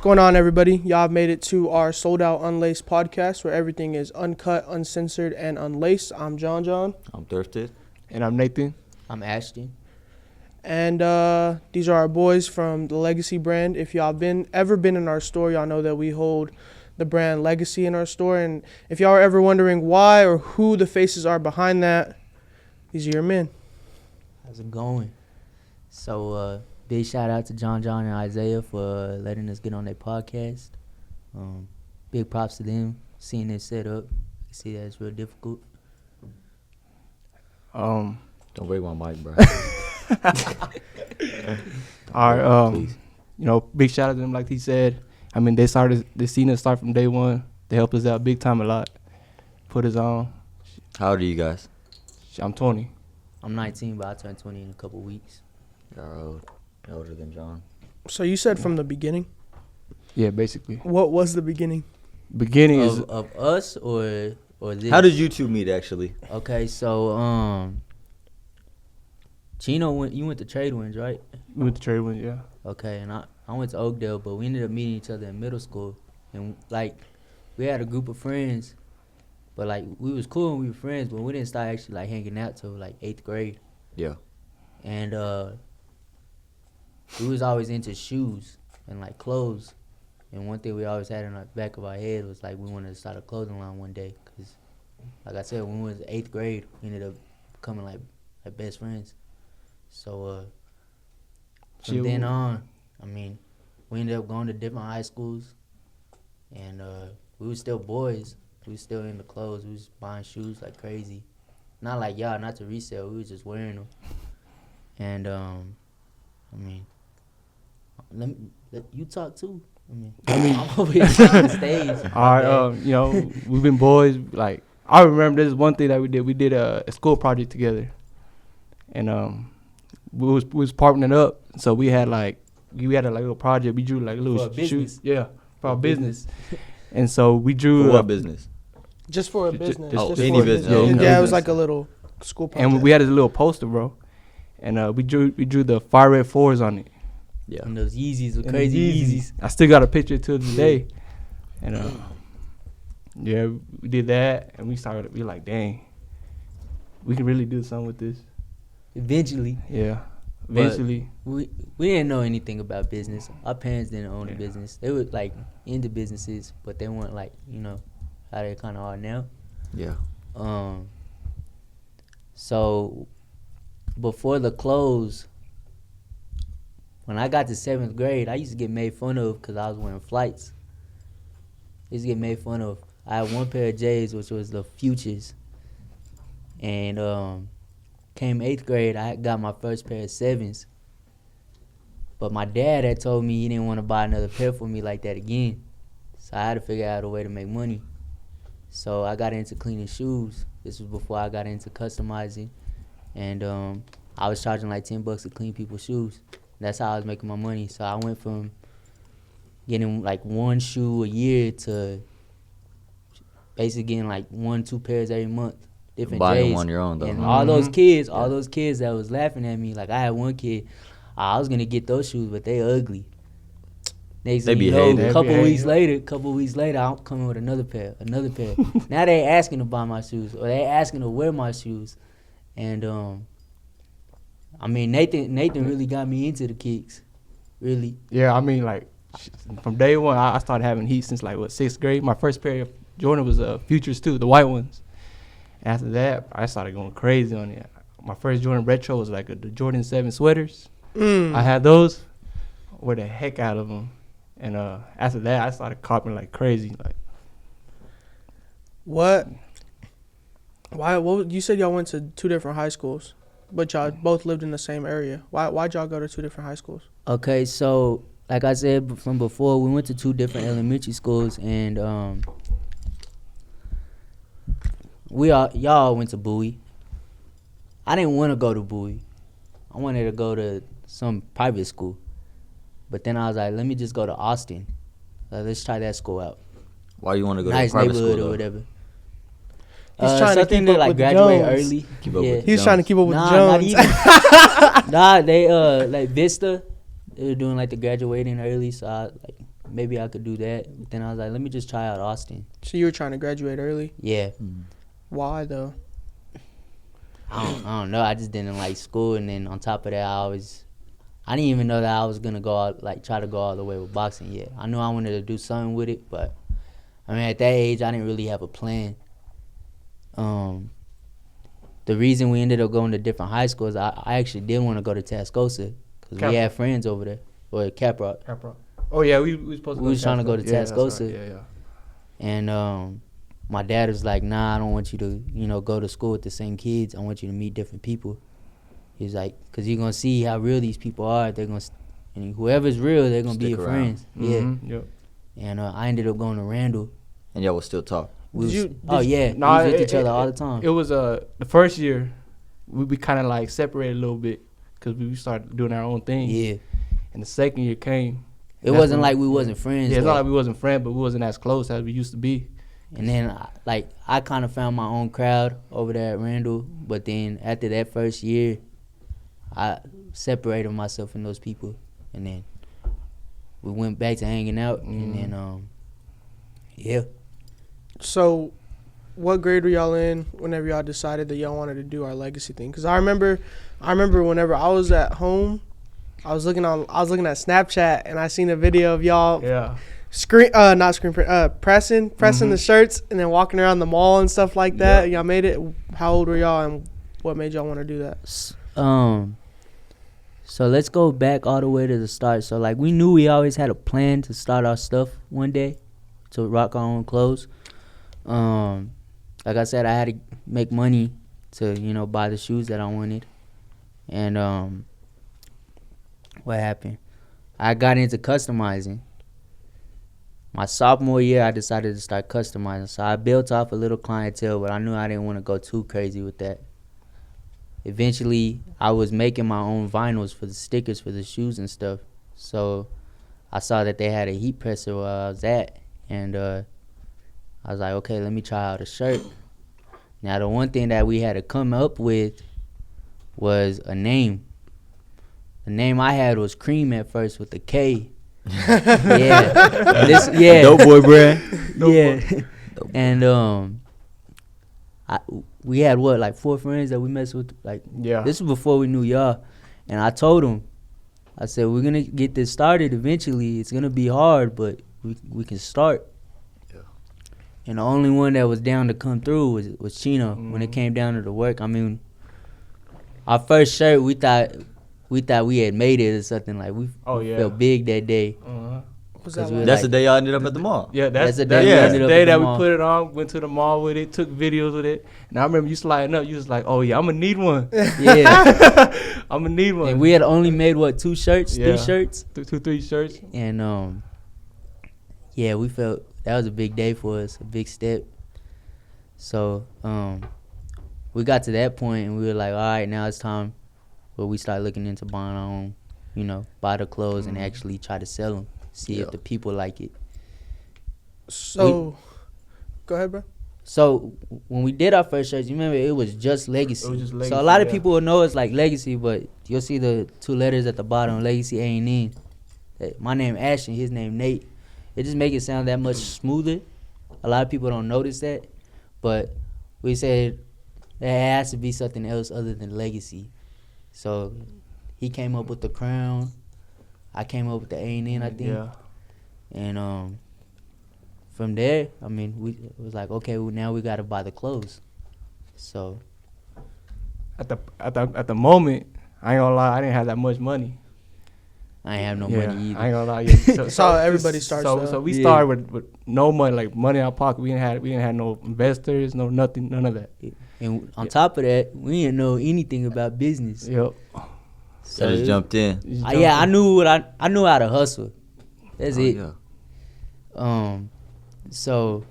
going on, everybody? Y'all have made it to our Soled Out Unlaced podcast, where everything is uncut, uncensored, and unlaced. I'm John. I'm Thirsted. And I'm Nathan. I'm Ashton. And these are our boys from the Legacy brand. If y'all ever been in our store, y'all know that we hold the brand Legacy in our store. And if y'all are ever wondering why or who the faces are behind that, these are your men. How's it going? So, big shout out to John and Isaiah for letting us get on their podcast. Big props to them, seeing it set up. You see that it's real difficult. Don't break my mic, bro. All right, big shout out to them, like he said. I mean, they seen us start from day one. They helped us out big time a lot. Put us on. How old are you guys? I'm 20. I'm 19, but I turn 20 in a couple weeks. You're old. You're older than John. So you said from the beginning? Yeah, basically. What was the beginning? Beginning is of us or this? How did you two meet, actually? Okay, so Chino, you went to Trade Winds, right? we went to Trade Winds, yeah. Okay, and I went to Oakdale, but we ended up meeting each other in middle school. And, we had a group of friends, but, we was cool and we were friends, but we didn't start actually, hanging out till, 8th grade. Yeah. And we was always into shoes and, clothes. And one thing we always had in the back of our head was, we wanted to start a clothing line one day. Because, like I said, when we was 8th grade, we ended up becoming, best friends. So, from then on, we ended up going to different high schools, and we were still boys. We were still into clothes. We was buying shoes like crazy. Not like y'all, not to resell. We was just wearing them. And, let you talk too. I'm over here on the stage. All right, we've been boys. I remember this one thing that we did. We did a school project together, and we was partnering up. So we had a little project. We drew a little shoes. Yeah, for our business. And so we drew. For what business? Just for a business. Just any for business. Yeah, it was like a little school project. And we had a little poster, bro. And we drew the fire red 4s on it. Yeah. And those Yeezys, the crazy Yeezys. I still got a picture to this day. And we did that, and we were like, dang, we can really do something with this. Eventually. Yeah. Eventually. We didn't know anything about business. Our parents didn't own a business. They were into businesses, but they weren't how they kind of are now. Yeah. So before the clothes, when I got to 7th grade, I used to get made fun of because I was wearing flights. I used to get made fun of. I had one pair of J's, which was the Futures. And came 8th grade, I got my first pair of 7s. But my dad had told me he didn't want to buy another pair for me like that again. So I had to figure out a way to make money. So I got into cleaning shoes. This was before I got into customizing. And I was charging $10 to clean people's shoes. That's how I was making my money. So I went from getting one shoe a year to basically getting 1-2 pairs every month. Different buying J's. one your own though. And all those kids that was laughing at me, I had one kid, I was gonna get those shoes, but they ugly. Next thing you know, a couple weeks later, I'm coming with another pair. Now they asking to buy my shoes, or they asking to wear my shoes, and Nathan really got me into the kicks, really. Yeah, from day one, I started having heat since 6th grade. My first pair of Jordan was Futures too, the white ones. After that, I started going crazy on it. My first Jordan retro was the Jordan 7 sweaters. I had those. Wore the heck out of them. And after that, I started copying like crazy. What? Why? What? You said y'all went to 2 different high schools, but y'all both lived in the same area. Why'd y'all go to 2 different high schools? Okay, so like I said from before, we went to 2 different elementary schools, and y'all went to Bowie. I didn't want to go to Bowie. I wanted to go to some private school. But then I was like, let me just go to Austin. Let's try that school out. Why you want to go nice to a private neighborhood school, or whatever. He's trying to keep up with graduate Jones. early. He's trying to keep up with Jones. Nah, they Vista, they were doing the graduating early, so I maybe I could do that. But then I was like, let me just try out Austin. So you were trying to graduate early. Yeah. Why though? I don't know. I just didn't like school, and then on top of that, I didn't even know that I was gonna go out, like try to go all the way with boxing yet. I knew I wanted to do something with it, but I mean at that age, I didn't really have a plan. The reason we ended up going to different high schools, I actually did want to go to Tascosa because we had friends over there, or Caprock. Oh yeah, we was supposed to. We was trying to go to Tascosa. Right. Yeah. And my dad was like, nah, I don't want you to, go to school with the same kids. I want you to meet different people. He's like, because you're going to see how real these people are. They're going to, and whoever's real, they're going to be your friends. Mm-hmm. Yeah. Yep. And I ended up going to Randall. And y'all will still talk? We was with each other all the time. It was the first year, we kind of like separated a little bit because we started doing our own thing. Yeah. And the second year came. It wasn't like we wasn't friends. Yeah, it's not like we wasn't friends, but we wasn't as close as we used to be. And then, I kind of found my own crowd over there at Randall. But then after that first year, I separated myself from those people. And then we went back to hanging out. And then, yeah. So, what grade were y'all in whenever y'all decided that y'all wanted to do our legacy thing? Because I remember whenever I was at home, I was looking at Snapchat and I seen a video of y'all. Yeah. Pressing the shirts and then walking around the mall and stuff like that. Y'all made it. How old were y'all and what made y'all want to do that? So let's go back all the way to the start. So like we knew we always had a plan to start our stuff one day, to rock our own clothes. Like I said, I had to make money to buy the shoes that I wanted, and what happened? I got into customizing. My sophomore year, I decided to start customizing. So I built off a little clientele, but I knew I didn't want to go too crazy with that. Eventually, I was making my own vinyls for the stickers for the shoes and stuff. So I saw that they had a heat presser where I was at, and I was like, okay, let me try out a shirt. Now, the one thing that we had to come up with was a name. The name I had was Cream at first with a K. Dope boy brand. Dope and we had like 4 friends that we messed with. This was before we knew y'all, and I told them, I said, we're gonna get this started eventually. It's gonna be hard, but we can start. Yeah. And the only one that was down to come through was Chino. When it came down to the work, I mean, our first shirt, we thought we had made it or something. Like we felt big that day. That's the day y'all ended up at the mall. Yeah, that's the day that we put it on. Went to the mall with it, took videos with it. And I remember you sliding up. You was like, "Oh yeah, I'm gonna need one." Yeah, I'm gonna need one. And we had only made 2 shirts, 3 shirts, 3 shirts. And we felt that was a big day for us, a big step. So we got to that point, and we were like, "All right, now it's time." But we started looking into buying our own, buy the clothes and actually try to sell them, see if the people like it. So, go ahead, bro. So, when we did our first shirts, you remember it was just Legacy. So, a lot of people will know it's like Legacy, but you'll see the 2 letters at the bottom, Legacy A&N. My name Ashton, his name Nate. It just make it sound that much smoother. A lot of people don't notice that, but we said there has to be something else other than Legacy. So he came up with the crown. I came up with the A&N, I think. Yeah. And from there, I mean, it was like, okay, well, now we got to buy the clothes. So at the moment, I ain't gonna lie, I didn't have that much money. I ain't have no money either. I ain't gonna lie. Yeah. So everybody starts. So we started with no money, like money in our pocket. We didn't have no investors, no nothing, none of that. And on top of that, we didn't know anything about business. Yep. So just jumped in. I knew I knew how to hustle. That's it. Yeah. So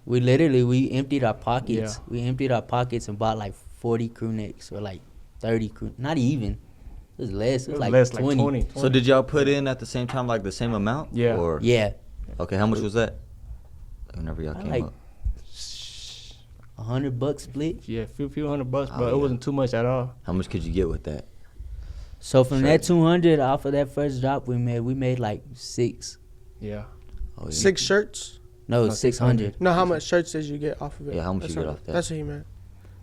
we emptied our pockets. Yeah. We emptied our pockets and bought like 40 crew necks or like 30 crew. Not even. It was less. It was like less, 20. Like 20. So did y'all put in at the same time like the same amount? Yeah. Or? Yeah. Okay, how much was that? Whenever y'all came up. $100 split. Yeah, few $100, but it wasn't too much at all. How much could you get with that? So from that 200 off of that first drop we made like 6. Yeah. Oh, yeah. 6 shirts? No, No, 600. No, how much shirts did you get off of it? Yeah, how much That's you get what- off that? That's what he meant.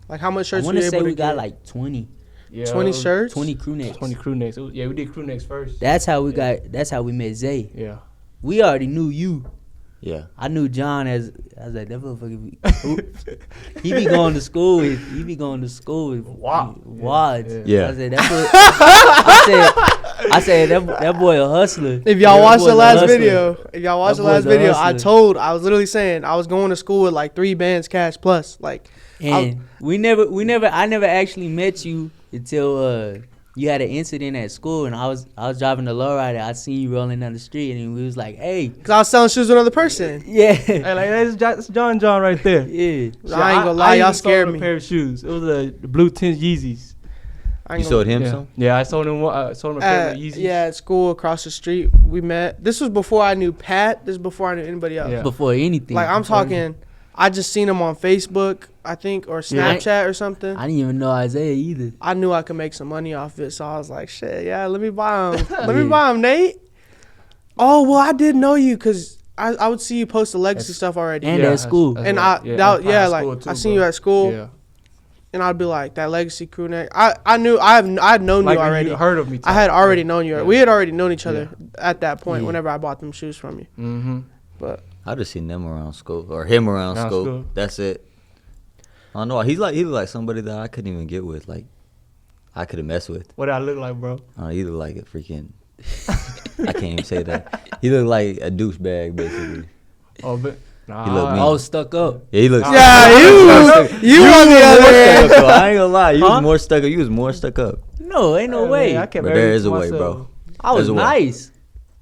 Like, how much I shirts were want you to say able to we got get? like 20. Yeah, 20 it was shirts? 20 crew necks. 20 crew necks. Yeah, we did crew necks first. That's how we got. That's how we met Zay. Yeah. We already knew you. Yeah. I knew John as I was like that motherfucker. He be going to school with. He be going to school with wads. Yeah. I said that boy. I said that boy a hustler. If y'all That watched boy the a last hustler. video, I hustler. was literally saying I was going to school with like 3 bands cash plus. Like, And I never actually met you until you had an incident at school, and I was driving the lowrider. I seen you rolling down the street, and we was like, "Hey, cause I was selling shoes to another person. yeah, Hey, like that's John right there. yeah." I ain't gonna lie, y'all even scared sold me. A pair of shoes. It was the blue tinge Yeezys. I You ain't sold gonna- him Yeah. some? Yeah, I sold him. Sold him a pair of Yeezys. yeah, at school across the street, we met. This was before I knew Pat. This is before I knew anybody else. Yeah. Before anything, Like, I'm talking, I just seen him on Facebook, I think, or Yeah. Snapchat or something. I didn't even know Isaiah either. I knew I could make some money off it, so I was like, shit, yeah, let me buy him. Let me buy him, Nate. Oh, well, I did know you because I would see you post the Legacy stuff already. And at school. And I seen you at school, Yeah. and I'd be like, that Legacy crew neck. I knew, I'd known Like you when already. you heard of me. I had already known you. Yeah. We had already known each other at that point Yeah. whenever I bought them shoes from you. Mm-hmm. But I just seen them around school or him around Around school. school. That's it. I don't know. He looked like somebody that I couldn't even get with. Like I couldn't mess with. What did I look like, bro? He looked like a freaking. I can't even say that. He looked like a douchebag basically. Oh, but nah, He looked mean. I was stuck up. Yeah, he looks. yeah, you on the other more end. stuck up, though. I ain't gonna lie. You Huh? was more stuck up. You was more stuck up. No, ain't no way. I kept But there everything is to a way, myself. bro. I was There's a way. nice.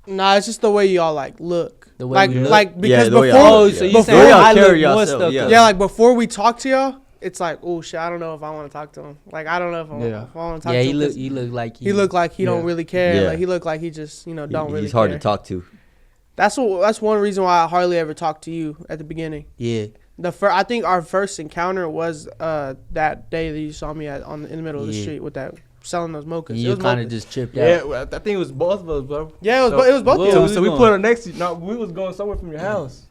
Nah, it's just the way y'all like look. The way like we look? like because the way before y'all Oh, look, so yeah. you before saying y'all I carry look more yourself, stuck yeah. up? yeah, like before we talk to y'all, it's like, oh shit, I don't know if I want to talk to him. Like I don't know if I, Yeah. if I want to talk Yeah, to he him. look 'cause he look like he looked like he don't Yeah. really care. Yeah. Like he looked like he just don't really He's hard care. to talk to. That's one reason why I hardly ever talked to you at the beginning. Yeah. I think our first encounter was that day that you saw me in the middle of the Yeah. street with that selling those mochas. And It you was kind of mochas. just tripped Yeah, out. well, I think it was both of us, bro. Yeah, So- it was both Whoa. of So, us. so we going? put her next to you. No, we was going somewhere from your house.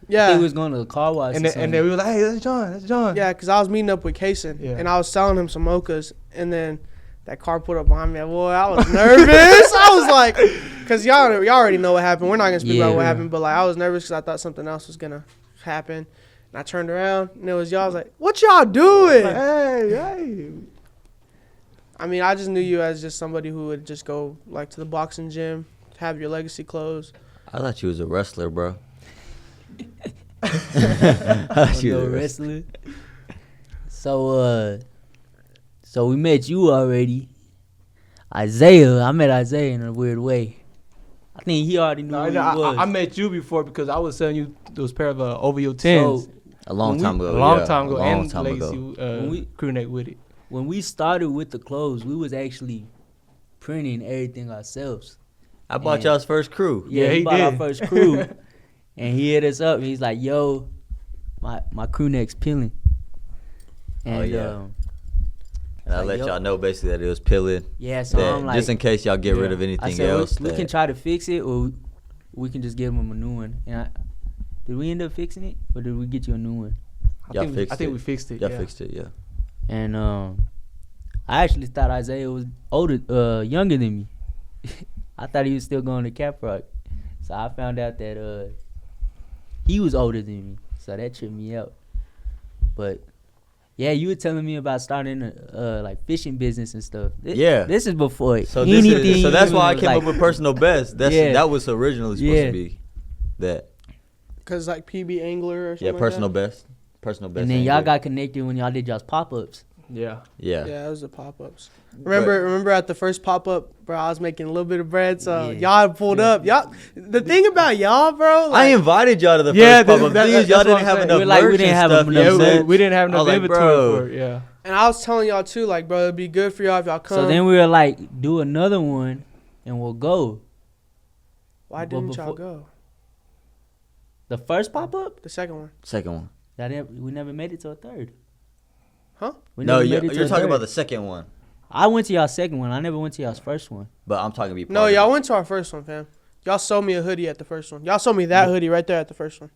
He Yeah, was going to the car wash. And then we was like, hey, that's John. That's John. yeah, because I was meeting up with Kason Yeah. and I was selling him some mochas, and then that car pulled up behind me. Boy, I was nervous. I was like, because y'all already know what happened. We're not gonna speak Yeah. about what Yeah. happened, but like I was nervous because I thought something else was gonna happen. And I turned around and it was y'all. I was like, "What y'all doing?" Like, hey. I mean, I just knew you as just somebody who would just go like to the boxing gym, have your Legacy clothes. I thought you was a wrestler, bro. I thought you was no a wrestler. wrestler. So we met you already. Isaiah, I met Isaiah in a weird way. I think he already knew No, who he was. I met you before because I was selling you those pair of OVO 10s. So A long When we- time ago. a long yeah, time ago. A long And time Legacy ago. When we- crew neck with it. when we started with the clothes, we was actually printing everything ourselves. I bought And- y'all's first crew. Yeah, Yeah, he he bought our did. first crew, and he hit us up. And he's like, "Yo, my crew neck's peeling." And yeah. And I like, let yo. y'all know basically that it was peeling. yeah, so That I'm like, just in case y'all get rid Yeah. of I anything said, else. we that- can try to fix it, or we can just give him a new one. And did we end up fixing it, or did we get you a new one? Y'all I think fixed it. we fixed it. Y'all yeah. fixed it, yeah. And I actually thought Isaiah was younger than me. I thought he was still going to Cap Rock. So I found out that he was older than me. So that tripped me out. But yeah, you were telling me about starting a like fishing business and stuff. Yeah. This is before So anything. that's why I was came like- up with personal best. Yeah. That was originally supposed Yeah. to be that. Cause like PB Angler or something. Yeah, like personal that. best. Personal best. And then y'all angler. got connected when y'all did y'all's pop-ups. Yeah. Yeah. Yeah, it was the pop-ups. Remember at the first pop-up, bro, I was making a little bit of bread, so Yeah. y'all pulled up. Y'all, the thing about y'all, bro, I like, invited y'all to the Yeah, first pop-up. that- Thing is, that's y'all what didn't I'm have saying. enough We're like, we merch didn't and have stuff. enough you know what I'm Yeah, saying? we didn't have I enough was like, inventory bro. for it. Yeah. and I was telling y'all too, like, bro, it'd be good for y'all if y'all come. So then we were like, do another one and we'll go. Why but didn't y'all before- go? The first pop-up? The second one, Second one. We never made it to a third. huh? We No, never you're, made it to you're a talking third. about the second one. I went to y'all's second one. I never went to y'all's first one. But I'm talking about. No, y'all went to our first one, fam. Y'all sold me a hoodie at the first one. Y'all sold me that hoodie right there at the first one.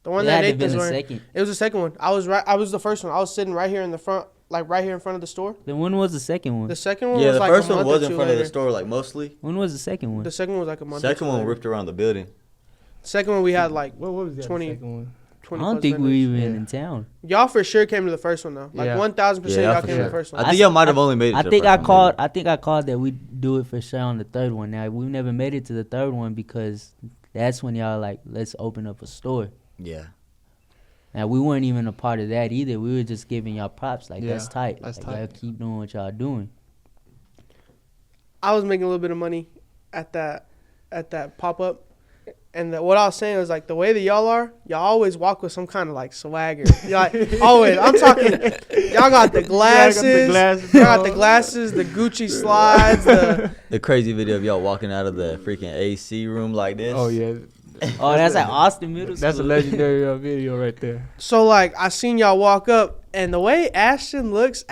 The one It that had to been Nathan's the wearing. second. It was the second one. I was the first one. I was sitting right here in the front, like right here in front of the store. Then when was the second one? The second one Yeah, was the like first a one month was or in two front of later. the store, like mostly. When was the second one? The second one was like a month. or Second two one later. ripped around the building. Second one we had like What was that? 20 the second one? 20 I don't plus think we were vendors. even Yeah. in town. Y'all for sure came to the first one though. Like Yeah. 1,000% Yeah, y'all for came to sure. the first one. I think y'all might have only made it I to think the I first called. one. I think I called that we do it for sure on the third one. Now we never made it to the third one because that's when y'all like, let's open up a store. Yeah. Now we weren't even a part of that either. We were just giving y'all props. Like Yeah, that's tight. that's Like, tight. y'all keep doing what y'all doing. I was making a little bit of money at that pop up, and what I was saying was like the way that y'all are, y'all always walk with some kind of like swagger. Y'all like, always. I'm talking. Y'all got the glasses. Y'all got the glasses, the Gucci slides. The crazy video of y'all walking out of the freaking AC room like this. Oh yeah, Oh, that's like Austin Middle School. that's a legendary video right there. So like I seen y'all walk up, and the way Ashton looks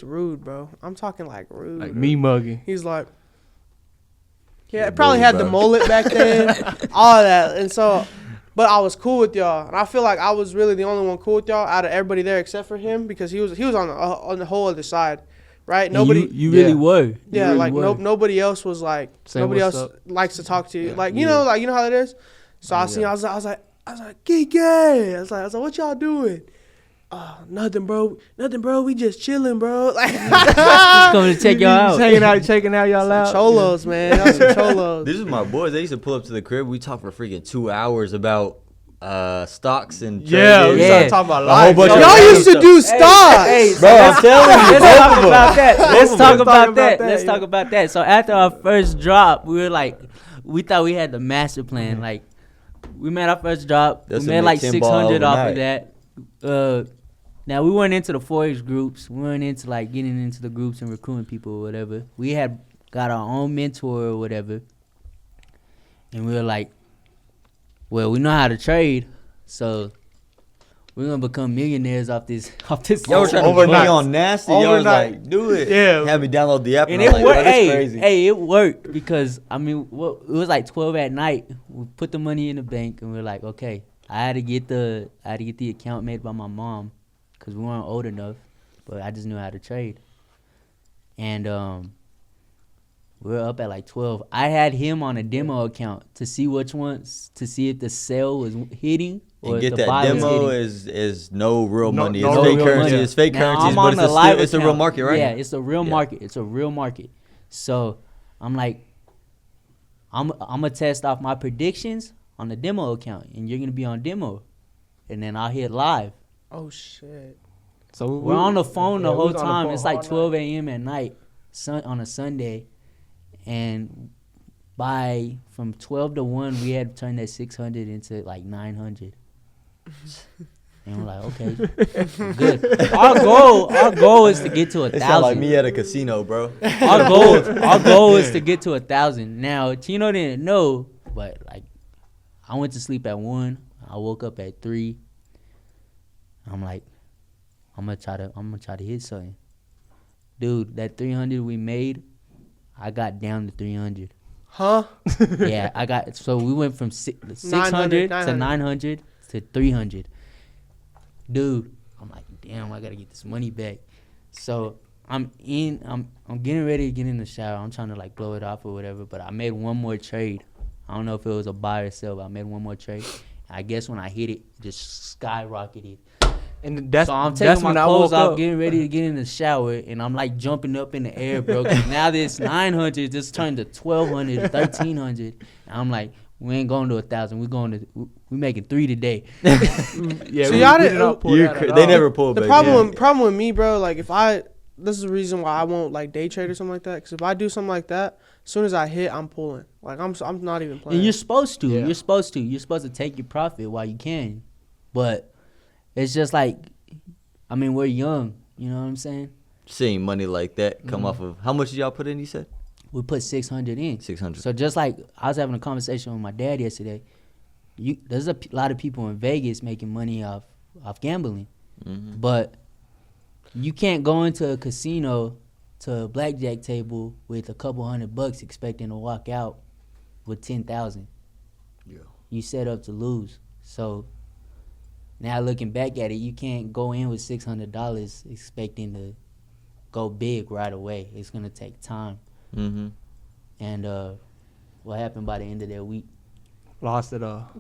rude, bro. I'm talking like rude. Like me mugging. He's like, yeah, You're it probably bully, had the bro. mullet back then, all of that, and so. But I was cool with y'all, and I feel like I was really the only one cool with y'all out of everybody there except for him because he was on the whole other side, right? And Nobody, You really Yeah. were. You yeah, really like were. nobody else was like Say nobody what's else up. likes to talk to you, Yeah. like you know how it is. So I seen, Yeah. I was like, Kike. I was like, what y'all doing? Nothing, bro. We just chilling, bro. Like Just coming to check y'all Just out. checking out y'all out. cholos, man. Y'all some cholos. These are my boys. They used to pull up to the crib. We talked for freaking 2 hours about stocks and Yeah, trading. we Yeah. started talking about A whole life. bunch of Y'all random used to stuff. do stocks. Bro, I'm telling you, Let's both talk of them. about that. Let's talk about that. that, Let's yeah. talk about that. So after our first drop, we were like, we thought we had the master plan. Like, we made our first drop. That's We what made made like 10 ball 600 off of overnight. that. Now we weren't into the Forex groups. We weren't into like getting into the groups and recruiting people or whatever. We had got our own mentor or whatever, and we were like, well, we know how to trade, so we're gonna become millionaires off this. Y'all were trying to put me Overnight. on nasty. Y'all was Overnight. like, do it. Yeah. Had me download the app. And And it I'm like, worked. bro, that's Hey, crazy. hey, it worked because I mean, it was like 12 at night. We put the money in the bank, and we are like, okay. I had to get the account made by my mom because we weren't old enough, but I just knew how to trade. And we were up at like 12. I had him on a demo account to see which ones, to see if the sell was hitting or And if get the that buy was demo hitting. is no real No- money. no It's fake real currency. money. It's fake Now, currencies, I'm but on it's the live it's a real account. market, right? Yeah, it's a real Yeah. market. It's a real market. So I'm like, I'm gonna test off my predictions on the demo account, and you're gonna be on demo, and then I'll hit live. Oh shit. So We're on the phone the we whole was on the time. phone It's all like night. 12 a.m. at night, on a Sunday, and from 12 to 1, we had turned that 600 into like 900. And we're like, okay, good. Our goal is to get to It sound like 1,000. me at a casino, bro. Our goal is to get to 1,000. Now Tino didn't know, but like, I went to sleep at 1. I woke up at 3. I'm like, I'm gonna try to hit something, dude. That 300 we made, I got down to 300. Huh? Yeah, so we went from 600 to 900 to 300. Dude, I'm like, damn, I gotta get this money back. So I'm getting ready to get in the shower. I'm trying to like blow it off or whatever, but I made one more trade. I don't know if it was a buy or sell, but I made one more trade. I guess when I hit it, it just skyrocketed. And that's So I'm that's taking when my I clothes woke off, up. getting ready to get in the shower, and I'm like jumping up in the air, bro. 'Cause now this 900 just turned to 1,200, 1,300. And I'm like, we ain't going to 1,000. We making 3 today. Yeah, So we y'all did didn't- not pull that at They all. never pulled The back. problem with me, bro, like this is the reason why I won't like day trade or something like that. Because if I do something like that, as soon as I hit, I'm pulling. Like I'm not even playing. And you're supposed to. Yeah. You're supposed to take your profit while you can. But it's just like, I mean, we're young. You know what I'm saying? Seeing money like that come off of how much did y'all put in? You said We put 600 in. 600. So just like I was having a conversation with my dad yesterday, there's a lot of people in Vegas making money off gambling, Mhm. but you can't go into a casino to a blackjack table with a couple $100 expecting to walk out with 10,000. Yeah. You set up to lose. So now looking back at it, you can't go in with $600 expecting to go big right away. It's gonna take time. Mm-hmm. And what happened by the end of that week? Lost it all.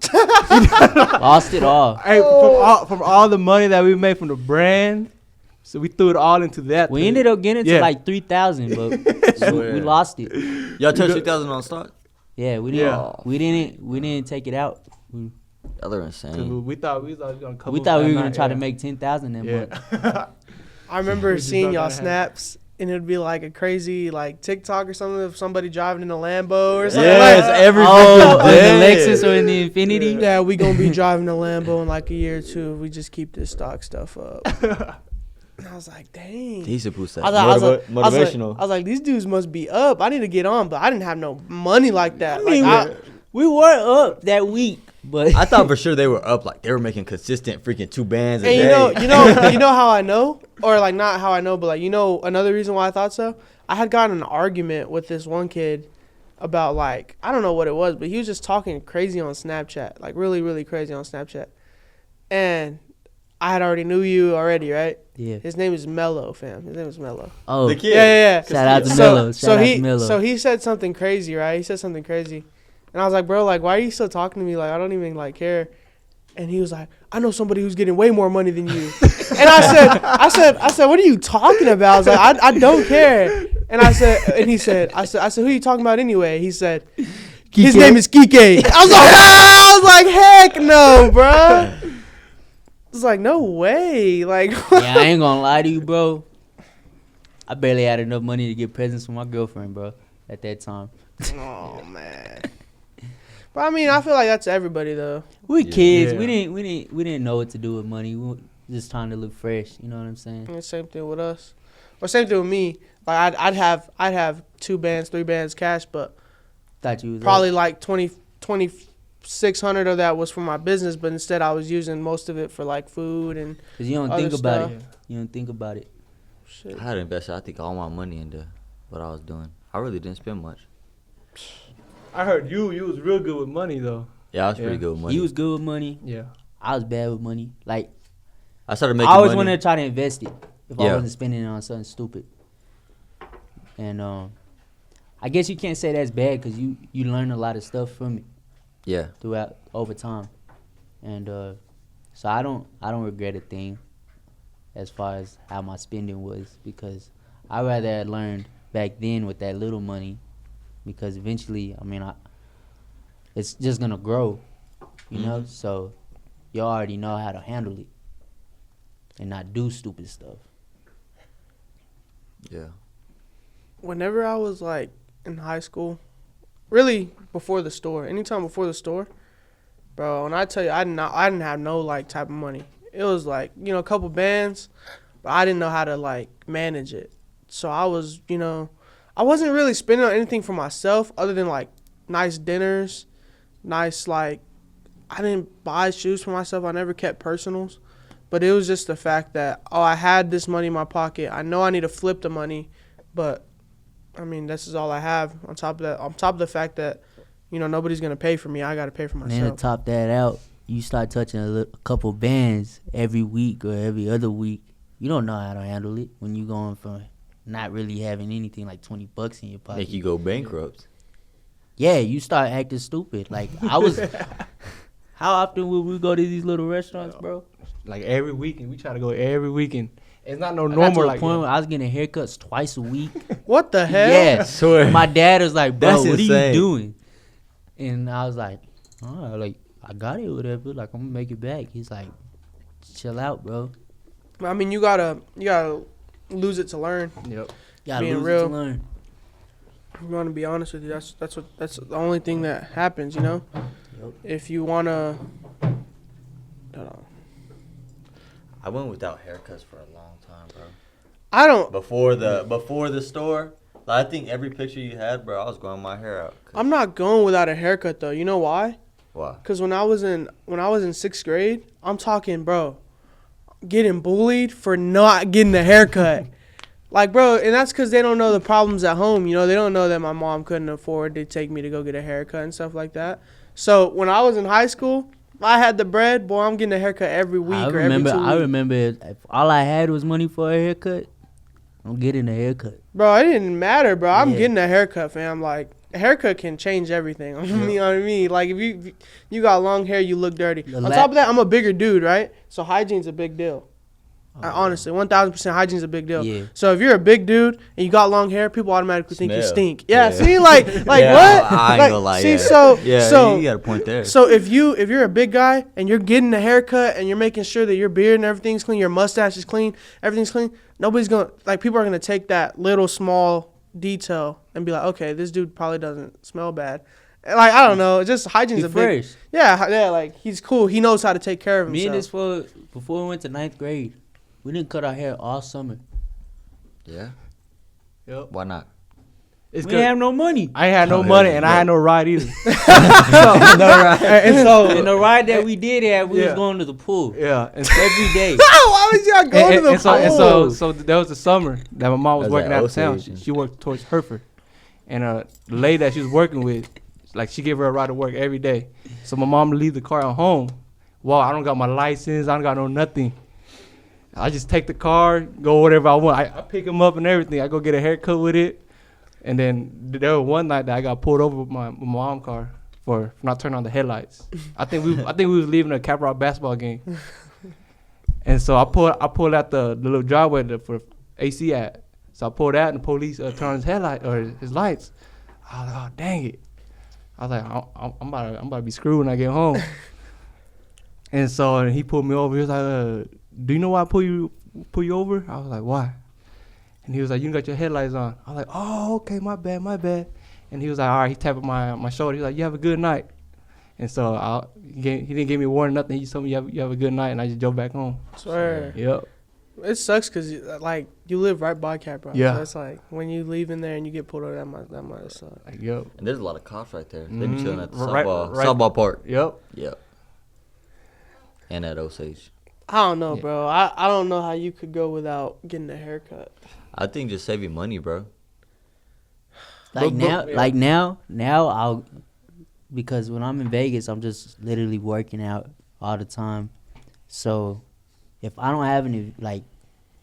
Lost it all. Hey, from all the money that we made from the brand, so we threw it all into that. We ended up getting to Yeah. like 3,000, but we lost it. Y'all touched 3,000 on stock? Yeah, we didn't. We didn't take it out. Y'all are insane. We thought we was gonna come. We thought we were gonna try to make 10,000 that month. Yeah. I remember We just seeing not y'all gonna have- snaps, and it'd be like a crazy like TikTok or something of somebody driving in a Lambo or something. Yes, like, every Oh, fucking in day. the Lexus or in the Infinity. yeah, we gonna be driving a Lambo in like a year or two if we just keep this stock stuff up. And I was like, dang. He's supposed to I was like, motivational. I was like, these dudes must be up. I need to get on, but I didn't have no money like that. I mean, Like, we were up that week, but I thought for sure they were up, like they were making consistent freaking 2 bands a and day. you know how I know, or like not how I know, but like another reason why I thought so. I had gotten in an argument with this one kid about like I don't know what it was, but he was just talking crazy on Snapchat, like really really crazy on Snapchat, and I had already knew you already, right? yeah. His name is Mello, fam. His name is Mello. Oh, The kid. Yeah. shout out to Mello. So Shout out he to Mello. so he said something crazy, right? He said something crazy, and I was like, bro, like, why are you still talking to me? Like, I don't even like care. And he was like, I know somebody who's getting way more money than you. And I said, what are you talking about? I was like, I don't care. And he said, who are you talking about anyway? He said, his name is Kike. I was like, heck no, bro. I was like, no way. Like, Yeah, I ain't gonna lie to you, bro. I barely had enough money to get presents for my girlfriend, bro, at that time. oh man. But I mean, I feel like that's everybody though. We Yeah. kids. Yeah. We didn't know what to do with money. We were just trying to look fresh. You know what I'm saying? And same thing with us, or same thing with me. Like I'd have 2 bands, 3 bands cash, but Thought you was probably like 2,600 of that was for my business. But instead, I was using most of it for like food and because you don't other think about stuff. it. You don't think about it. shit. I had invested, I think, all my money into what I was doing. I really didn't spend much. I heard you was real good with money though. Yeah, I was pretty Yeah. good with money. You was good with money. Yeah. I was bad with money. Like I started making I always money. wanted to try to invest it if I Yeah. wasn't spending it on something stupid. And I guess you can't say that's bad because you learn a lot of stuff from it Yeah. throughout over time. And so I don't regret a thing as far as how my spending was, because I rather had learned back then with that little money, because eventually, I mean, it's just gonna grow, you know. So you already know how to handle it and not do stupid stuff. Yeah. Whenever I was like in high school, really before the store, anytime before the store, bro, when I tell you I didn't have no like type of money. It was like, you know, a couple bands, but I didn't know how to like manage it. So I was, you know, I wasn't really spending on anything for myself other than like nice dinners, nice like I didn't buy shoes for myself. I never kept personals. But it was just the fact that, oh, I had this money in my pocket. I know I need to flip the money, but I mean, this is all I have. On top of the fact that, you know, nobody's gonna pay for me. I gotta pay for And then to myself. top that out, you start touching a couple bands every week or every other week. You don't know how to handle it when you going from not really having anything like $20 in your pocket. Make you go bankrupt. Yeah, you start acting stupid. Like I was. How often would we go to these little restaurants, bro? Like every weekend, we try to go every weekend. It's not no I got to normal a like point where I was getting haircuts twice a week. What the hell? Yeah, Swear. my dad was like, "Bro, That's what are insane. you doing?" And I was like, "Oh, like I got it, or whatever. Like I'm gonna make it back." He's like, "Chill out, bro. I mean, you gotta lose it to learn. Yep. Gotta Being lose real. it to learn." I'm gonna be honest with you. That's the only thing that happens. You know, Yep. if you wanna. Hold on. I went without haircuts for a long time, bro. I don't. Before the store, like, I think every picture you had, bro, I was growing my hair out. I'm not going without a haircut though. You know why? Why? Cause when I was in 6th grade, I'm talking, bro, getting bullied for not getting a haircut. Like, bro, and that's because they don't know the problems at home. You know, they don't know that my mom couldn't afford to take me to go get a haircut and stuff like that. So when I was in high school, if I had the bread, boy, I'm getting a haircut every week or every 2 weeks. I remember if all I had was money for a haircut, I'm getting a haircut. Bro, it didn't matter, bro. I'm Yeah. getting a haircut, fam. Like, a haircut can change everything. You know what I mean? Like, if you got long hair, you look dirty. On top of that, I'm a bigger dude, right? So hygiene's a big deal. Honestly, 1,000% hygiene's a big deal. Yeah. So if you're a big dude and you got long hair, people automatically think you Smell. stink. Yeah, Yeah. see, like Yeah, what? I ain't Like, gonna lie. see, Yeah. so Yeah, you got a point there. So if you're a big guy and you're getting a haircut and you're making sure that your beard and everything's clean, your mustache is clean, everything's clean, nobody's gonna, like, people are gonna take that little small detail and be like, okay, this dude probably doesn't smell bad. Like, I don't know, just hygiene's He a big. fresh. Yeah, like, he's cool. He knows how to take care of Me and himself. this fool, before we went to 9th grade, we didn't cut our hair all summer. Yeah. Yep. Why not? It's We didn't have no money. I ain't had no Okay, money and I right. had no ride either. And so, And the ride that we did have, we Yeah. was going to the pool Yeah. And every day. why would y'all go to the and so, and pool? so there was the summer that my mom was That's working like out of town. Osage. She worked towards Hereford, and the lady that she was working with, like, she gave her a ride to work every day. So my mom would leave the car at home. Well, I don't got my license. I don't got no nothing. I just take the car, go whatever I want. I pick them up and everything. I go get a haircut with it, and then there was one night that I got pulled over with my mom's car for not turning on the headlights. I think we was leaving a Cap Rock basketball game. And so I pulled out the little driveway for AC at. So I pulled out and the police turned on his headlight or his lights. I was like, oh dang it! I was like, I'm about to be screwed when I get home. And so he pulled me over. He was like, do you know why I pull you over? I was like, why? And he was like, you got your headlights on. I was like, oh, okay, my bad. And he was like, all right. He tapped my shoulder. He was like, you have a good night. And so he didn't give me a warning, nothing. He just told me you have a good night, and I just drove back home. Swear. Yep. It sucks because, like, you live right by Cap Rock. Yeah. So it's like, when you leave in there and you get pulled over, that might suck. Like, yep. And there's a lot of cops right there. They be chilling at the Right- softball park. Yep. Yep. And at Osage. I don't know, Yeah. bro. I don't know how you could go without getting a haircut. I think just saving money, bro. Now I'll, because when I'm in Vegas, I'm just literally working out all the time. So if I don't have any, like,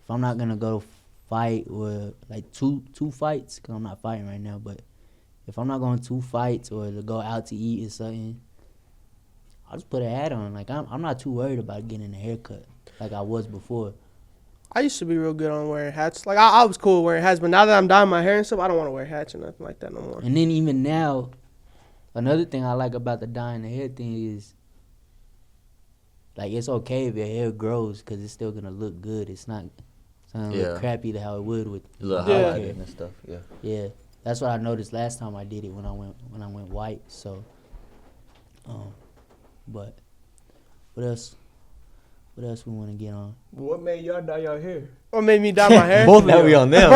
if I'm not gonna go fight or like two fights, cause I'm not fighting right now, but if I'm not going 2 fights or to go out to eat or something, I'll just put a hat on. Like, I'm not too worried about getting a haircut like I was before. I used to be real good on wearing hats. Like, I was cool wearing hats, but now that I'm dyeing my hair and stuff, I don't want to wear hats or nothing like that no more. And then even now, another thing I like about the dyeing the hair thing is, like, it's okay if your hair grows because it's still gonna look good. It's not gonna look crappy to how it would with A little Yeah. highlighted and stuff. Yeah. Yeah, that's what I noticed last time I did it when I went white. So, but what else? What else we want to get on? What made y'all dye your hair? What made me dye my hair? Both Now we on them.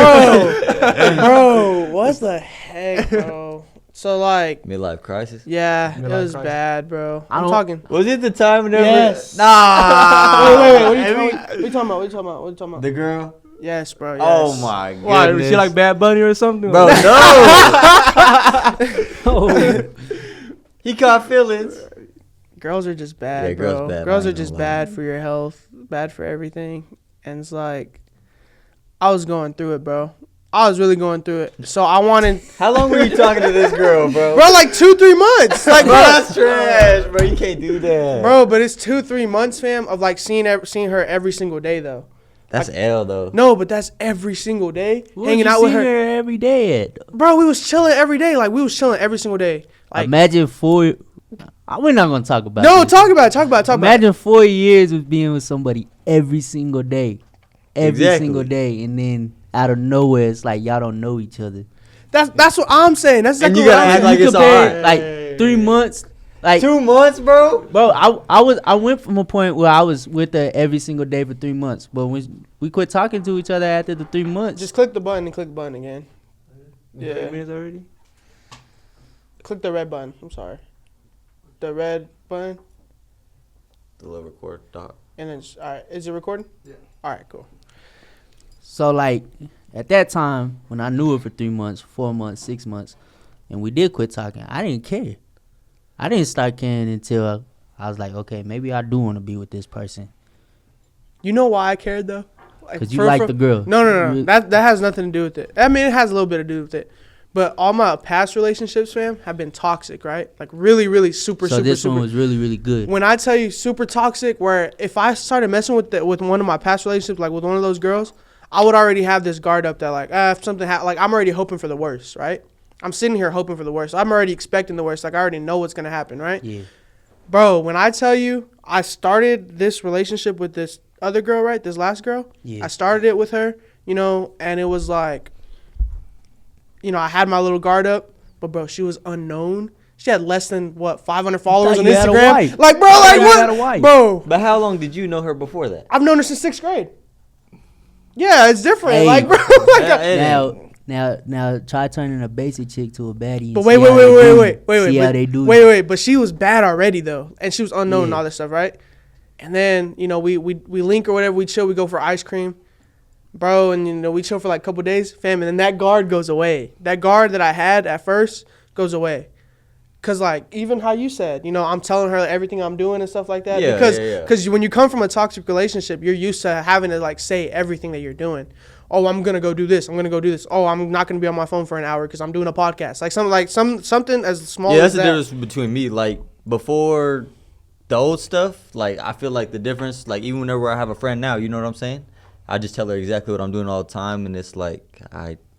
Bro, what the heck, bro? So, like, Midlife crisis. yeah, it Midlife was crisis. bad, bro. I I'm don't- talking. Was it the time whenever? Yes. Nah. Wait, what are you talking about? What are you talking about? The girl. Yes, bro. Yes. Oh my god. Why? Was she like Bad Bunny or something? Bro, no. Oh, He caught feelings. Girls are just bad, Yeah, bro. girls bad, Girls I are ain't just gonna lie. bad for your health, bad for everything. And it's like, I was going through it, bro. I was really going through it. So I wanted, How long were you talking to this girl, bro? bro, like 2-3 months. Like, Bro, that's trash, bro. You can't do that. bro, but it's 2-3 months, fam, of like seeing her every single day, though. That's L, though. No, but that's every single day, what hanging you out with see her. every day at? Bro, we was chilling every day. Like, we was chilling every single day. Like, Imagine 4. We're not gonna talk about. no, this. talk about it. Imagine 4 years of being with somebody every single day, Exactly. single day, and then out of nowhere, it's like y'all don't know each other. That's what I'm saying. That's And exactly you what gotta I'm act saying. like it's compare, alright. like 3 months, like 2 months, bro? bro. I went from a point where I was with her every single day for 3 months, but when we quit talking to each other after the 3 months. Just click the button and click the button again. Yeah. 8 minutes already? Click the red button. I'm sorry. The red button. The little record dot. And then, all right. Is it recording? Yeah. All right, cool. So like at that time when I knew her for 3 months, 4 months, 6 months, and we did quit talking, I didn't care. I didn't start caring until I was like, okay, maybe I do want to be with this person. You know why I cared though? Like, Because you like the girl. No. That has nothing to do with it. I mean, it has a little bit to do with it. But all my past relationships, fam, have been toxic, right? Like really, really super. So this one was really, really good. When I tell you super toxic, where if I started messing with one of my past relationships, like with one of those girls, I would already have this guard up that like, if something like I'm already hoping for the worst, right? I'm sitting here hoping for the worst. I'm already expecting the worst. Like I already know what's gonna happen, right? Yeah. Bro, when I tell you, I started this relationship with this other girl, right? This last girl. Yeah. I started it with her, and it was like, I had my little guard up, but bro, she was unknown. She had less than 500 followers on you had a Instagram. wife. Like, bro, like you had a what, wife. bro? But how long did you know her before that? I've known her since 6th grade. Yeah, it's different. Hey. Like, bro, Now try turning a basic chick to a baddie. but and see how they do. wait. But she was bad already though, and she was unknown and Yeah. all this stuff, right? And then we link or whatever, we chill, we go for ice cream, bro, and we chill for like a couple days, fam, and then that guard goes away. That guard that I had at first goes away, cause like even how you said, I'm telling her everything I'm doing and stuff like that. Yeah, because when you come from a toxic relationship, you're used to having to like say everything that you're doing. Oh, I'm gonna go do this. I'm gonna go do this. Oh, I'm not gonna be on my phone for an hour because I'm doing a podcast. Like something as small. Yeah, as that's the difference between me. Like before the old stuff, like I feel like the difference, like even whenever I have a friend now, you know what I'm saying? I just tell her exactly what I'm doing all the time, and it's like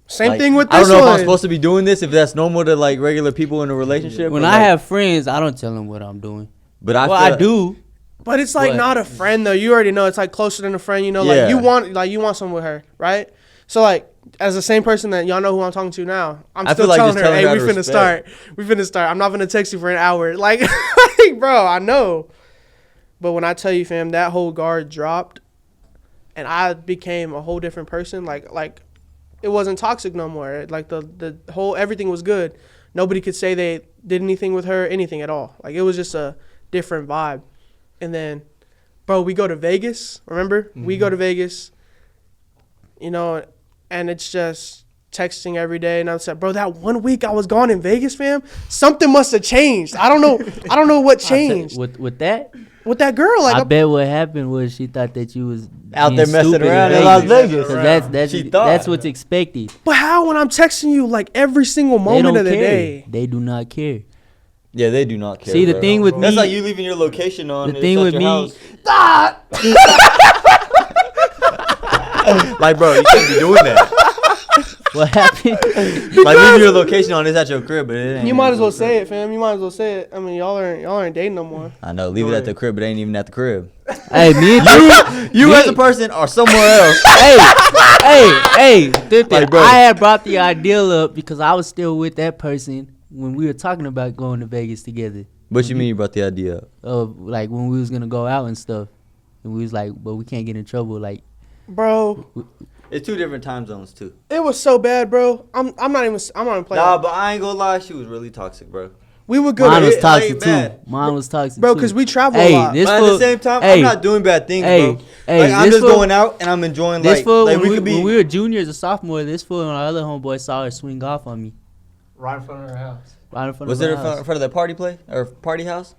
Same thing with this I don't know if one. I'm supposed to be doing this, if that's normal to like regular people in a relationship. When but, I like, have friends, I don't tell them what I'm doing. but I I do. But it's like But- not a friend though. You already know it's like closer than a friend. Yeah. Like you want something with her, right? So like as the same person that y'all know who I'm talking to now, I'm I still feel like telling just her, telling hey, her we out of finna start. respect. We finna start. I'm not gonna text you for an hour. Like, bro, I know. But when I tell you, fam, that whole guard dropped, and I became a whole different person. Like it wasn't toxic no more. Like the whole everything was good. Nobody could say they did anything with her, anything at all. Like it was just a different vibe. And then, bro, we go to Vegas. Remember, we go to Vegas. And it's just texting every day. And I said, bro, that 1 week I was gone in Vegas, fam, something must have changed. I don't know what changed With that, with that girl. Like I bet what happened was she thought that you was Out being there messing stupid around in Las Vegas. 'Cause that's She thought. that's what's expected. but how when I'm texting you like every single They moment don't of the care. day? They do not care. Yeah, they do not care. See, the bro. thing with That's me- like you leaving your location on. The thing with me- Like, bro, you shouldn't be doing that. What happened? Like, leaving your location on. It's at your crib, but it ain't. You might as well say it, fam. You might as well say it. I mean, y'all aren't dating no more. I know. Leave it at the crib, but it ain't even at the crib. Hey, me and You me- as a person are somewhere else. hey, Like, bro. I had brought the ideal up because I was still with that person when we were talking about going to Vegas together. What you mean you brought the idea up? Of like when we was gonna go out and stuff, and we was like, but we can't get in trouble. Like, Bro, It's 2 different time zones too. it was so bad, bro. I'm not even playing. Nah, but I ain't gonna lie, she was really toxic, bro. We were good. mine at was it. toxic ain't too. bad. Mine was toxic Bro, too. because we travel Hey, a lot. this But at fool- the same time, hey, I'm not doing bad things, hey, bro. hey, Like, I'm this just fool- going out and I'm enjoying This like, fool, like when, we could be. when we were juniors or sophomore, this fool and our other homeboy saw her swing off on me Right in front of her house. right in front Was of it her in front house. of that party play or party house?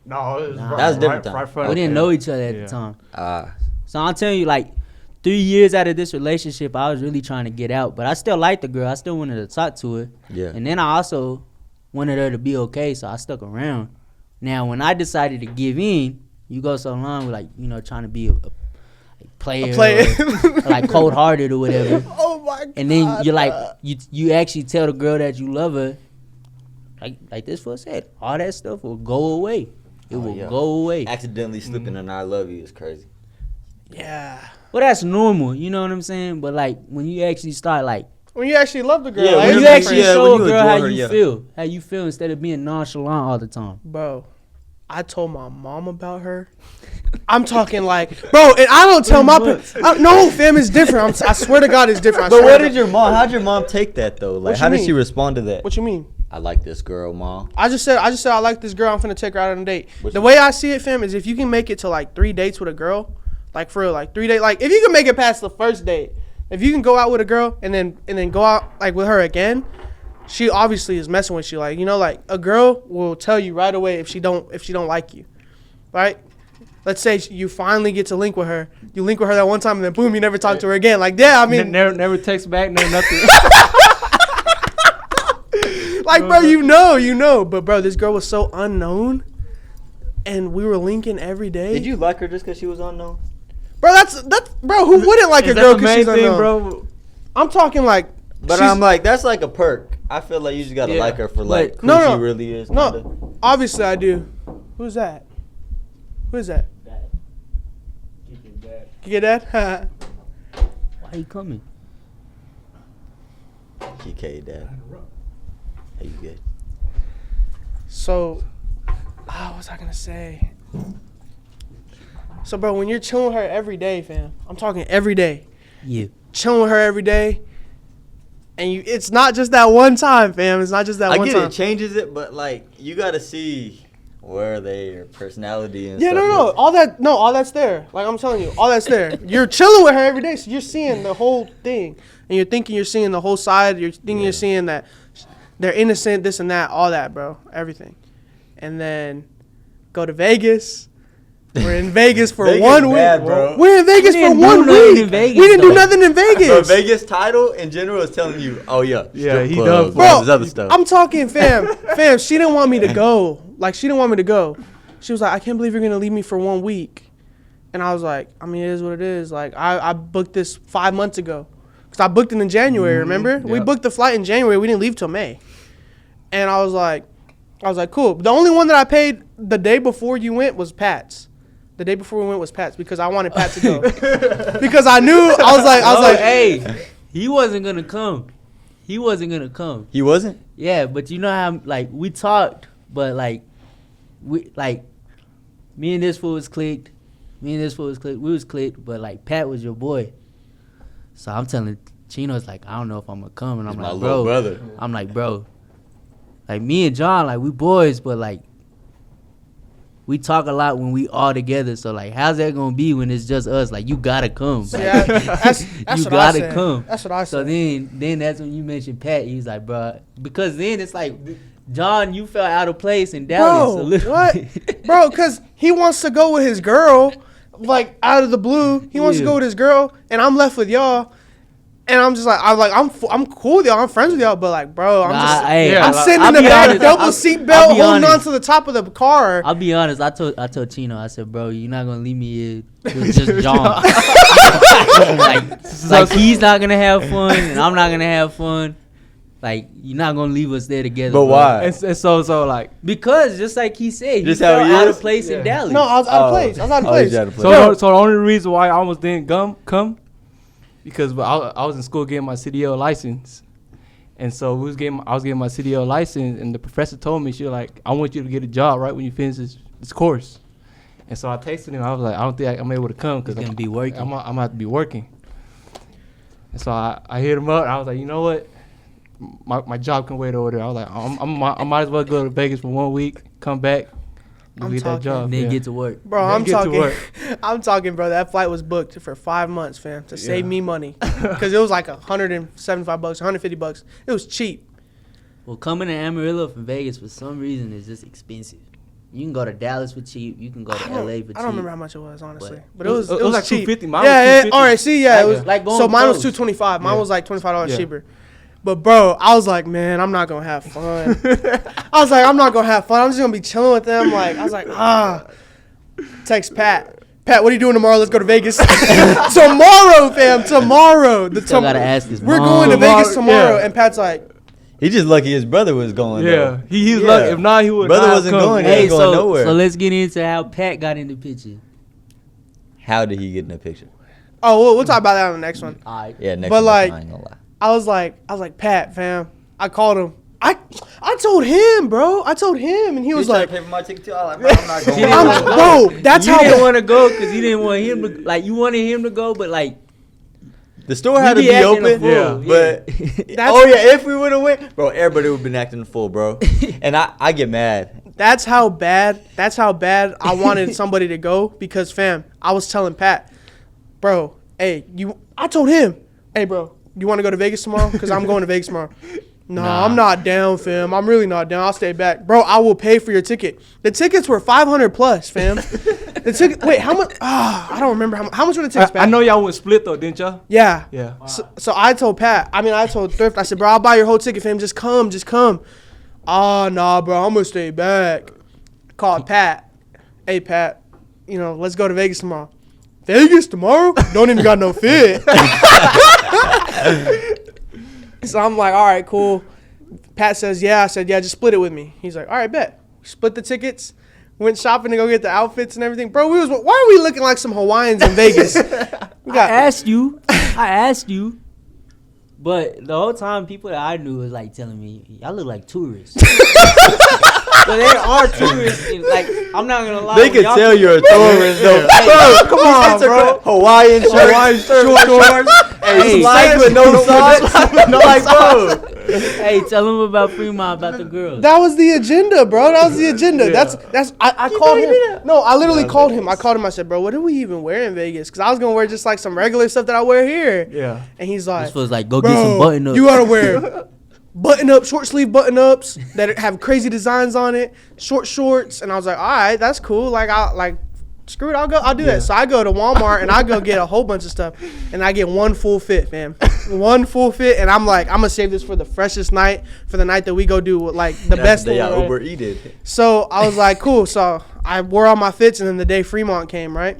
No, it was Nah. right, That was different right, time. right in front We of didn't her. know each other at Yeah. the time. Ah, So I'm telling you, like, 3 years out of this relationship, I was really trying to get out. But I still liked the girl. I still wanted to talk to her. yeah. And then I also wanted her to be okay, so I stuck around. Now, when I decided to give in, you go so long with, like, trying to be a player, or like cold-hearted or whatever. Oh my god. And then you're like, you actually tell the girl that you love her, like this fool said, all that stuff will go away. It will yeah. go away. Accidentally slipping an "I love you" is crazy. Yeah. Well, that's normal, you know what I'm saying? But like when you actually start like, When you actually love the girl, Yeah, like, when you it's actually different. show a when you girl how adore her, you yeah. feel, instead of being nonchalant all the time. Bro, I told my mom about her. I'm talking like, bro, and I don't tell my no, fam, it's different. I swear to God, it's different. I But swear what to did your mom? How'd your mom take that though? Like, What how you did mean? she respond to that? What you mean? I like this girl, mom. I just said I like this girl. I'm finna take her out on a date. What's The way I see it, fam, is if you can make it to like 3 dates with a girl, like for real, like 3 dates. Like if you can make it past the first date, If you can go out with a girl and then go out like with her again, she obviously is messing with you. Like, you know, like a girl will tell you right away if she don't like you, right? Let's say you finally get to link with her. You link with her that one time and then boom, you never talk to her again. Like, yeah, I mean, never text back, no nothing. like, bro, you know. But bro, this girl was so unknown, and we were linking every day. Did you like her just because she was unknown? Bro, that's bro. Who wouldn't like a girl because she's unknown? bro? I'm talking like. But I'm like, that's like a perk. I feel like you just gotta like her for like who she really is. Kinda. No, obviously I do. Who's that? Who is that? Kick your dad. Why you coming? KK dad. Hey, you good? So, what was I gonna say? So, bro, when you're chilling with her every day, fam, I'm talking every day. Yeah. Chilling with her every day, and it's not just that one time, fam. It's not just that one time. I get it changes it, but like you gotta see where their personality and yeah, stuff. all that's there. Like I'm telling you, all that's there. You're chilling with her every day, so you're seeing the whole thing, and you're thinking you're seeing the whole side. You're thinking you're seeing that they're innocent, this and that, all that, bro, everything. And then go to Vegas. We're in Vegas for Vegas 1 week. bad, bro. We're in Vegas for 1 week. Vegas, we didn't do nothing in Vegas. The Vegas title in general is telling you, oh yeah, strip he clubs, done for all Bro, this other stuff. I'm talking, fam. She didn't want me to go. Like, she didn't want me to go. She was like, I can't believe you're going to leave me for 1 week. And I was like, I mean, it is what it is. Like, I booked this 5 months ago. Because I booked it in January, remember? Yep. We booked the flight in January. We didn't leave till May. And I was like, cool. The only one that I paid the day before you went was Pat's. The day before we went was Pat's because I wanted Pat to go. Because I knew, I was like, hey, he wasn't gonna come. He wasn't gonna come. He wasn't? Yeah, but you know how like we talked, but like me and this fool was clicked. We was clicked, but like Pat was your boy. So I'm telling Chino's like, I don't know if I'm gonna come, and I'm He's like, my bro. little brother. I'm like, bro. Like me and John, like we boys, but like we talk a lot when we all together. So like, how's that gonna be when it's just us? Like you gotta come. yeah, that's You what gotta I said. come. That's what I said. So then that's when you mentioned Pat. He's like, bro, because then it's like, John, you felt out of place in Dallas. Bro, a little what? bit. Bro, because he wants to go with his girl, like out of the blue. He wants to go with his girl, and I'm left with y'all. And I'm just like, I'm cool with y'all. I'm friends with y'all, but like, bro, I'm sitting in the back, double seatbelt, holding on to the top of the car. I'll be honest. I told Chino, I said, bro, you're not gonna leave me here with just John. like he's not gonna have fun, and I'm not gonna have fun. Like you're not gonna leave us there together. But bro. why? And so like Because just like he said, he Just felt how he out is? of place in Dallas. No, I was out of place. I was out of place. he's out of place. so the only reason why I almost didn't come because I was in school getting my CDL license, and so I was getting my CDL license, and the professor told me, she was like, I want you to get a job right when you finish this course. And so I texted him. I was like, I don't think I'm able to come because He's gonna be working. I'm gonna have to be working. And so I hit him up. And I was like, you know what? My job can wait over there. I was like, I might as well go to Vegas for 1 week, come back, and get that job. Then get to work. Bro, Then I'm get to talking. work. I'm talking, bro. That flight was booked for 5 months, fam, to save me money, because it was like $175, $150. It was cheap. Well, coming to Amarillo from Vegas for some reason is just expensive. You can go to Dallas for cheap. You can go to LA for cheap. I don't remember how much it was, honestly, but It was like cheap. $250. Mine Yeah, was yeah. $250. All right, see, yeah, it was Like going so mine was close. $225. Mine Yeah. was like $25 Yeah. cheaper. But bro, I was like, man, I'm not gonna have fun. I was like, I'm not gonna have fun. I'm just gonna be chilling with them. Like, I was like, Text Pat. Pat, what are you doing tomorrow? Let's go to Vegas. Tomorrow, fam. Tomorrow. Still gotta ask his We're mom. going to Vegas Tomorrow, tomorrow. yeah. And Pat's like, He just lucky his brother was going. Yeah, though. he was Yeah. lucky. If not, he would. Brother not wasn't come. going. Hey, ain't going nowhere. so let's get into how Pat got in the picture. How did he get in the picture? oh, we'll talk about that on the next one. All right. Yeah, next But one, like, I ain't gonna lie. I was like, Pat, fam. I called him. I told him, bro. I told him, and he was like, pay for my ticket too. I'm like, bro, I'm not going. bro, that's you how. didn't want to go because you didn't want him to, like, you wanted him to go, but like, The store had to be be acting a open, fool, but That's- if we would have went, bro, everybody would have been acting a fool, bro. And I get mad. That's how bad I wanted somebody to go because, fam, I was telling Pat, bro, hey, I told him, hey, bro, you want to go to Vegas tomorrow? Because I'm going to Vegas tomorrow. No, Nah. I'm not down, fam. I'm really not down. I'll stay back. Bro, I will pay for your ticket. The tickets were $500 plus, fam. The ticket, wait, how much? I don't remember. How much were the tickets back? I know y'all went split though, didn't y'all? Yeah. Yeah. So I told I told Thrift, I said, bro, I'll buy your whole ticket, fam. Just come. Oh, nah, bro, I'm going to stay back. Called Pat. Hey, Pat, let's go to Vegas tomorrow. Vegas tomorrow? Don't even got no fit. So I'm like, all right, cool. Pat says, yeah. I said, yeah, just split it with me. He's like, all right, bet. Split the tickets. Went shopping to go get the outfits and everything. Bro, why are we looking like some Hawaiians in Vegas? I asked you, but the whole time people that I knew was like telling me, y'all look like tourists. But they are tourists. And, like, I'm not gonna lie. They can tell you're a tourist though. Bro, come on, bro. Hawaiian shorts. Hey, slides with no socks. No, like, bro. Hey, tell them about Fremont, about the girls. That was the agenda, bro. That was the agenda. I called him. No, I literally called him. I called him. I said, bro, what do we even wear in Vegas? Because I was going to wear just like some regular stuff that I wear here. Yeah. And he's like, This feels like, go get some button-ups. You got to wear button-up, short-sleeve button-ups that have crazy designs on it, short shorts. And I was like, all right, that's cool. Screw it, I'll do that. So I go to Walmart and I go get a whole bunch of stuff and I get one full fit, fam. One full fit, and I'm like, I'm gonna save this for the freshest night, for the night that we go do like the best thing. That's Uber eat it. So I was like, cool. So I wore all my fits, and then the day Fremont came, right?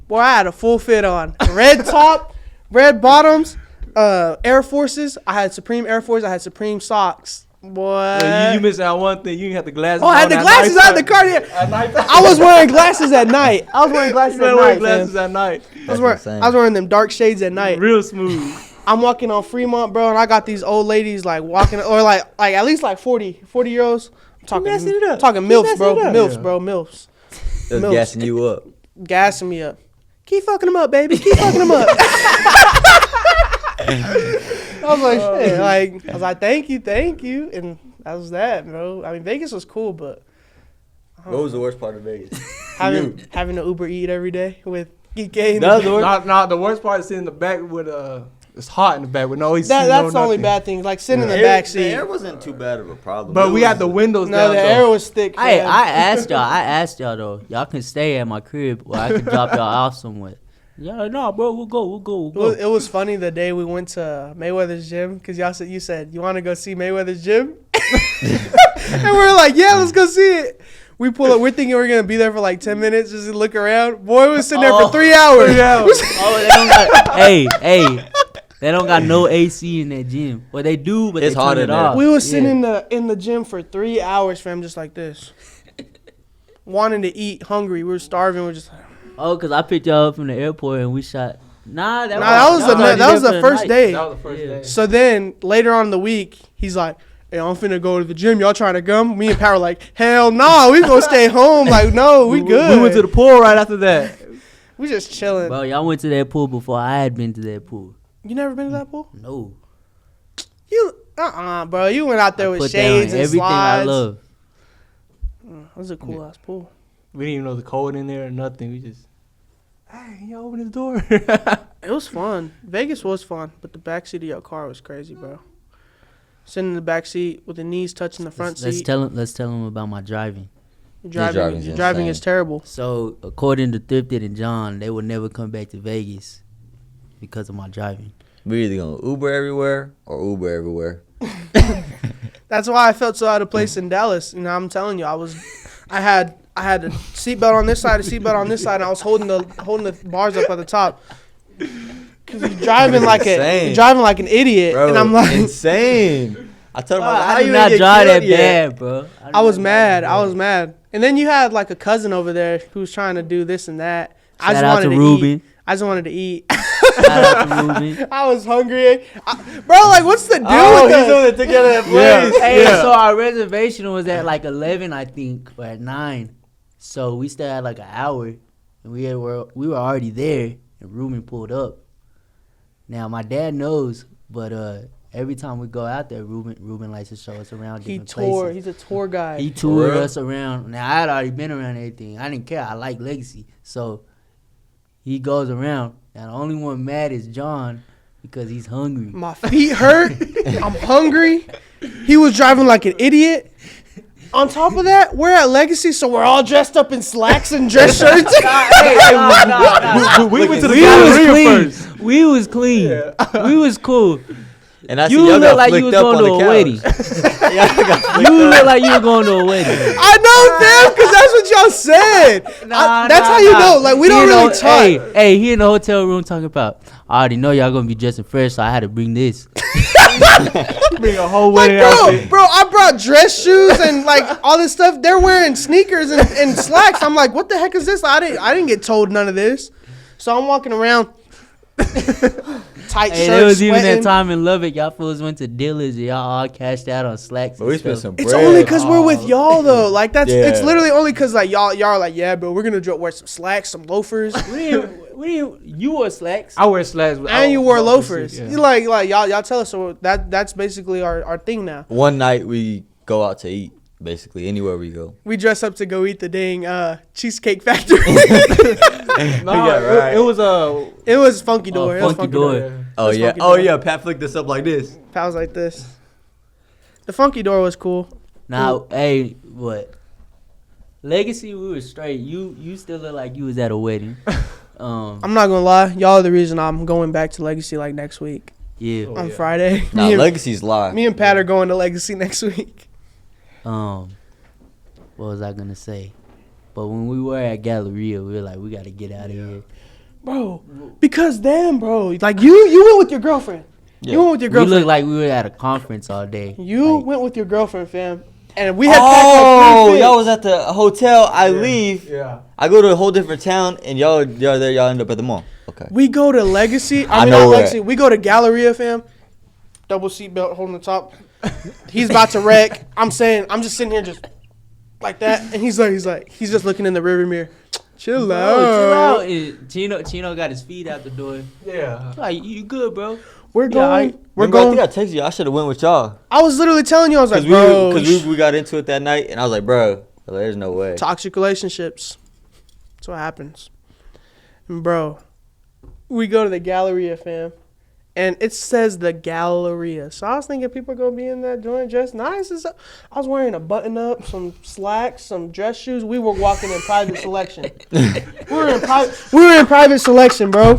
Boy, I had a full fit on. Red top, red bottoms, Air Forces. I had Supreme Air Force. I had Supreme socks. Boy. Yeah, you missed out one thing. You didn't have the glasses. Oh, I had the glasses. I had the Cartier. I was wearing glasses at night. I was wearing glasses at night. I was wearing them dark shades at night. Real smooth. I'm walking on Fremont, bro, and I got these old ladies like walking, or like at least like 40-year-olds. I'm talking MILFs, bro. MILFs, bro. MILFs. It was gassing you up. Gassing me up. Keep fucking them up, baby. Keep fucking them up. I was like, shit. I was like, thank you, and that was that, bro. I mean, Vegas was cool, but What was the worst part of Vegas? having to Uber eat every day with GK. The worst part is sitting in the back with it's hot in the back with no AC. That's the only bad thing. Like sitting in the back seat. The air wasn't too bad of a problem. But we had the windows down. No, the air was thick. I asked y'all though. Y'all can stay at my crib, or I can drop y'all off somewhere. Yeah, no, bro, we'll go. It was funny the day we went to Mayweather's gym because you said you want to go see Mayweather's gym, and we were like, yeah, let's go see it. We pull up. We're thinking we're gonna be there for like 10 minutes just to look around. Boy, we was sitting there for 3 hours. They don't got, they don't got no AC in that gym. Well, they do, but it's they hot turn in it there. off. We was sitting in the gym for 3 hours, fam, just like this, wanting to eat, hungry. We were starving. We're just like, Oh, because I picked y'all up from the airport and we shot. That was the first day. That was the first day. So then later on in the week, he's like, hey, I'm finna go to the gym. Y'all trying to come? Me and Pat were like, hell no, we gonna stay home. Like, no, we good. We went to the pool right after that. We just chilling. Bro, y'all went to that pool before I had been to that pool. You never been to that pool? No. Bro. You went out there with Put shades down and everything slides. I love. That was a cool ass pool. We didn't even know the code in there or nothing. We just, hey, can y'all open this door? It was fun. Vegas was fun, but the backseat of your car was crazy, bro. Sitting in the back seat with the knees touching the front seat. Let's tell them about my driving. Driving is terrible. So according to Thrifted and John, they would never come back to Vegas because of my driving. We're either gonna Uber everywhere or Uber everywhere. That's why I felt so out of place in Dallas. I'm telling you, I had a seatbelt on this side, a seatbelt on this side, and I was holding the bars up at the top. Cause you're driving like an idiot, bro, and I'm like insane. I told him, I did not drive that bad, bro. I was mad. And then you had like a cousin over there who was trying to do this and that. I just wanted to eat. Shout out to Ruben. I was hungry. Bro, like, what's the deal Oh, with he's that? on the ticket of that place. Hey, so our reservation was at like 11, I think, or at 9. So we still had like an hour, and we were already there, and Ruben pulled up. Now my dad knows, but every time we go out there, Ruben likes to show us around different places. He's a tour guide. He toured us around. Now I had already been around everything. I didn't care. I like Legacy, so he goes around. Now the only one mad is John, Because he's hungry. My feet hurt. I'm hungry. He was driving like an idiot. On top of that, we're at Legacy, so we're all dressed up in slacks and dress shirts. We went to the We was Galleria clean. first. We was clean. We was cool. And I see You y'all look got like you flicked was up going on to the a wedding. couch. Y'all got flicked You up. look like you were going to a wedding. I know, fam, because that's what y'all said. That's how you know. Like, we don't really talk. Hey, he in the hotel room talking about, I already know y'all going to be dressing fresh, so I had to bring this. Bring a whole Like, wedding outfit. bro, I brought dress shoes and like all this stuff. They're wearing sneakers and slacks. I'm like, what the heck is this? I didn't get told none of this. So I'm walking around, tight Hey, shirts, there was even that sweating. time in Lubbock, y'all fools went to dealers and y'all all cashed out on slacks But we and spent stuff. some It's bread. only because we're with y'all though. Like it's Yeah. literally only because like y'all are like, yeah, bro, we're gonna wear some slacks, some loafers, You wore slacks. I wear slacks. and you wore loafers. Yeah. You like y'all tell us. So that's basically our thing now. One night we go out to eat, basically anywhere we go. We dress up to go eat the dang Cheesecake Factory. No, Yeah, right. it was It was Funky Door. It was Funky Funky Door. Door. Oh That's yeah, fucking oh dope. yeah. Pat flicked this up like this. Pals like this. The Funky Door was cool. Now, hey, what? Legacy, we were straight. You still look like you was at a wedding. I'm not gonna lie, y'all are the reason I'm going back to Legacy like next week Yeah. on yeah. Friday. Nah, me, and, Legacy's live. me and Pat are going to Legacy next week. What was I gonna say? But when we were at Galleria, we were like, we gotta get out of here. Bro, because damn, bro, like you went with your girlfriend. Yeah. You went with your We girlfriend. looked like we were at a conference all day. You Like, went with your girlfriend, fam, and we had packed Oh, like y'all was at the hotel. I leave. Yeah. I go to a whole different town, and y'all there. Y'all end up at the mall. Okay. We go to Legacy. I I mean, know not where. Legacy. We go to Galleria, fam. Double seatbelt holding the top. He's about to wreck. I'm just sitting here just like that, and he's just looking in the rearview mirror. Chill bro, out. chill out. And Chino got his feet out the door. Yeah. Like, you good, bro? We're going. We're Remember, going. I think I texted you. I should have went with y'all. I was literally telling you. I was like, Because bro, we got into it that night, and I was like, bro, there's no way. toxic relationships. That's what happens. And bro, we go to the Galleria, fam, and it says the Galleria. So I was thinking people are gonna be in that joint dressed nice and stuff. I was wearing a button up, some slacks, some dress shoes. We were walking in private selection. We were in private selection, bro.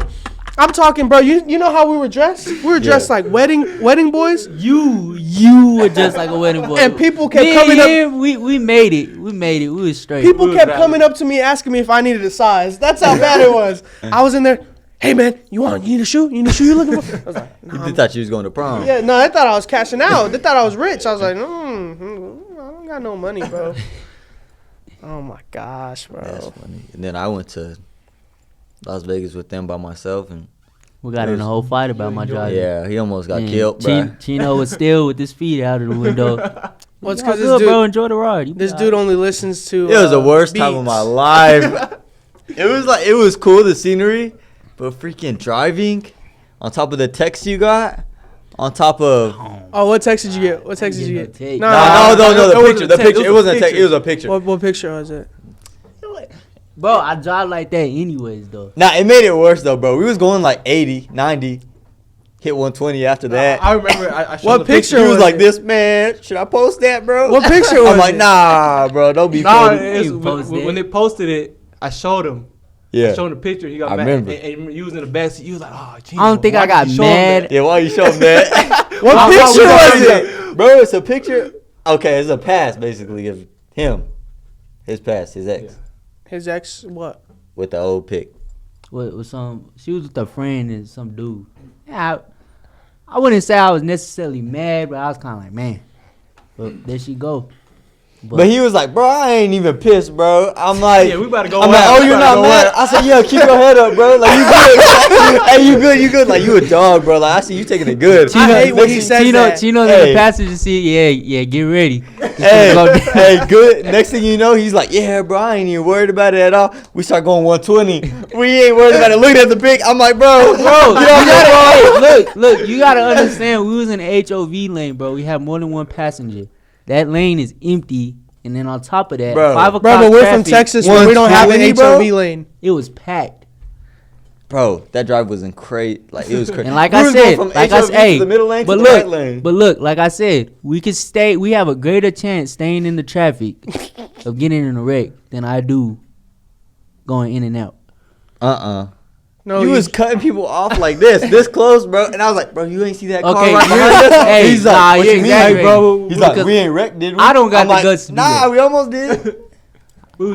I'm talking, bro. You know how we were dressed? We were dressed like wedding boys. You were just like a wedding boy. And people kept Me coming and up. him, we made it. We made it. We was straight. People We were kept bad. coming up to me asking me if I needed a size. That's how bad it was. I was in there. Hey man, you need a shoe? You need a shoe you looking for? I was like, You thought you was going to prom. yeah, no, they thought I was cashing out. They thought I was rich. I was like, I don't got no money, bro. Oh my gosh, That's bro. funny. And then I went to Las Vegas with them by myself, and We got in a whole fight about my driver. yeah, he almost got And killed, bro. Chino was still with his feet out of the window. Well, it's Y'all because good, bro. Enjoy the ride. You this be dude all right. only listens to. It was the worst time of beats. my life. It was cool, the scenery, but freaking driving on top of the text you got, on top of Oh, what text did you get? What text did you Yeah, get? take- No, no, no, the it wasn't picture, a the text, picture. it It was a wasn't a text. picture. It was a picture. What picture was it? Bro, I drive like that anyways, though. Nah, it made it worse though, bro. We was going like 80, 90, hit 120 after that. I remember. I showed What the picture He was was like it? this, man. Should I post that, bro? What picture was I'm like, it? nah, bro. Don't be Nah, funny. it's, You post when, it. when they posted it, I showed him. I Yeah. showed him the picture. He got I mad. remember. And you was in the back seat. You was like, oh, geez, I don't think I got mad. Yeah, why you show him that? What Why- picture why- was why- it? Bro, it's a picture. Okay, it's a pass basically of him. His past, his ex. His ex, what? With the old pic. With she was with a friend and some dude. Yeah, I wouldn't say I was necessarily mad, but I was kind of like, man. But there she go. But he was like, bro, I ain't even pissed, bro. I'm like, Yeah, we about to go I'm like, out. oh, We you're about to not go mad? out. I said, yeah, keep your head up, bro. Like, you good. Hey, you good. Like, you a dog, bro. Like, I see you taking it good. I hate when he Next- says that. Chino's Hey. in the passenger seat. Yeah, get ready. Hey, good. Next thing you know, he's like, yeah, bro, I ain't even worried about it at all. We start going 120. We ain't worried about it. Looking at the pic, I'm like, bro, Bro, get off that, bro. hey, look, you gotta understand. We was in the HOV lane, bro. We had more than one passenger. That lane is empty, and then on top of that, Bro. 5 o'clock Bro, but we're from traffic, Texas where we don't have an 120, bro? HOV lane. It was packed. Bro, that drive was crazy. Like it was crazy. And like We I was going said, from like I HOV said, hey, to the middle lane but to the look, right lane. but look, like I said, we have a greater chance staying in the traffic of getting in a wreck than I do going in and out. No, you was cutting people off like this close, bro. And I was like, bro, you ain't see that car Okay, right behind us? hey, He's like, nah, what you you mean, exaggerating. bro? He's like, Because we ain't wrecked, did we? I don't got I'm the like, guts to do nah, that. we almost did.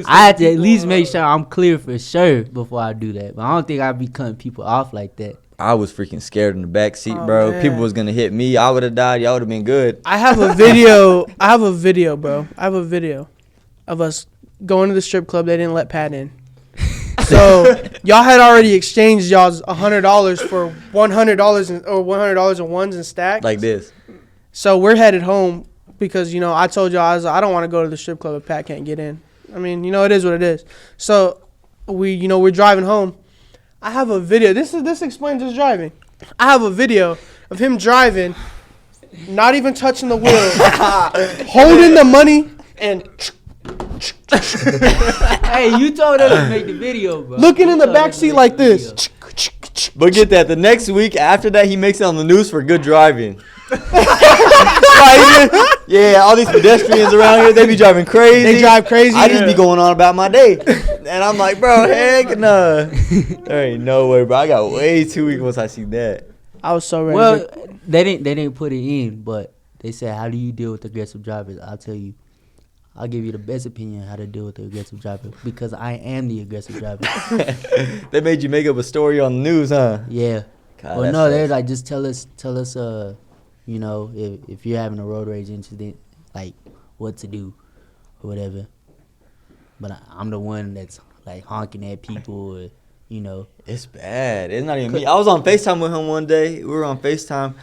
I had to at least make sure I'm clear for sure before I do that. But I don't think I'd be cutting people off like that. I was freaking scared in the back seat, Oh, bro. man. People was gonna hit me. I would have died. Y'all would have been good. I have a video. Bro. I have a video of us going to the strip club. They didn't let Pat in. So y'all had already exchanged y'all's $100 for $100 or $100 in ones and stacks. Like this. So we're headed home because I told y'all I don't want to go to the strip club if Pat can't get in. I mean, it is what it is. So we're driving home. I have a video. This explains his driving. I have a video of him driving, not even touching the wheel, holding the money and Hey, you told us to make the video, bro. looking You in the told us back to seat make like the this. video. But get that. The next week after that, he makes it on the news for good driving. Yeah, all these pedestrians around here, they be driving crazy. They drive crazy. I just be going on about my day. And I'm like, bro, heck no. There ain't no way, bro. I got way too weak once I see that. I was so ready. Well, they didn't put it in, but they said, how do you deal with aggressive drivers? I'll tell you. I'll give you the best opinion on how to deal with the aggressive driver because I am the aggressive driver. They made you make up a story on the news, huh? Yeah. God, Well, that no, they're sucks. like, just tell us, if you're having a road rage incident, like what to do or whatever. But I'm the one that's like honking at people or, It's bad. It's not even me. I was on FaceTime with him one day. We were on FaceTime.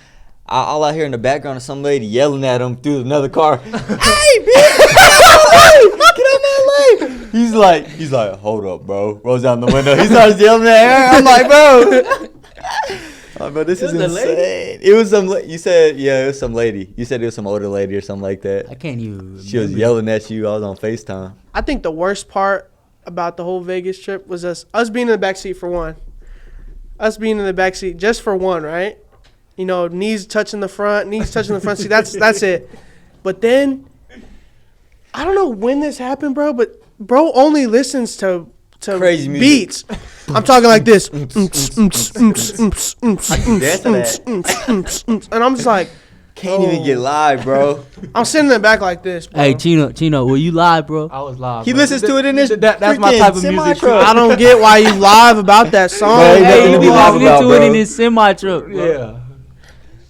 All I hear in the background is some lady yelling at him through another car. Hey, bitch! Get out my lane! He's like, hold up, bro. Rolls down the window. He starts yelling at her. I'm like, bro. Oh, bro, this is It was a insane. lady? It was some. You said, yeah, it was some lady. You said it was some older lady or something like that. I can't even remember. She was yelling at you. I was on FaceTime. I think the worst part about the whole Vegas trip was us being in the back seat for one. Us being in the back seat just for one, right? Knees touching the front seat. That's it. But then I don't know when this happened, bro, but bro only listens to Crazy music. beats. I'm talking like this. And I'm just like, Can't even get live, bro. I'm sitting in the back like this, bro. Hey, Chino, were you live, bro? I was live. He bro. listens to it in his That's my freaking type of music. semi-truck. I don't get why you live about that song. Bro, Hey, nothing you to be be live listening about, to it bro. in his semi-truck, bro. Yeah.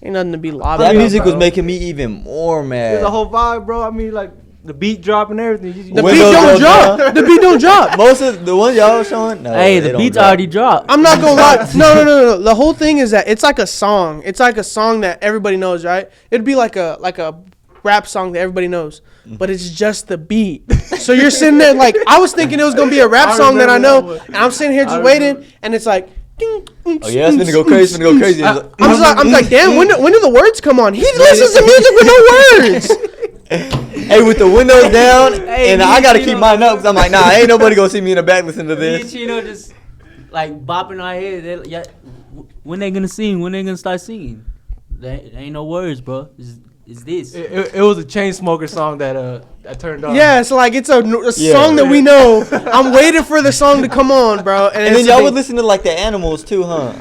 Ain't nothing to be live That about. music was bro. making me even more mad. There's a whole vibe, bro. I mean, like the beat drop and everything. The beat Windows don't go drop. down. The beat don't drop. Most of the ones y'all was showing, no. Hey, they the don't beats drop. already dropped. I'm not gonna lie. No. The whole thing is that it's like a song. It's like a song that everybody knows, right? It'd be like a rap song that everybody knows, but it's just the beat. So you're sitting there like I was thinking it was gonna be a rap I song that I remember know, that one. and I'm sitting here just I waiting, remember. and it's like. Ding, Oh yeah, it's gonna go crazy. It's gonna go crazy. I'm like, damn. When do the words come on? He listens to music with no words. Hey, with the windows down, Hey, and me I and gotta Chino- keep mine up because I'm like, nah, ain't nobody gonna see me in the back listening to Me and this. Chino just like bopping our head. When they gonna sing? When they gonna start singing? There ain't no words, bro. It's this. It was a Chainsmoker song that turned on. Yeah, it's like it's a song that we know. I'm waiting for the song to come on, bro. And then it's y'all like- would listen to like the animals too, huh?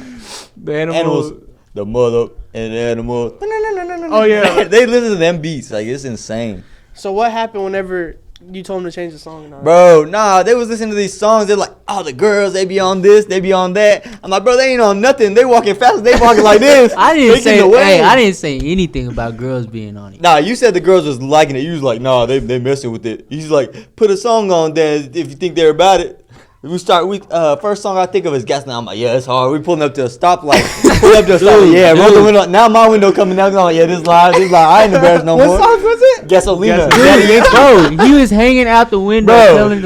The animals. The mother and the animals. Oh yeah. They listen to them beats. Like it's insane. So what happened whenever you told them to change the song? And all that? Bro, nah, they was listening to these songs. They're like, oh, the girls, they be on this, they be on that. I'm like, bro, they ain't on nothing. They walking fast. They walking like this. I didn't Making say. the wave. Hey, I didn't say anything about girls being on it. Nah, you said the girls was liking it. You was like, nah, they messing with it. He's like, put a song on then if you think they're about it. First song I think of is Gasoline. I'm like, yeah, it's hard. We pulling up to a stoplight. Pull up to a stoplight. Yeah, roll the window. Now my window coming down. I'm like, yeah, this live. I ain't embarrassed no What more. song was it? Gasolina. Bro, he was hanging out the window, Bro. telling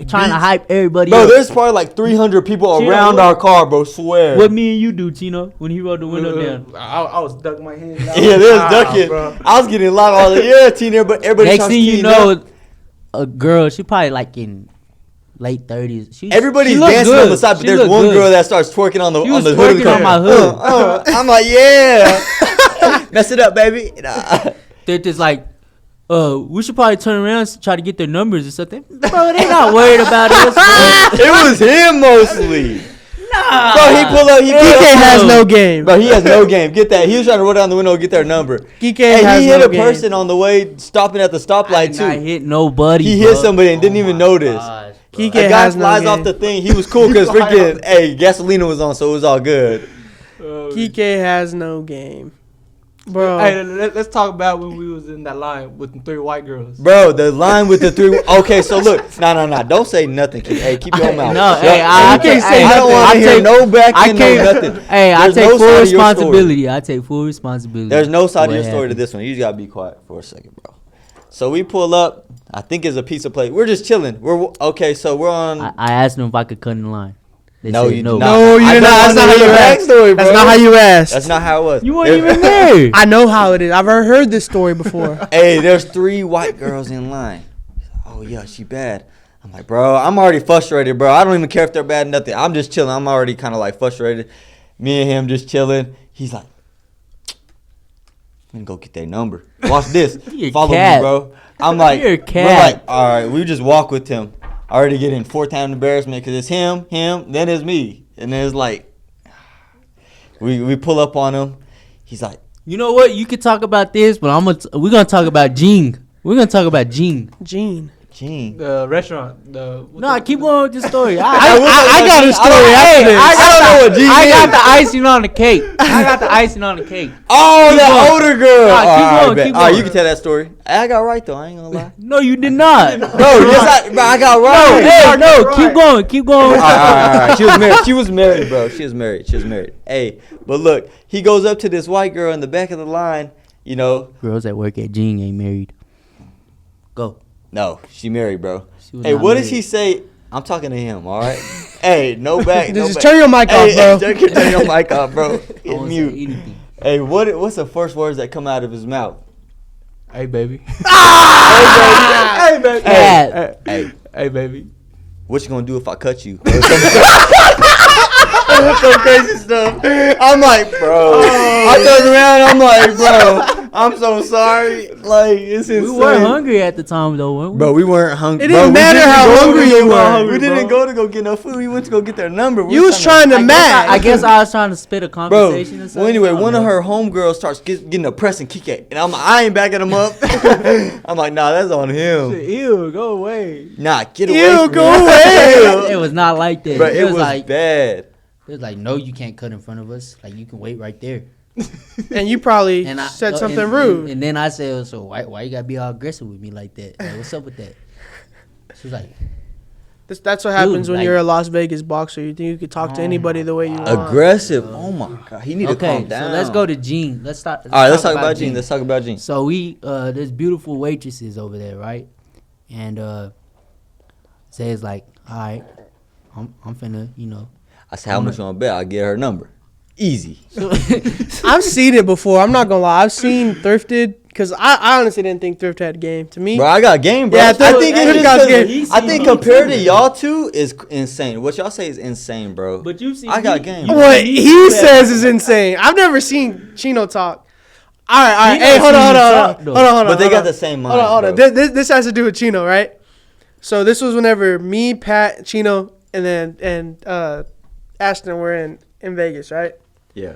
trying to hype everybody Bro, up. there's probably like 300 people Chino, around what- our car, bro. Swear. What me and you do, Chino, when he rolled the window down? I was ducking my hands. Yeah, they was ducking. Bro. I was getting live. I was like, yeah, teen, but everybody Next starts thing you teeing know, up. a girl, she probably like in late 30s. Everybody's she looked dancing good. on the side, but She there's looked one good. girl that starts twerking on the She was hood of the twerking car. on my hood. I'm like, yeah. Mess it up, baby. Nah. They're just like, we should probably turn around and try to get their numbers or something. Bro, they not worried about us. Bro. It was him mostly. Nah. Bro, he pulled up. He Geekay has no game. Bro, he has no game. Get that. He was trying to roll down the window and get their number. Geekay Hey, has he hit no a game. person on the way stopping at the stoplight I did not too. hit nobody. He bro. hit somebody and didn't even my notice. gosh, bro. Geekay A guy has no flies game. off the thing. He was cool because freaking, hey, gasolina was on, so it was all good. Geekay has no game. Bro. Hey, let's talk about when we was in that line with the 3 white girls. Bro, the line with the 3. Okay, so look. No. Don't say nothing. Hey, keep your mouth. No, Shut hey, up. I You can't can't say say I don't want to hear no back I end, no can't. nothing. Hey, I There's take no full side of your story. responsibility. I take full responsibility. There's no side of What your story to happened. this one. You just gotta be quiet for a second, bro. So we pull up. I think it's a pizza place. We're just chilling. Okay, so we're on. I asked them if I could cut in line. They No, said you no. did not. No, you I did don't not. That's wanna not how hear you the asked. backstory, That's bro. not how you asked. That's not how it was. You weren't even there. I know how it is. I've heard this story before. Hey, there's 3 white girls in line. Oh yeah, she bad. I'm like, bro, I'm already frustrated, bro. I don't even care if they're bad, nothing. I'm just chilling. I'm already kind of like frustrated. Me and him just chilling. He's like, I'm gonna go get their number. Watch this. You're a Follow cat. me, bro. I'm like, You're a we're cat. like, all right, we just walk with him. I already getting 4-time embarrassment because it's him, then it's me. And then it's like, we pull up on him. He's like, You know what? You could talk about this, but we're gonna talk about Jing. We're gonna talk about Jing. Gene. Gene. The restaurant. No, keep going with the story. I got a story after this. I don't know what Gene I is. got the icing on the cake. I got the icing on the cake. Oh, Keep that going. older girl. Nah, All keep right, going, bet. keep All right, going. you can tell that story. I got right though. I ain't gonna lie. No, you did not. Bro, yes, I got right. Hey, no, right. keep going, keep going. All right. She was married. She was married, bro. She was married. Hey, but look, he goes up to this white girl in the back of the line. You know, Girls that work at Jing ain't married. Go. no, she married, bro. She was Hey, not what does married. he say? I'm talking to him. All right. Hey, no back. No Just back. turn your mic off, bro. Turn your mic off, bro. I Hit won't say mute. anything. Hey, what's the first words that come out of his mouth? Hey, baby. Hey, baby. Cat. Hey, Hey, baby. what you gonna do if I cut you? Some crazy stuff. I'm like, bro. I turned around. I'm like, bro. I'm so sorry. Like, it's insane. We were hungry at the time though, weren't we? Bro, we weren't hungry. It didn't matter how hungry you were. We didn't go to go get no food. We went to go get their number. You was trying to I match. guess I was trying to spit a Bro, conversation or something. well, anyway, I don't one of know. her homegirls starts getting a press and kick it. And I ain't backing him up. I'm like, nah, that's on him. Ew, go away. Nah, get away Ew, from go me. away. It was not like that. Bro, it was like bad. it was like, no, you can't cut in front of us. Like you can wait right there. And you probably And I said something and- rude. And then I said, so why you gotta be all aggressive with me like that? Like, what's up with that? She was like, That's what happens when like- you're a Las Vegas boxer. You think you could talk to anybody the way you want. Aggressive. Oh my god, he need to okay, calm down. so let's go to Gene. Let's start. All right, let's talk about Gene. Let's talk about Gene. So there's beautiful waitresses over there, right? And Zay's like, all right, I'm finna, I said, how much you want to bet? I'll get her number. Easy. I've seen it before. I'm not gonna lie. I've seen Thrifted because I honestly didn't think Thrift had game. To me, Bro, I got game, bro. Yeah, I Thrift- think Thrift it's got just game. I think compared to y'all two is insane. What y'all say is insane, bro. But you see, I got game. what he says is insane. I've never seen Chino talk. All right. He Hey, don't hold see on. you talk, though. But they got the same mind. Hold on. This has to do with Chino, right? So this was whenever me, Pat, Chino, and Ashton were in Vegas, right? Yeah.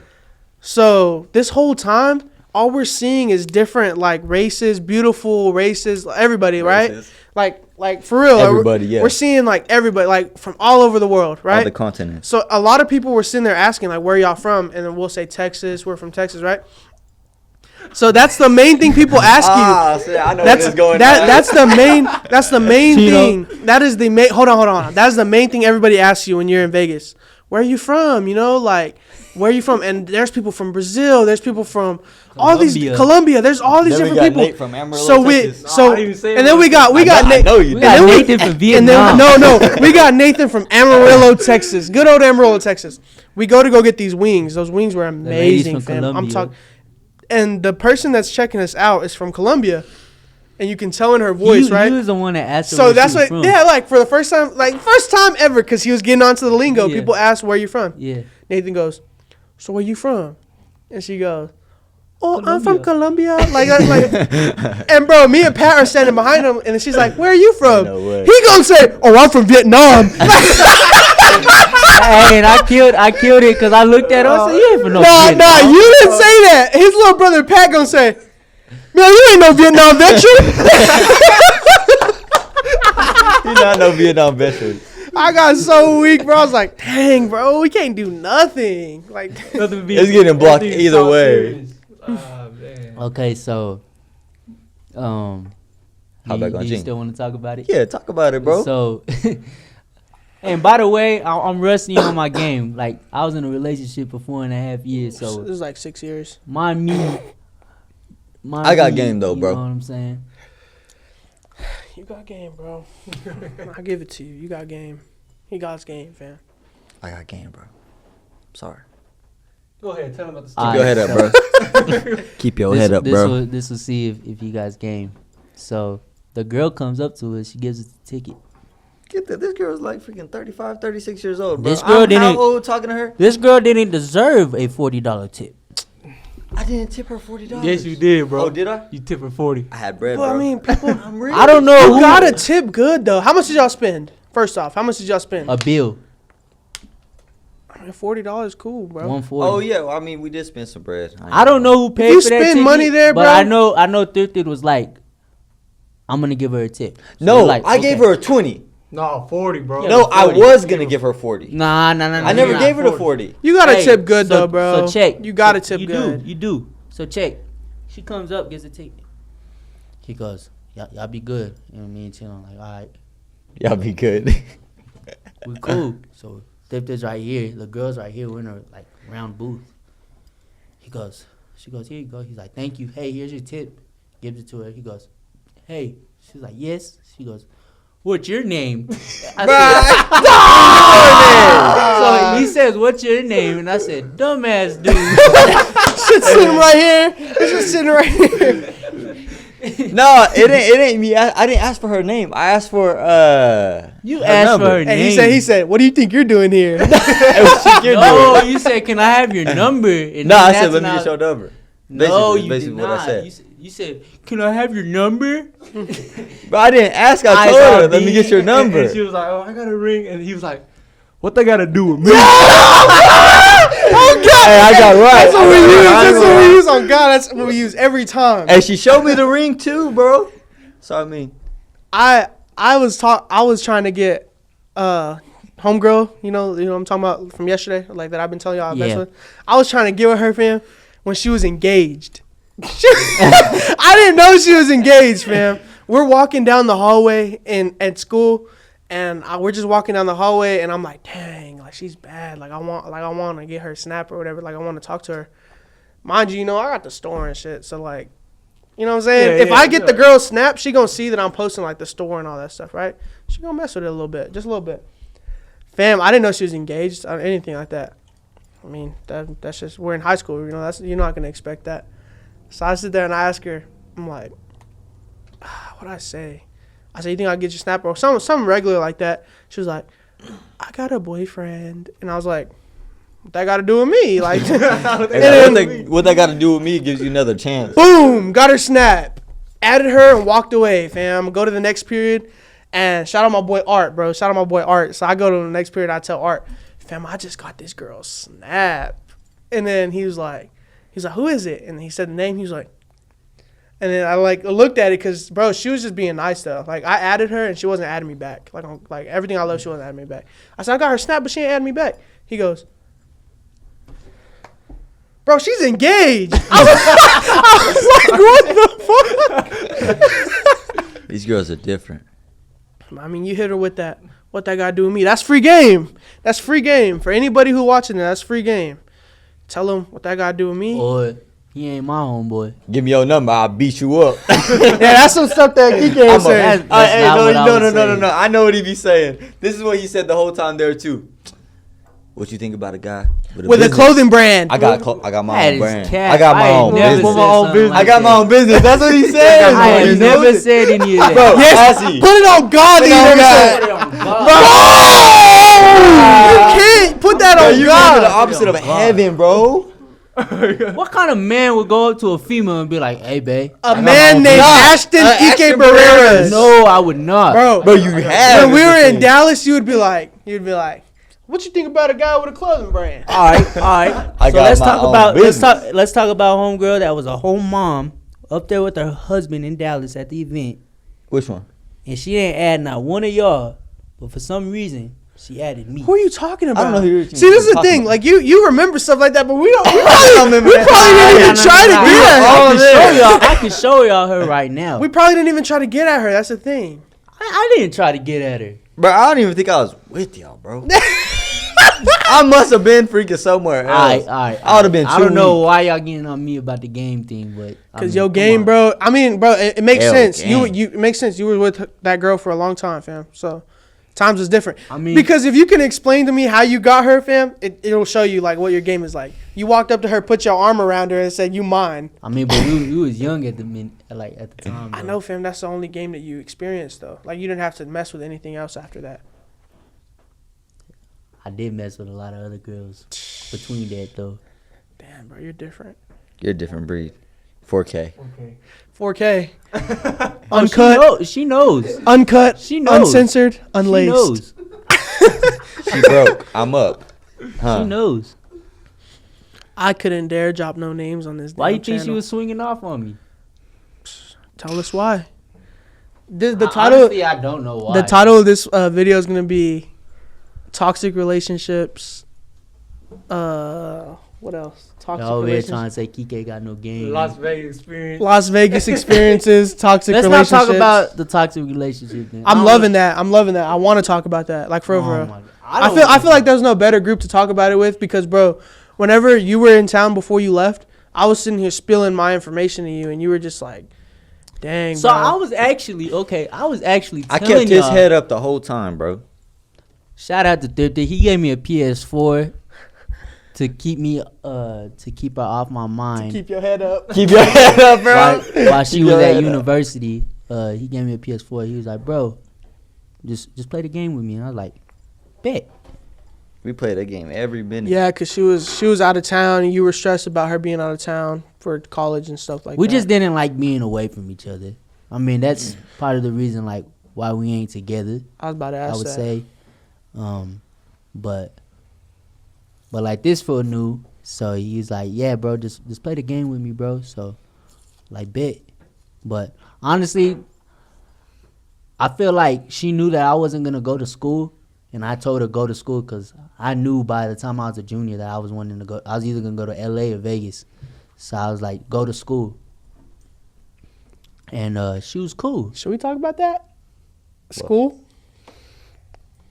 So this whole time, all we're seeing is different like races, beautiful races, everybody, Races. right? Like for real, Everybody, yeah. We're seeing like everybody, like from all over the world, All right? the continents. So a lot of people were sitting there asking like, "Where y'all from?" And then we'll say Texas. We're from Texas, right? So that's the main thing people ask you. See, I know That's what's going on. that's the main Chino. thing. That is the main. Hold on. That's the main thing everybody asks you when you're in Vegas. Where are you from? Like, where are you from? And there's people from Brazil. There's people from all these Colombia. There's all these Then we different got people. Nate from Amarillo, So Texas. I didn't even say and then we got I Nate. know you We did. got then we- Nathan from And Vietnam. then we got Nathan from Amarillo, Texas. Good old Amarillo, Texas. We go get these wings. Those wings were ladies amazing, from fam. I'm Colombia. talking. And the person that's checking us out is from Colombia. and you can tell in her voice, right? You was the one that asked her So where that's she was what, from. yeah, like for the first time ever, because he was getting onto the lingo. Yeah. People ask, "Where you from?" Yeah. Nathan goes, "So where you from?" And she goes, "Oh, I'm from Colombia." And bro, me and Pat are standing behind him, and then she's like, "Where are you from?" No way. He gonna say, "Oh, I'm from Vietnam." Hey, and I killed it because I looked at her. I said, "You ain't from no Nah, Vietnam." you didn't say that. His little brother Pat gonna say, "Man, you ain't no Vietnam veteran." You not no Vietnam veteran. I got so weak, bro. I was like, "Dang, bro, we can't do nothing." Like, It's getting blocked either way. Man. Okay, so, How back on do you Gene? still want to talk about it? Yeah, talk about it, bro. So, and by the way, I'm rusty on my game. Like, I was in a relationship for 4.5 years, it so was like 6 years. mind me. I got game, though, bro. You know what I'm saying? You got game, bro. I give it to you. You got game. He got his game, fam. I got game, bro. Sorry. Go ahead, tell him about the Keep story. your head up, bro. Keep your head up, bro. This will see if you guys game. So the girl comes up to us. She gives us the ticket. Get that. This girl's like freaking 35, 36 years old, bro. This girl I'm didn't- how old talking to her? This girl didn't deserve a $40 tip. I didn't tip her $40. Yes, you did, bro. Oh, did I? You tipped her 40. I had bread, Well, bro. I mean, people, I'm rich. I don't know you who got a tip good though. How much did y'all spend? First off, how much did y'all spend? a bill. I mean, $40 cool, bro. 140. Oh yeah, well, I mean we did spend some bread. I don't know who paid you for that spend ticket, money there, but bro- I know Thrifted was like, I'm gonna give her a tip. So No, we're like, I gave okay. her a 20. No, 40, bro. Yeah, No, but I 40. was gonna give her 40. Nah. I never nah. gave her the 40. You got a Hey, tip good so- though, bro. So check. You got a tip you good. You do. So check. She comes up, gets a ticket. He goes, y'all be good. You know what I mean? Chill. I'm like, all right, Y'all be good. we cool. So Thrifted right here. The girl's right here. We're in a like round booth. She goes, here you go. He's like, thank you. Hey, here's your tip. Gives it to her. He goes, hey. She's like, yes. She goes, what's your name? So he says, what's your name? And I said, dumbass dude. Shit's sitting right here. It's just sitting right here. No, it ain't me. I didn't ask for her name. I asked for You her asked number. for her And name. he said, "What do you think you're doing here?" No, you said, can I have your number? And No, then I that's said let me when get your number. No, you basically did what not. I said. You said, can I have your number? But I didn't ask. I I told saw her, let me get your And number. she was like, oh, I got a ring. And he was like, what they got to do with me? Hey, I got right. That's what we use. That's what we use. use on God. That's what we use every time. Hey, she showed me the ring too, bro. So I mean, I was trying to get homegirl, you know what I'm talking about from yesterday, like that I've been telling y'all I mess Yeah. with. I was trying to get with her, fam, when she was engaged. I didn't know she was engaged, fam. We're walking down the hallway at school, and we're just walking down the hallway, and I'm like, dang, like she's bad. Like I want to get her snap or whatever. Like I want to talk to her. Mind you, I got the store and shit, so like. You know what I'm saying? Yeah, if yeah, I get yeah. the girl's snap, she gonna see that I'm posting like the store and all that stuff, right? She gonna mess with it a little bit, just a little bit. Fam, I didn't know she was engaged or anything like that. I mean, that's just we're in high school, you're not gonna expect that. So I sit there and I ask her, I'm like, what'd I say? I said, you think I'll get your snap or something regular like that? She was like, I got a boyfriend, and I was like, what that got to do with me? Like, hey, what they got to do with me gives you another chance. boom, got her snap, added her and walked away, fam. Go to the next period, and shout out my boy Art, bro. Shout out my boy Art. So I go to the next period, I tell Art, fam, I just got this girl's snap. And then he was like, who is it? And he said the name. He was like, and then I like looked at it because, bro, she was just being nice though. Like I added her and she wasn't adding me back. Like everything I love, she wasn't adding me back. I said I got her snap, but she ain't adding me back. He goes, bro, she's engaged. I was like, what the fuck? These girls are different. I mean, you hit her with that. What that got to do with me? That's free game. That's free game. For anybody who watching it, that's free game. Tell them what that got to do with me. Boy, he ain't my homeboy. Give me your number, I'll beat you up. Yeah, that's some stuff that he can't say. That's not what I was saying. No. I know what he be saying. This is what he said the whole time there too. What you think about a guy with a business? clothing brand. I got my That own is brand. cap. I got my I own ain't never business. said something like I got my that. own business. That's what he said. I He ain't knows never it. said any of that. Bro, Yes, Assy. put it on God. Put that it you on never God. said. Put it on God. You can't put that Bro, on you live in the God. opposite of heaven, bro. What kind of man would go up to a female and be like, "Hey, babe"? A man named Ashton Ashton Barreras. No, I would not. Bro, You have. when we were in it. Dallas, you'd be like, what you think about a guy with a clothing brand? All right. I So got let's my talk own about business. let's talk about homegirl that was a home mom up there with her husband in Dallas at the event, Which one? and she didn't add not one of y'all, but for some reason she added me. Who are you talking about? I don't know who you're See, this is the talking thing. about. Like you remember stuff like that, but we don't. We remember probably that. didn't even try to get at her. I can show y'all her right now. We probably didn't even try to get at her. That's the thing. I didn't try to get at her. Bro, I don't even think I was with y'all, bro. I must have been freaking somewhere else. All right. I would have been. I don't know why y'all getting on me about the game thing, but Cause your game, bro. I mean, bro, it makes Hell, sense. game. You it makes sense. You were with that girl for a long time, fam. So times is different. I mean, because if you can explain to me how you got her, fam, it'll show you like what your game is like. You walked up to her, put your arm around her, and said, "You mine." I mean, but we was young at the time. I bro. know, fam. That's the only game that you experienced, though. Like you didn't have to mess with anything else after that. I did mess with a lot of other girls between that though. Damn, bro, you're different. You're a different breed. 4K. 4K, Oh, uncut, She knows. uncut, She knows. uncensored, She unlaced. knows. She broke. I'm up. Huh. She knows. I couldn't dare drop no names on this. Why damn you think she channel. was swinging off on me? Tell us why. The title. Honestly, I don't know why. The title of this video is gonna be toxic relationships. What else? Toxic Y'all over here relationships. trying to say Kike got no game. Las Vegas experience. Las Vegas experiences. Toxic Let's not relationships. talk about the toxic relationship. Then. I'm loving that. I want to talk about that. Like for real. I feel like there's no better group to talk about it with because, bro, whenever you were in town before you left, I was sitting here spilling my information to you, and you were just like, "Dang." So bro. I was actually I telling kept his y'all- head up the whole time, bro. Shout out to Thrifty. He gave me a PS4 to keep her off my mind. keep your head up. Keep your head up, bro. While she Keep was your at head up. university, he gave me a PS4. He was like, "Bro, just play the game with me." And I was like, "Bet." We play that game every minute. Yeah, cause she was out of town, and you were stressed about her being out of town for college and stuff like We that. just didn't like being away from each other. I mean, that's part of the reason like why we ain't together. I was about to ask I would that. say, but like this fool knew, so he's like, "Yeah, bro, just play the game with me, bro." So, like, bet. But honestly, I feel like she knew that I wasn't gonna go to school, and I told her go to school because I knew by the time I was a junior that I was wanting to go. I was either gonna go to LA or Vegas, so I was like, "Go to school." And she was cool. Should we talk about that? School?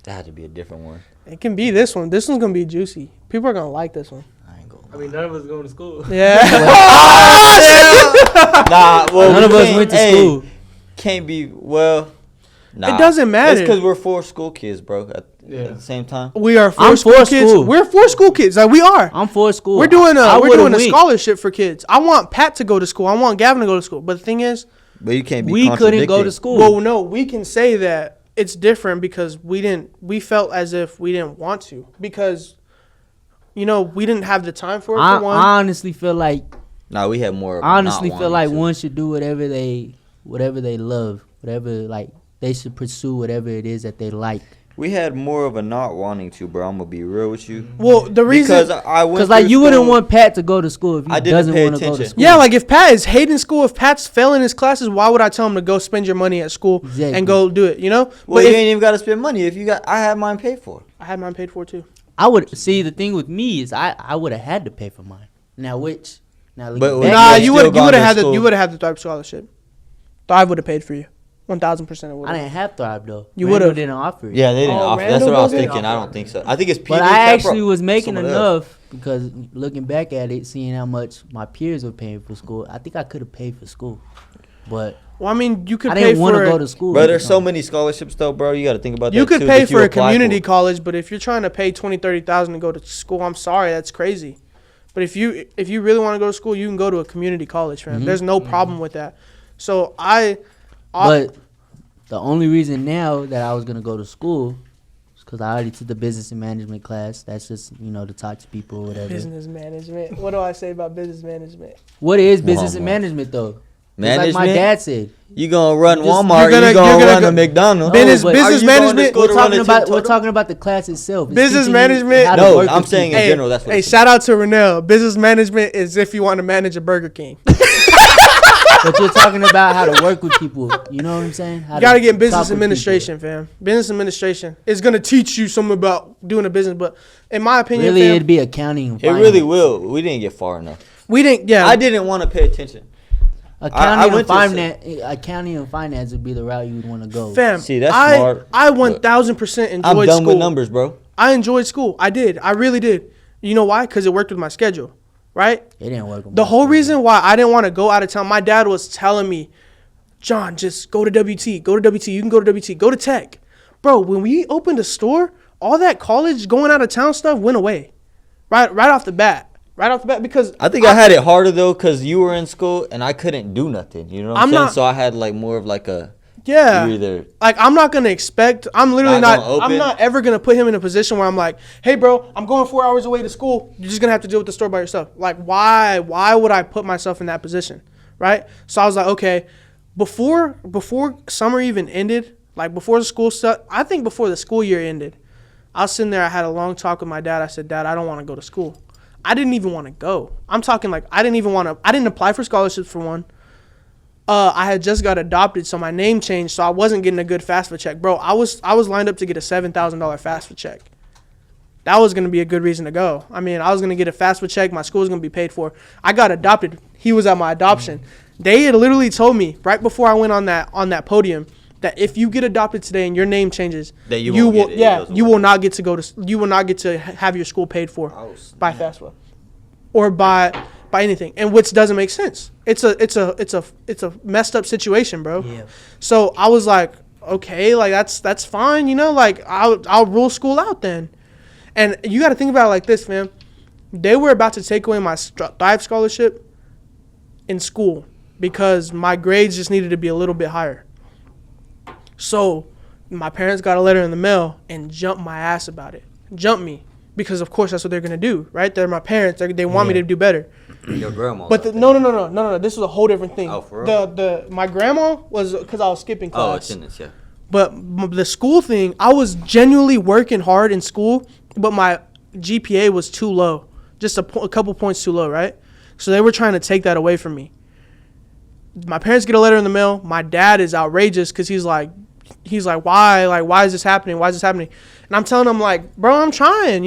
That had to be a different one. It can be this one. This one's gonna be juicy. People are gonna like this one. I ain't gonna. I mean, none of us going to school. Yeah. Nah, well, None of we us can't- went to hey, school. Can't be, well, nah. It doesn't matter. It's because we're 4 school kids, bro, at Yeah. the same time. We are I'm 4 school for kids. school. We're 4 school kids. Like we are. I'm for school. We're doing I a would've went. scholarship for kids. I want Pat to go to school. I want Gavin to go to school. But the thing is, But you can't be We couldn't go to contradicting. school. well, no, we can say that it's different because we felt as if we didn't want to because, we didn't have the time for it. I For one, honestly feel like Nah, we had more of a I honestly not feel like wanting to. one should do whatever they love, whatever like they should pursue whatever it is that they like. We had more of a not wanting to, bro. I'm gonna be real with you. well, the reason, Because I went Because like through you wouldn't school- want Pat to go to school if he I didn't doesn't pay want to go to attention. school. yeah, like if Pat is hating school, if Pat's failing his classes, why would I tell him to go spend your money at school Exactly. and go do it? Well, But you if, ain't even gotta spend money if you got. I had mine paid for. I had mine paid for too. I would see the thing with me is I would have had to pay for mine. Now looking But- back, Nah, Yeah, you still would have gone to had school. you would have had the Thrive scholarship. Thrive would have paid for you, 1,000% would I have. didn't have Thrive though. You Randall would've. didn't offer it. Yeah, they didn't Oh, offer. That's Randall what I was doesn't thinking. I don't think so. I think it's. But PD I Capro. actually was making Someone else. enough because looking back at it, seeing how much my peers were paying for school, I think I could have paid for school. But Well, I mean, you could I pay didn't want for to go to school. Bro, there's so many scholarships though, bro. You got to think about that. you could too, pay that you for a apply community for. college, but if you're trying to pay 20-30,000 to go to school, I'm sorry, that's crazy. But if you really want to go to school, you can go to a community college, fam. Mhm. There's no problem with that. So But the only reason now that I was gonna go to school is because I already took the business and management class. That's just to talk to people or whatever. business management. What do I say about business management? What is business and Walmart. management though? Just Management. like my dad said. You gonna run You just- Walmart? you're You gonna gonna run go- a McDonald's? Business- but- business Are you going to management- school We're to run talking a about team we're total? talking about the class itself. It's Business teaching you management- how to No, work I'm with saying people. in general. That's what Hey, it's shout out to Renell. Business management is if you want to manage a Burger King. But you're talking about how to work with people. You know what I'm saying? How You got to to get talk business with administration, fam. Business administration is going to teach you something about doing a business. But in my people. opinion, Really, fam, it'd be accounting. And It finance. really will. We didn't get far enough. we didn't, yeah. I didn't want to pay attention. Accounting and went to finance. Accounting and finance would be the route you would want to go. Fam, See, that's I, smart, I but 1000% enjoyed I'm done school. with numbers, bro. I enjoyed school. I did. I really did. You know why? Because it worked with my schedule, right? It didn't work. with The my whole schedule. reason why I didn't want to go out of town, my dad was telling me, John, just go to WT. Go to WT. You can go to WT. Go to Tech. Bro, when we opened a store, all that college going out of town stuff went away. Right off the bat. Right off the bat, because I think I had it harder though, cause you were in school and I couldn't do nothing. You know what I'm I'm saying? not- So I had like more of like a yeah. you either Like, I'm not going to expect, I'm literally Not not, gonna I'm open? not ever going to put him in a position where I'm like, hey, bro, I'm going 4 hours away to school. You're just going to have to deal with the store by yourself. Like, why would I put myself in that position? Right? So I was like, okay, before summer even ended, like before the school stuff, I think before the school year ended, I was sitting there, I had a long talk with my dad. I said, Dad, I don't want to go to school. I didn't even want to go. I'm talking like, I didn't apply for scholarships for one. I had just got adopted, so my name changed, so I wasn't getting a good FAFSA check. Bro, I was lined up to get a $7,000 FAFSA check. That was going to be a good reason to go. I mean, I was going to get a FAFSA check. My school was going to be paid for. I got adopted. He was at my adoption. They had literally told me right before I went on that podium that if you get adopted today and your name changes, That you you won't will get it. It yeah, goes you away. will not get to you will not get to have your school paid for Oh, by FAFSA or by anything, and which doesn't make sense. It's a messed up situation, bro. Yeah. So I was like, okay, like that's fine, like I'll rule school out then. And you got to think about it like this, fam. They were about to take away my Thrive scholarship in school because my grades just needed to be a little bit higher. So my parents got a letter in the mail and jumped my ass about it. Jumped me. Because of course that's what they're gonna do, right? They're my parents. They want me to do better. your grandma. But no. This was a whole different thing. Oh, for real? My grandma was because I was skipping Oh, class. attendance, yeah. But the school thing, I was genuinely working hard in school, but my GPA was too low, just a couple points too low, right? So they were trying to take that away from me. My parents get a letter in the mail. My dad is outrageous because he's like, why? Like, why is this happening? Why is this happening? And I'm telling him, like, bro, I'm trying,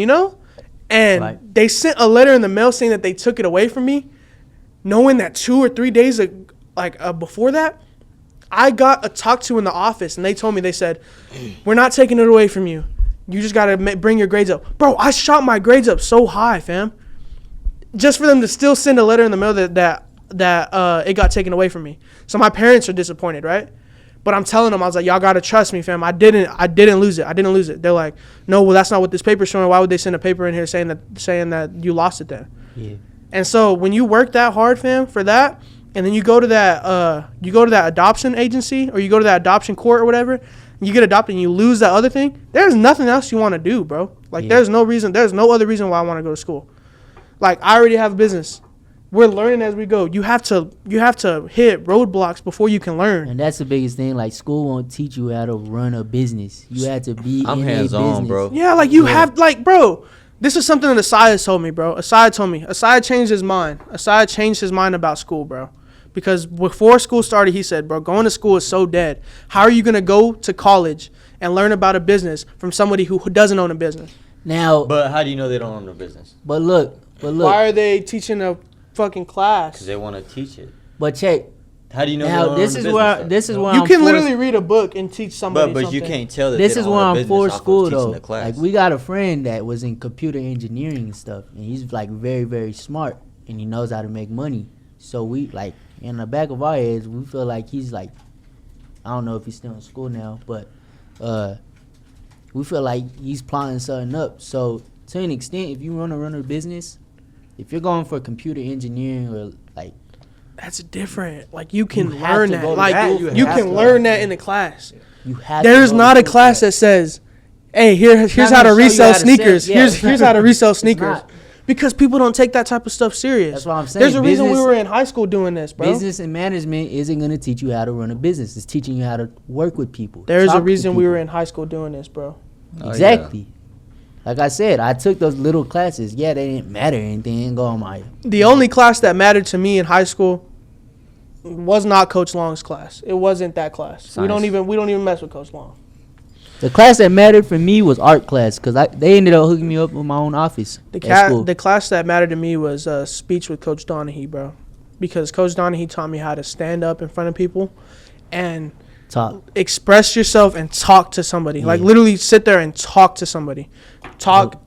And Right. they sent a letter in the mail saying that they took it away from me, knowing that 2 or 3 days before that, I got a talk to in the office, and they told me, they said, we're not taking it away from you. You just got to bring your grades up. Bro, I shot my grades up so high, fam. Just for them to still send a letter in the mail that it got taken away from me. So my parents are disappointed, right? But I'm telling them, I was like, y'all got to trust me, fam. I didn't lose it. They're like, no, well, that's not what this paper's showing. Why would they send a paper in here saying that you lost it then? Yeah. And so when you work that hard, fam, for that, and then you go to that adoption agency or you go to that adoption court or whatever, you get adopted and you lose that other thing, there's nothing else you want to do, bro. Like, there's no other reason why I want to go to school. Like, I already have a business. We're learning as we go. You have to hit roadblocks before you can learn. And that's the biggest thing. Like, school won't teach you how to run a business. You have to be I'm in hands-on, a business. bro. Yeah, like you have, like, bro, this is something that Asai has told me, bro. Asai told me. Asai changed his mind. Asai changed his mind about school, bro. Because before school started, he said, bro, going to school is so dead. How are you going to go to college and learn about a business from somebody who doesn't own a business? Now, But how do you know they don't own the business? but look. Why are they teaching a fucking class? Because they want to teach it. But check. How do you know they Now, don't own this the is business, where though? this is where You I'm can forced- literally read a book and teach somebody But something. you can't tell that This they is don't where own a I'm business for off of school teaching though. the class. Like, we got a friend that was in computer engineering and stuff, and he's like very, very smart, and he knows how to make money. So we, like, in the back of our heads, we feel like he's like I don't know if he's still in school now, but we feel like he's plotting something up. So to an extent, if you want to run a business, if you're going for computer engineering or like, That's different. Like you can You have learn to that. go to Like that. you have can to. learn that in the class. you have There's to go not to a class school that says, "Hey, here's not how to gonna show you resell how to sell- sneakers. yeah, it's Here's not- how to resell it's sneakers." not. Because people don't take that type of stuff serious. That's what I'm saying. There's a reason we Business- were in high school doing this, bro. Business and management isn't going to teach you how to run a business. It's teaching you how to work with people. There's talk a to reason we people. were in high school doing this, bro. Oh, Exactly. Like I said, I took those little classes. Yeah, they didn't matter or anything. They didn't go on my. The only class that mattered to me in high school was not Coach Long's class. It wasn't that class. We don't even mess with Coach Long. The class that mattered for me was art class because they ended up hooking me up with my own office. at school. The class that mattered to me was speech with Coach Donahue, bro. Because Coach Donahue taught me how to stand up in front of people and Talk. express yourself and talk to somebody. Like Yeah. literally sit there and talk to somebody.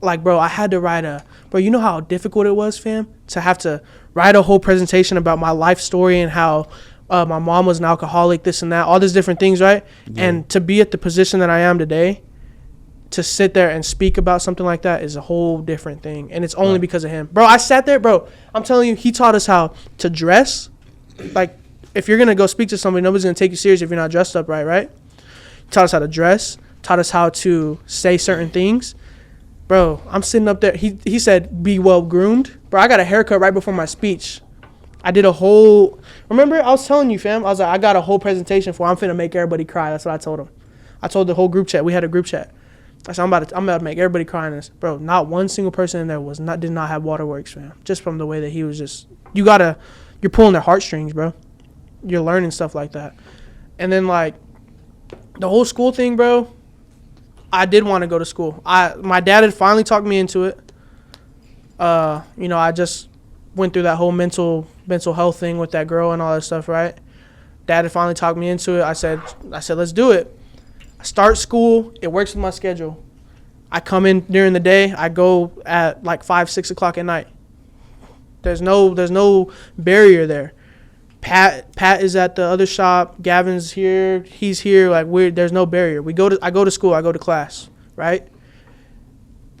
Like, bro, I had to write bro, you know how difficult it was, fam? To have to write a whole presentation about my life story and how my mom was an alcoholic, this and that, all these different things, right? Yeah. And to be at the position that I am today, to sit there and speak about something like that is a whole different thing. And it's only because of him. Bro, I sat there, bro. I'm telling you, he taught us how to dress. Like, if you're going to go speak to somebody, nobody's going to take you serious if you're not dressed up right? He taught us how to dress, taught us how to say certain things. Bro, I'm sitting up there. He said, be well groomed. Bro, I got a haircut right before my speech. I did a whole, remember, I was telling you, fam, I was like, I got a whole presentation I'm finna make everybody cry. That's what I told him. I told the whole group chat. We had a group chat. I said, I'm about to make everybody cry in this. Bro, not one single person in there did not have waterworks, fam. Just from the way that he was just, you're pulling their heartstrings, bro. You're learning stuff like that. And then, like, the whole school thing, bro, I did want to go to school. My dad had finally talked me into it. I just went through that whole mental health thing with that girl and all that stuff, right? Dad had finally talked me into it. I said, let's do it. I start school. It works with my schedule. I come in during the day. I go at like 5, 6 o'clock at night. There's no barrier there. Pat is at the other shop. Gavin's here. He's here. Like there's no barrier. I go to school. I go to class, right?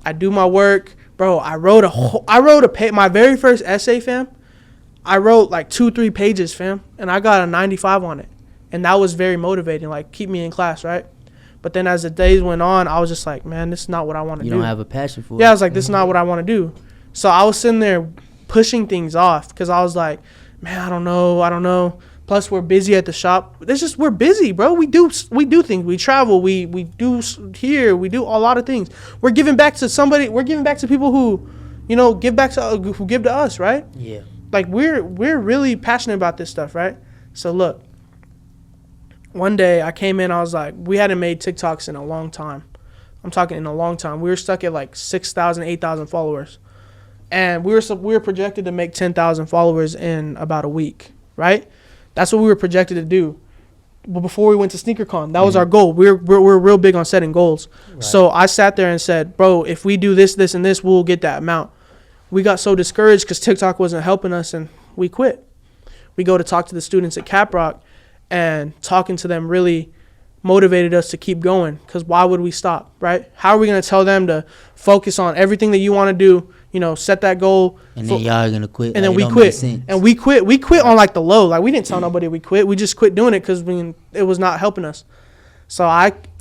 I do my work. Bro, I wrote my very first essay, fam. I wrote like 2-3 pages, fam, and I got a 95 on it. And that was very motivating, like keep me in class, right? But then as the days went on, I was just like, man, this is not what I want to do. You don't have a passion for it. Yeah, I was like, this is not what I want to do. So I was sitting there pushing things off because I was like, man, I don't know. Plus, we're busy at the shop. We're busy, bro. We do things. We travel. We do here. We do a lot of things. We're giving back to somebody. We're giving back to people who, who give to us, right? Yeah. Like we're really passionate about this stuff, right? So look, one day I came in. I was like, we hadn't made TikToks in a long time. I'm talking in a long time. We were stuck at like 6,000, 8,000 followers, and we were projected to make 10,000 followers in about a week, right? That's what we were projected to do. But before we went to SneakerCon, that was our goal. We're real big on setting goals. Right. So I sat there and said, bro, if we do this, and this, we'll get that amount. We got so discouraged because TikTok wasn't helping us, and we quit. We go to talk to the students at Caprock, and talking to them really motivated us to keep going, because why would we stop, right? How are we going to tell them to focus on everything that you want to do, set that goal. And then y'all are going to quit. And then we quit. And we quit. We quit on like the low. Like we didn't tell nobody we quit. We just quit doing it because it was not helping us. So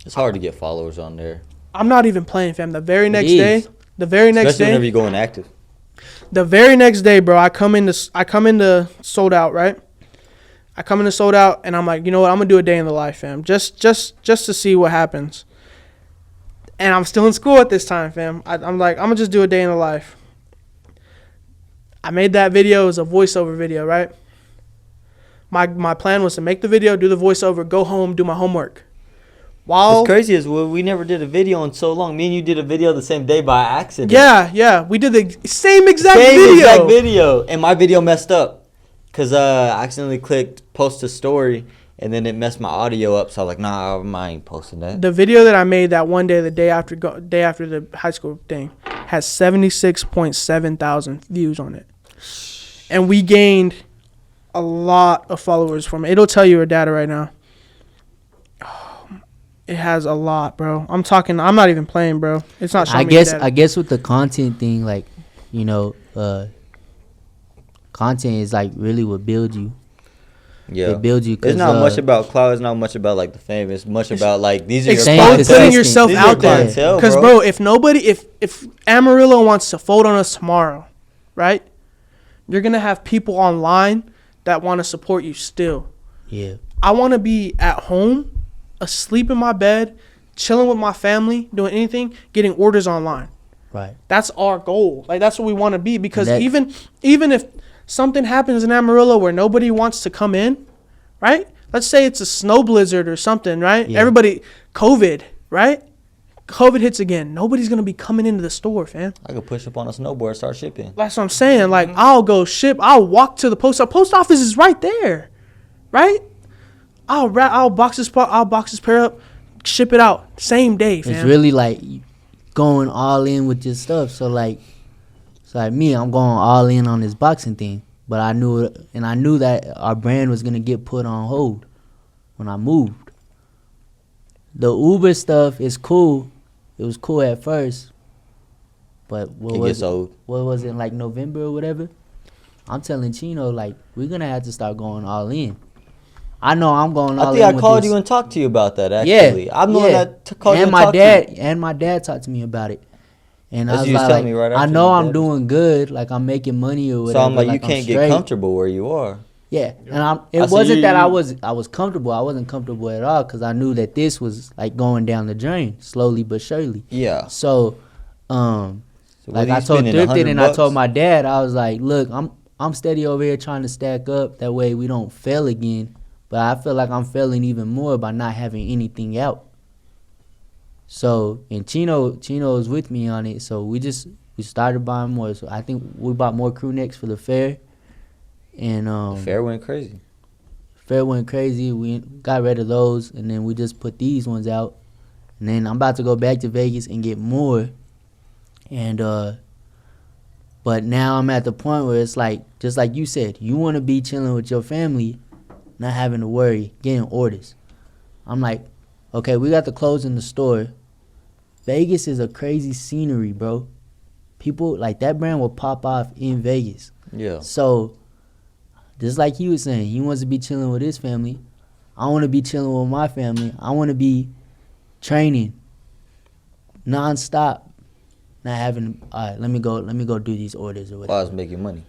it's hard to get followers on there. I'm not even playing, fam. The very next day. Especially whenever you go inactive. The very next day, bro, I come into Soled Out, right? I come into Soled Out, and I'm like, you know what? I'm going to do a day in the life, fam. Just to see what happens. And I'm still in school at this time, fam. I'm like, I'm going to just do a day in the life. I made that video. It was a voiceover video, right? My plan was to make the video, do the voiceover, go home, do my homework. What's crazy is we never did a video in so long. Me and you did a video the same day by accident. Yeah. We did the same exact video. And my video messed up because I accidentally clicked post a story, and then it messed my audio up. So I was like, nah, I ain't posting that. The video that I made that one day, the day after the high school thing, has 76.7 thousand views on it. And we gained a lot of followers from it. It'll tell you your data right now. It has a lot, bro. I'm not even playing, bro. It's not showing I me guess data. I guess with the content thing, like, content is like really what builds you. Yeah. It builds you. It's not much about cloud. It's not much about like the fame. It's much about like these are your Same clientele. consistent. Putting yourself These are your out there. clientele, Because, bro, if Amarillo wants to fold on us tomorrow, right? You're going to have people online that want to support you still. Yeah. I want to be at home, asleep in my bed, chilling with my family, doing anything, getting orders online. Right. That's our goal. Like, that's what we want to be. Because That- even if something happens in Amarillo where nobody wants to come in, right? Let's say it's a snow blizzard or something, right? Yeah. Everybody, COVID, right? COVID hits again. Nobody's going to be coming into the store, fam. I could push up on a snowboard and start shipping. That's what I'm saying. Like, I'll go ship. I'll walk to the post office. Post office is right there, right? I'll box this pair up, ship it out same day, fam. It's really like going all in with your stuff. So like me, I'm going all in on this boxing thing. But I knew that our brand was gonna get put on hold when I moved. The Uber stuff is cool. It was cool at first, but what was it, like November or whatever? I'm telling Chino, like, we're gonna have to start going all in. I know I'm going all in. I think I called you and talked to you about that. Actually, Yeah, I'm the one that called you and and my talked dad to you. and my dad talked to me about it. And As I was you was like, telling me right I after know your I'm dad doing good, like I'm making money or whatever. So I'm like, you I'm can't get straight. comfortable where you are. Yeah, and it I see wasn't that you- I was comfortable. I wasn't comfortable at all because I knew that this was like going down the drain slowly but surely. Yeah. So, So like what are I you told spending, Thrifted and I $100? told my dad, I was like, look, I'm steady over here trying to stack up. That way we don't fail again. But I feel like I'm failing even more by not having anything out. So, and Chino was with me on it. So we started buying more. So I think we bought more crew necks for the fair. And The fair went crazy. fair went crazy. We got rid of those, and then we just put these ones out. And then I'm about to go back to Vegas and get more. And but now I'm at the point where it's like, just like you said, you want to be chilling with your family, not having to worry, getting orders. I'm like, okay, we got the clothes in the store. Vegas is a crazy scenery, bro. People, like, that brand will pop off in Vegas. Yeah. So, just like he was saying, he wants to be chilling with his family. I want to be chilling with my family. I want to be training nonstop, not having, all right, let me go do these orders or While I whatever. was making money.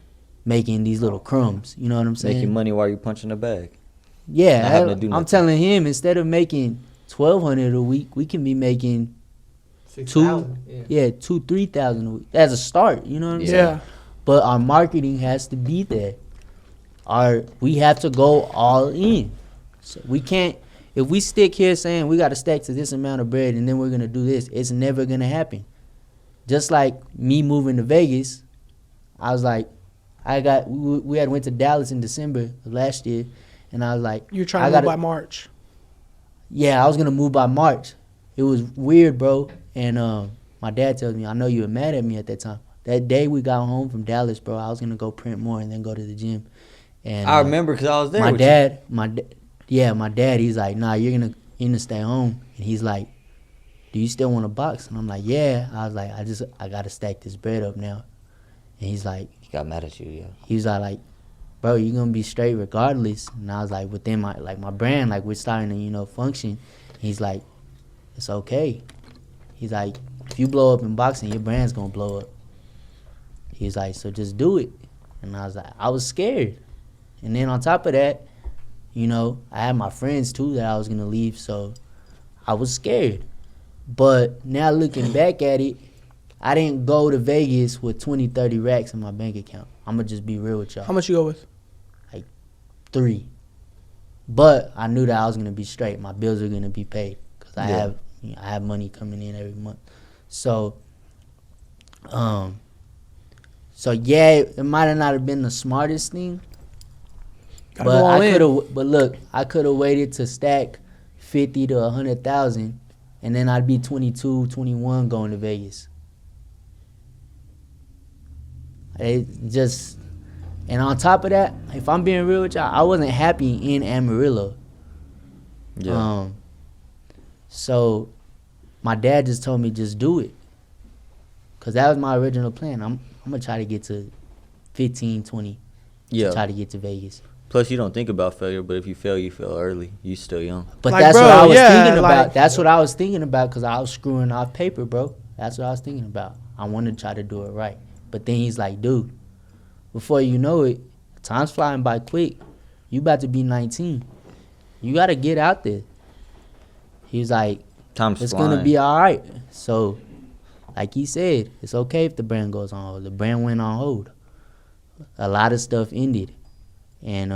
Making these little crumbs, you know what I'm saying? Making money while you punching the bag. Yeah, not having to do I'm nothing. telling him, instead of making $1,200 a week, we can be making $2,000-3,000 a week as a start. You know what I'm saying? Yeah. But our marketing has to be there. We have to go all in. So we can't. If we stick here saying we got to stack to this amount of bread and then we're gonna do this, it's never gonna happen. Just like me moving to Vegas, I was like, we had went to Dallas in December of last year, and I was like, You're trying to move by March. yeah, I was gonna move by March. It was weird, bro. And my dad tells me, I know you were mad at me at that time. That day we got home from Dallas, bro, I was gonna go print more and then go to the gym. And I remember because I was there. my with dad, my dad, he's like, nah, you're gonna stay home. And he's like, do you still want to box? And I'm like, yeah. I was like, I gotta stack this bread up now. And he's like, He got mad at you, yeah. he was like, bro, you're gonna be straight regardless. And I was like, within my brand, like, we're starting to, function. He's like, it's okay. He's like, if you blow up in boxing, your brand's gonna blow up. He's like, so just do it. And I was like, I was scared. And then on top of that, I had my friends too that I was gonna leave, so I was scared. But now looking back at it, I didn't go to Vegas with 20-30 racks in my bank account. I'm gonna just be real with y'all. How much you go with? 3. But I knew that I was gonna be straight. My bills were gonna be paid because I have money coming in every month. So, yeah, it might have not have been the smartest thing. Gotta go all in. But look, I could have waited to stack 50 to 100,000, and then I'd be 22, 21 going to Vegas. And on top of that, if I'm being real with y'all, I wasn't happy in Amarillo. Yeah. So my dad just told me just do it. Because that was my original plan. I'm going to try to get to 15, 20 to try to get to Vegas. Plus, you don't think about failure, but if you fail early. You still young. But Like, that's bro, what I was yeah, thinking about. like- That's what I was thinking about because I was screwing off paper, bro. That's what I was thinking about. I wanted to try to do it right. But then he's like, dude, before you know it, time's flying by quick. You about to be 19. You got to get out there. He's like, Time's it's flying. going to be all right. So, like he said, it's okay if the brand goes on hold. The brand went on hold. A lot of stuff ended. And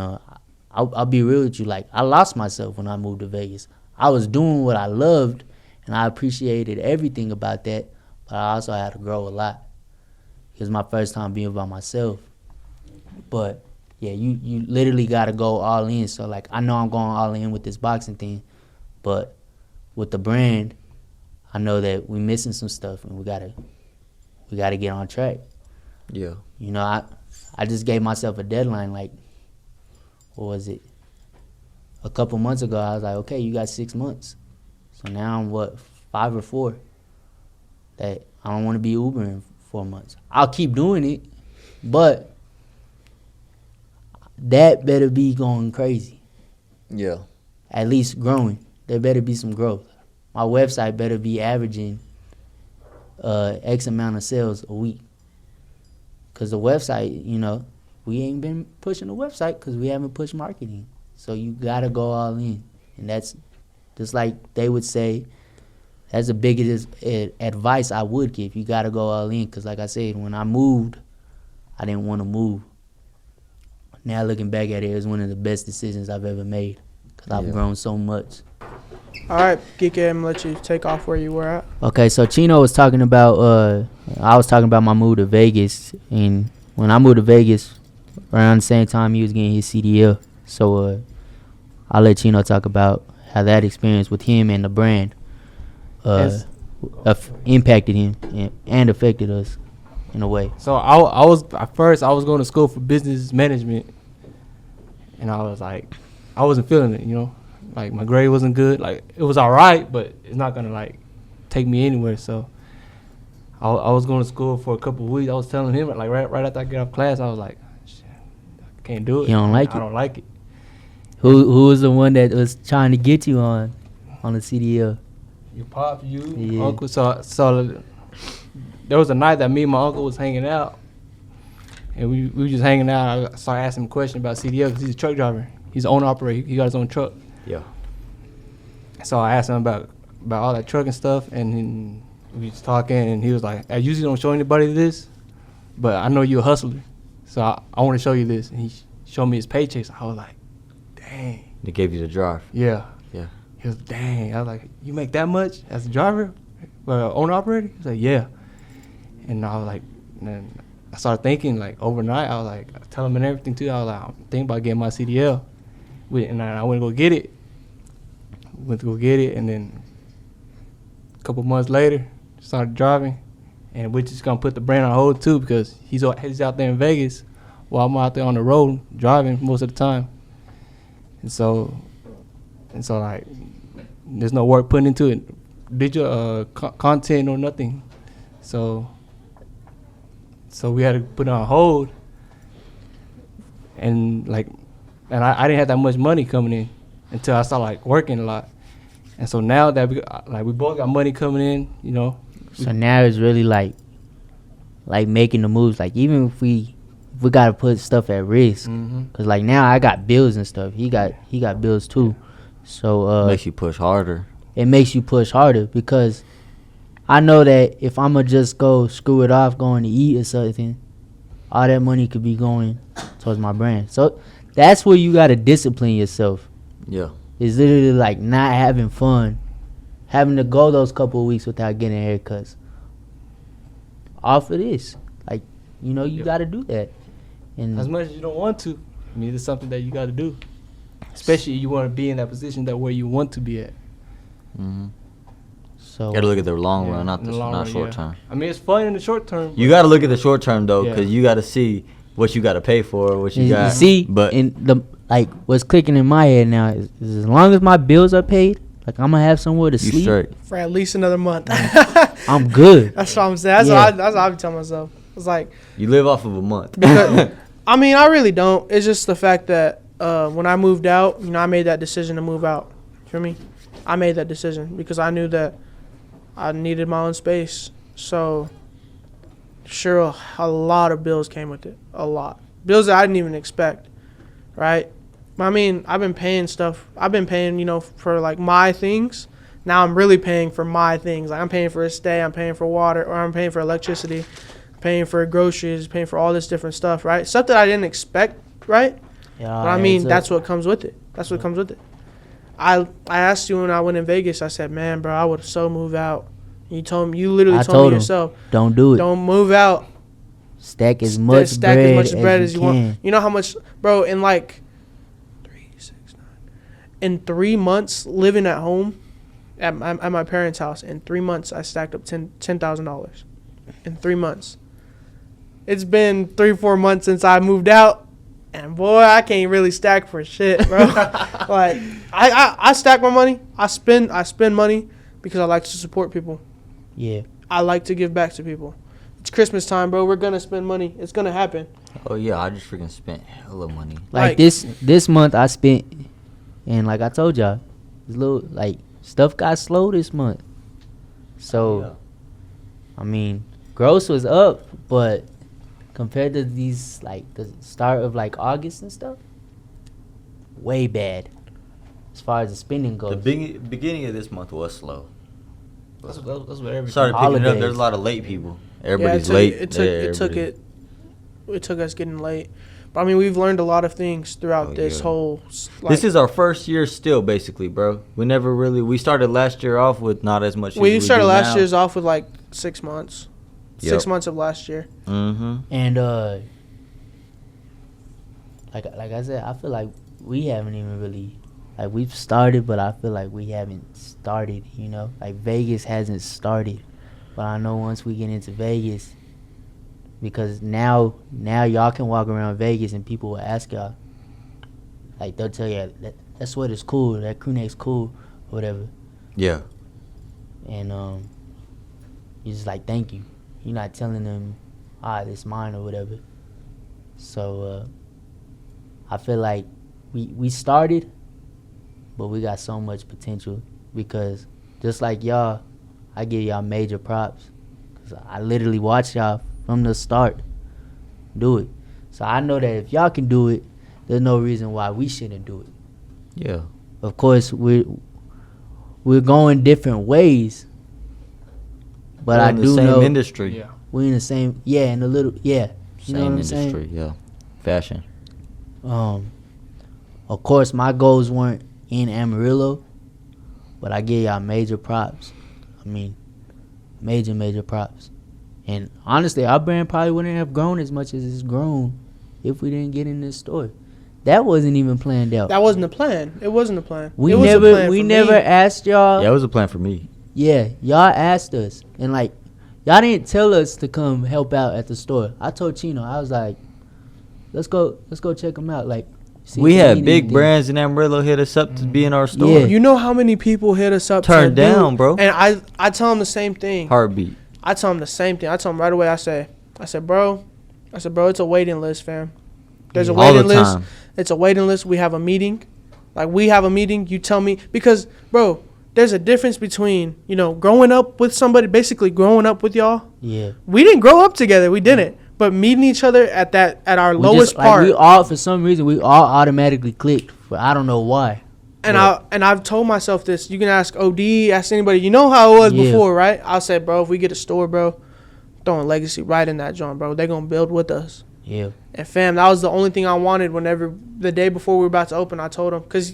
I'll be real with you. Like, I lost myself when I moved to Vegas. I was doing what I loved, and I appreciated everything about that. But I also had to grow a lot. It was my first time being by myself. But, yeah, you literally got to go all in. So, like, I know I'm going all in with this boxing thing. But with the brand, I know that we're missing some stuff, and we gotta get on track. Yeah. You know, I just gave myself a deadline, like, what was it? A couple months ago, I was like, okay, you got 6 months. So now I'm, 5 or 4? That I don't want to be Ubering 4 months. I'll keep doing it, but that better be going crazy. Yeah. At least growing. There better be some growth. My website better be averaging X amount of sales a week. Because the website, you know, we ain't been pushing the website because we haven't pushed marketing. So you got to go all in. And that's just like they would say, that's the biggest advice I would give. You got to go all in because, like I said, when I moved, I didn't want to move. Now looking back at it, it was one of the best decisions I've ever made because I've grown so much. All right, Geek, I'm gonna let you take off where you were at. Okay, so Chino was talking about, I was talking about my move to Vegas. And when I moved to Vegas, around the same time he was getting his CDL. So I'll let Chino talk about how that experience with him and the brand impacted him and affected us in a way. So I was at first I was going to school for business management, and I was like, I wasn't feeling it, you know, like my grade wasn't good. Like it was all right, but it's not gonna like take me anywhere. So I was going to school for a couple of weeks. I was telling him like right after I get off class, I was like, shit, I can't do it. You don't like it? I don't like it. Who was the one that was trying to get you on the CDL? Your pop, you, Yeah. uncle. So there was a night that me and my uncle was hanging out, and we were just hanging out. I started asking him a question about CDL because he's a truck driver. He's an owner operator. He got his own truck. Yeah. So I asked him about all that trucking stuff, and then we was talking, and he was like, I usually don't show anybody this, but I know you're a hustler, so I want to show you this. And he showed me his paychecks. I was like, dang. They gave you the drive. Yeah. Yeah. He was, dang. I was like, you make that much as a driver, owner operator? He was like, yeah. And I was like, and then I started thinking, like, overnight, I was like, I tell him and everything, too. I was like, I'm thinking about getting my CDL. And I went to go get it. And then a couple months later, started driving. And we're just going to put the brand on hold, too, because he's out there in Vegas while I'm out there on the road driving most of the time. And so like, there's no work put into it. Digital content or nothing. So we had to put it on hold. And I didn't have that much money coming in until I started like working a lot. And so now that we both got money coming in, you know. So now it's really like making the moves. Like even if we gotta put stuff at risk, cause like now I got bills and stuff. He got bills too. So Makes you push harder. It makes you push harder because I know that if I'ma just go screw it off, going to eat or something, all that money could be going towards my brand. So that's where you gotta discipline yourself. Yeah. It's literally like not having fun, having to go those couple of weeks without getting haircuts. Off of this, like you gotta do that. And As much as you don't want to, I mean, it's something that you got to do. Especially you want to be in that position that where you want to be at. Mm-hmm. so You got to look at the long run, in not the long run, short yeah. term. I mean, it's fun in the short term. You got to look at the short term though, Yeah. because you got to see what you got to pay for, what you you got. see, but and what's clicking in my head now is as long as my bills are paid, Like, I'm gonna have somewhere to You sleep. straight. For at least another month. I'm good. That's what I'm saying. That's what I be telling myself. It's like, You live off of a month. because, I mean, I really don't. It's just the fact that when I moved out, I made that decision to move out. Feel me? I made that decision because I knew that I needed my own space. So, sure, a lot of bills came with it. A lot. Bills that I didn't even expect, right? I mean, I've been paying stuff. I've been paying, for, like, my things. Now I'm really paying for my things. Like, I'm paying for a stay. I'm paying for water. Or I'm paying for electricity. Paying for groceries. Paying for all this different stuff, right? Stuff that I didn't expect, right? Yeah, But I mean, that's what comes with it. That's what comes with it. I asked you when I went in Vegas. I said, "Man, bro, I would have so moved out." You literally told me yourself, don't do it. "Don't move out. Stack as much bread as you want." You know how much, bro? In like 3, 6, 9, in 3 months living at home, at my parents' house. In 3 months, I stacked up $10,000. In 3 months. It's been 3-4 months since I moved out. And boy, I can't really stack for shit, bro. Like, I stack my money. I spend money because I like to support people. Yeah. I like to give back to people. It's Christmas time, bro. We're gonna spend money. It's gonna happen. Oh yeah, I just freaking spent hella money. Like this month I spent, and like I told y'all, this little like stuff got slow this month. So, I mean, gross was up, but compared to these, like, the start of, like, August and stuff, way bad as far as the spending goes. The beginning of this month was slow. That's what everybody. Started picking it up. Holidays. There's a lot of late people. Yeah, Everybody's late. It took us getting late. But I mean, we've learned a lot of things throughout this whole. This is our first year still, basically, bro. We started last year off with not as much. We as started do last now. year's off with like 6 months. Yep. 6 months of last year. Mm-hmm. And like I said, I feel like we haven't even really, like, we've started, but I feel like we haven't started. Like Vegas hasn't started, but I know once we get into Vegas, because now y'all can walk around Vegas and people will ask y'all, like, they'll tell you that sweater's cool, that crew neck's cool, or whatever, Yeah. and you're just like, thank you. You're not telling them, it's mine or whatever. So I feel like we started, but we got so much potential because just like y'all, I give y'all major props because I literally watched y'all from the start do it. So I know that if y'all can do it, there's no reason why we shouldn't do it. Yeah. Of course, we're going different ways. But I do know industry. Yeah. we in the same, in a little, You Same know what I'm industry. saying? Yeah. Fashion. Of course, my goals weren't in Amarillo, but I give y'all major props. I mean, major props. And honestly, our brand probably wouldn't have grown as much as it's grown if we didn't get in this store. That wasn't even planned out. That wasn't the plan. It wasn't the plan. We It was a plan for never me. asked y'all. Yeah, it was a plan for me. Yeah, y'all asked us, and like, y'all didn't tell us to come help out at the store. I told Chino, I was like, let's go check them out. Like, see We if they had need big anything. brands in Amarillo hit us up to be in our store. Yeah. You know how many people hit us up? Turned said, down, "Dude," bro. And I tell them the same thing. Heartbeat. I tell them the same thing. I tell them right away. I said, bro, it's a waiting list, fam. There's a All waiting the list. time. It's a waiting list. We have a meeting. Like, we have a meeting. You tell me. Because, bro, there's a difference between, growing up with somebody, basically growing up with y'all. Yeah. We didn't grow up together. We didn't. But meeting each other at our We lowest just, part. Like, for some reason, we all automatically clicked. But I don't know why. And I've told myself this. You can ask OD, ask anybody. You know how it was Yeah. before, right? I said, bro, if we get a store, bro, throwing Legacy right in that joint, bro. They're going to build with us. Yeah. And fam, that was the only thing I wanted whenever the day before we were about to open, I told them. Because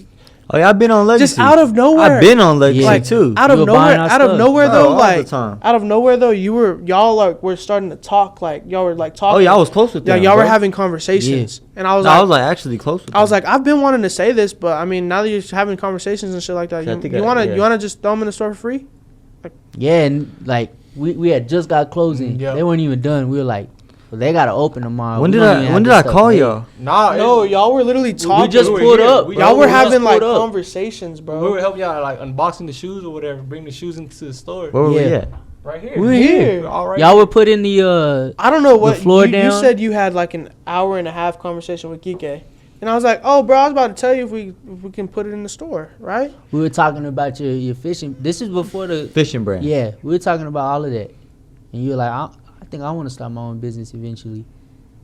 Oh yeah, I've been on Legacy. just out of nowhere. I've been on Legacy Yeah. too. Out of You were nowhere, buying our stuff. though, all like, the time. out of nowhere, though, y'all were starting to talk, like, y'all were, like, talking. Oh yeah, I was close with Yeah, them. y'all were bro. having conversations. And I was No, like, I was like actually close with them. I was like, I've been wanting to say this, but, I mean, now that you're having conversations and shit like that, I think you I- want to yeah. you wanna just throw them in the store for free? Yeah, and like we had just got closing. Yeah. They weren't even done. We were like, But they gotta open tomorrow. When We did don't even I have when this did I stuff call made. y'all? Nah, No, y'all were literally talking. We just were pulled here. up. Y'all were We just having like pulled up. conversations, bro. We were helping y'all like unboxing the shoes or whatever, bring the shoes into the store. Where were we Yeah. at? Right here. We're here. We're all right Y'all here. were putting the I don't know what floor you down? said. You had like an hour and a half conversation with Kike, and I was like, "Oh, bro, I was about to tell you if we can put it in the store, right?" we were talking about your fishing. This is before the Fishing brand. yeah. We were talking about all of that, and you were like, I think I want to start my own business eventually,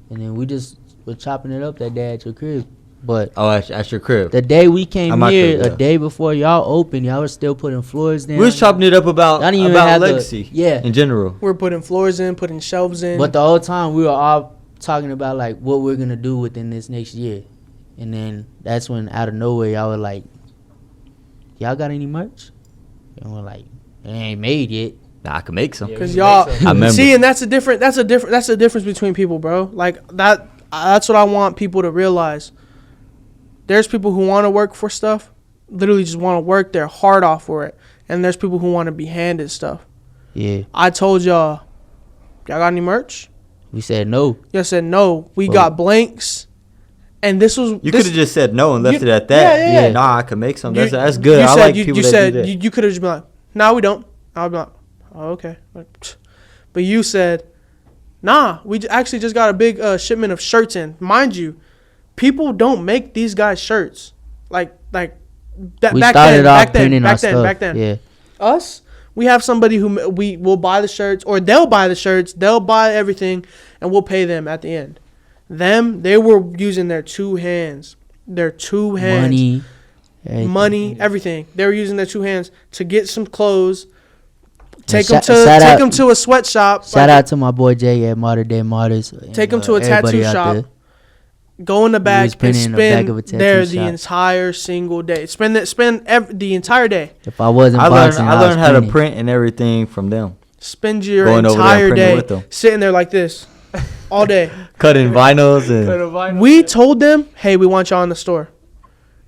and then we just were chopping it up that day at your crib. But Oh, at your crib. the day we came At my here, crib, yeah. a day before y'all opened, y'all were still putting floors down. We was chopping it up about Y'all didn't even have the- Legacy. yeah. In general. We're putting floors in, putting shelves in. But the whole time we were all talking about like what we're gonna do within this next year, and then that's when out of nowhere y'all were like, "Y'all got any merch?" And we're like, "It ain't made yet." Nah, I can make some. Yeah. Because we y'all make some. I remember. see, and that's the difference between people, bro. Like that's what I want people to realize. There's people who want to work for stuff, literally just want to work their heart off for it, and there's people who want to be handed stuff. Yeah, I told y'all got any merch? we said no. Y'all said no. We Well- got blanks, and this was You this- could have just said no and left You- it at that. yeah, yeah. Nah, I can make some. You- That's good. You I said, like you people that said do that. you could have just been like, "No, we don't." I'll be like, "Oh, okay." Like, pfft. But you said, "Nah, we actually just got a big shipment of shirts in." Mind you, people don't make these guys shirts. Like that We back started then. off Back then. printing our Back then. stuff. Back then. Yeah, Us, we have somebody who we will buy the shirts, or they'll buy the shirts. They'll buy everything, and we'll pay them at the end. Them, they were using their two hands. Their two hands. money, everything. Money, everything. They were using their two hands to get some clothes, take shout- them shout out- to a sweatshop. Shout out to my boy Jay at Modern Day Martyrs. Take and, him to a everybody tattoo out shop. there. Go in the back was and printing in the back of a spend tattoo there the shop. entire single day. Spend the entire day. If I wasn't I learned boxing, I was learned how to printing. print and everything from them. Spend your Going over there and entire printing day with them. sitting there like this all day. Cutting vinyls Cut and a vinyl. We told them, "Hey, we want y'all in the store."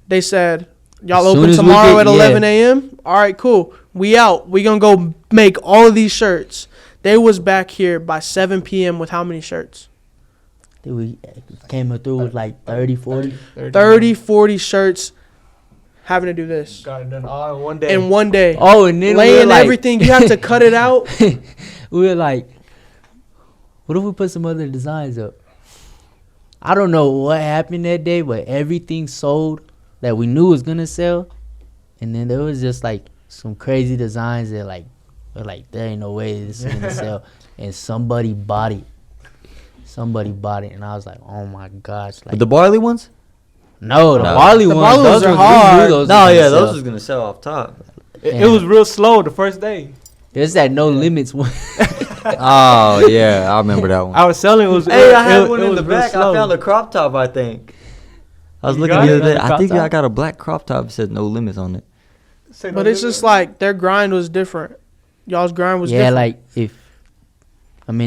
They said, "Y'all As soon open as we tomorrow get- at yeah. 11 a.m.? All right, cool. We out. We gonna go make all of these shirts." They was back here by 7 p.m. with how many shirts? We came through with like 30, 40. 30, 40 shirts having to do this Got it done all in one day. in one day. Oh, and then we were Laying like, everything. You have to cut it out. we were like, what if we put some other designs up? I don't know what happened that day, but everything sold that we knew was gonna sell, and then there was just like some crazy designs that like, we're like, there ain't no way this is gonna sell, and somebody bought it. Somebody bought it, and I was like, oh my gosh! Like, the barley ones. no, the No. barley The ones, barley those ones are ones, we hard. knew those No, was yeah, gonna those sell. is gonna sell off top. It was real slow the first day. It's that no limits one. Oh yeah, I remember that one. I was selling. It was. Hey, I it had was- one it in was the real back. slow. I found a crop top. I think. I was You looking got the it? other day. Another I crop think I top? got a black crop top that said no limits on it. Say no But it's limit. just like their grind was different. Y'all's grind was Yeah, different. like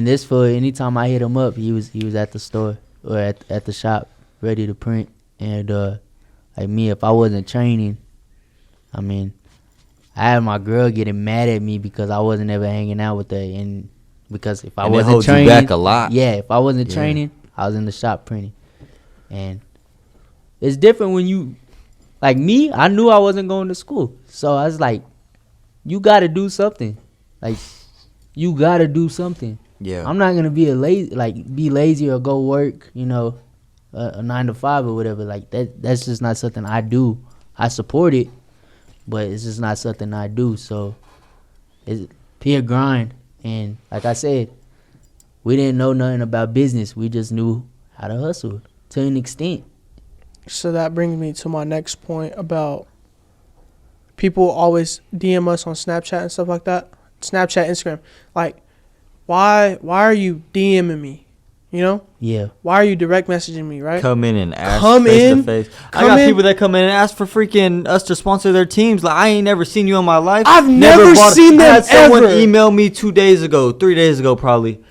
this for anytime I hit him up, he was at the store or at the shop ready to print, and like me, if I wasn't training, I mean, I had my girl getting mad at me because I wasn't ever hanging out with her, and because if I And it wasn't holds you training, back a lot. yeah, if I wasn't Yeah. training, I was in the shop printing, and it's different when you, like me, I knew I wasn't going to school, so I was like, you got to do something, like you got to do something. Yeah. I'm not gonna be be lazy or go work, a 9 to 5 or whatever. Like that's just not something I do. I support it, but it's just not something I do. So it's pure grind. And like I said, we didn't know nothing about business. We just knew how to hustle to an extent. So that brings me to my next point about people always DM us on Snapchat and stuff like that. Snapchat, Instagram. Like, why are you DMing me? You know? Yeah. Why are you direct messaging me, right? Come in and ask Come face in, to face. I come got in. people that come in and ask for freaking us to sponsor their teams. Like I ain't never seen you in my life. I've never seen I them had someone ever. email me 3 days ago probably.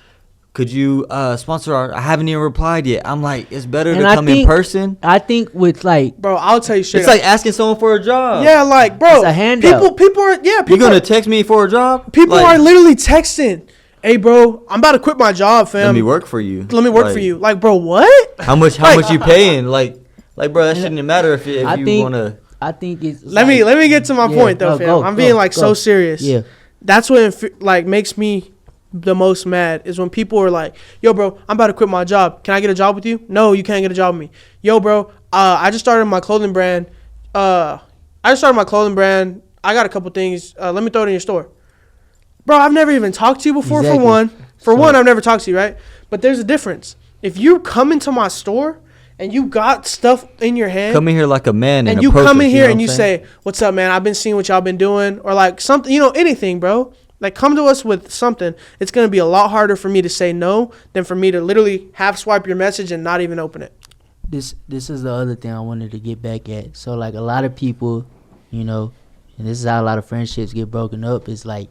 Could you sponsor our? I haven't even replied yet. I'm like, it's better And to I come in think- person. I think with like Bro, I'll tell you straight It's up. like asking someone for a job. Yeah, like, bro. It's a handout. People are, yeah, You people gonna are, text me for a job? people Like, are literally texting. hey, bro, I'm about to quit my job, fam. Let me work for you. Let me work Like, for you. Like, bro, what? How much you paying? Like, bro, that shouldn't matter if you want to. I think it's. Let me get to my point though, fam. I'm being like so serious. Yeah. That's what like makes me the most mad is when people are like, yo, bro, I'm about to quit my job. Can I get a job with you? No, you can't get a job with me. Yo, bro, I just started my clothing brand. I got a couple things. Let me throw it in your store. Bro, I've never even talked to you before. Exactly. For one, I've never talked to you, right? But there's a difference. If you come into my store and you got stuff in your hand, Come in here like a man and you come in here and you say, what's up, man? I've been seeing what y'all been doing, or like something, anything, bro. Like, come to us with something. It's going to be a lot harder for me to say no than for me to literally half swipe your message and not even open it. This is the other thing I wanted to get back at. So, like, a lot of people, and this is how a lot of friendships get broken up, is like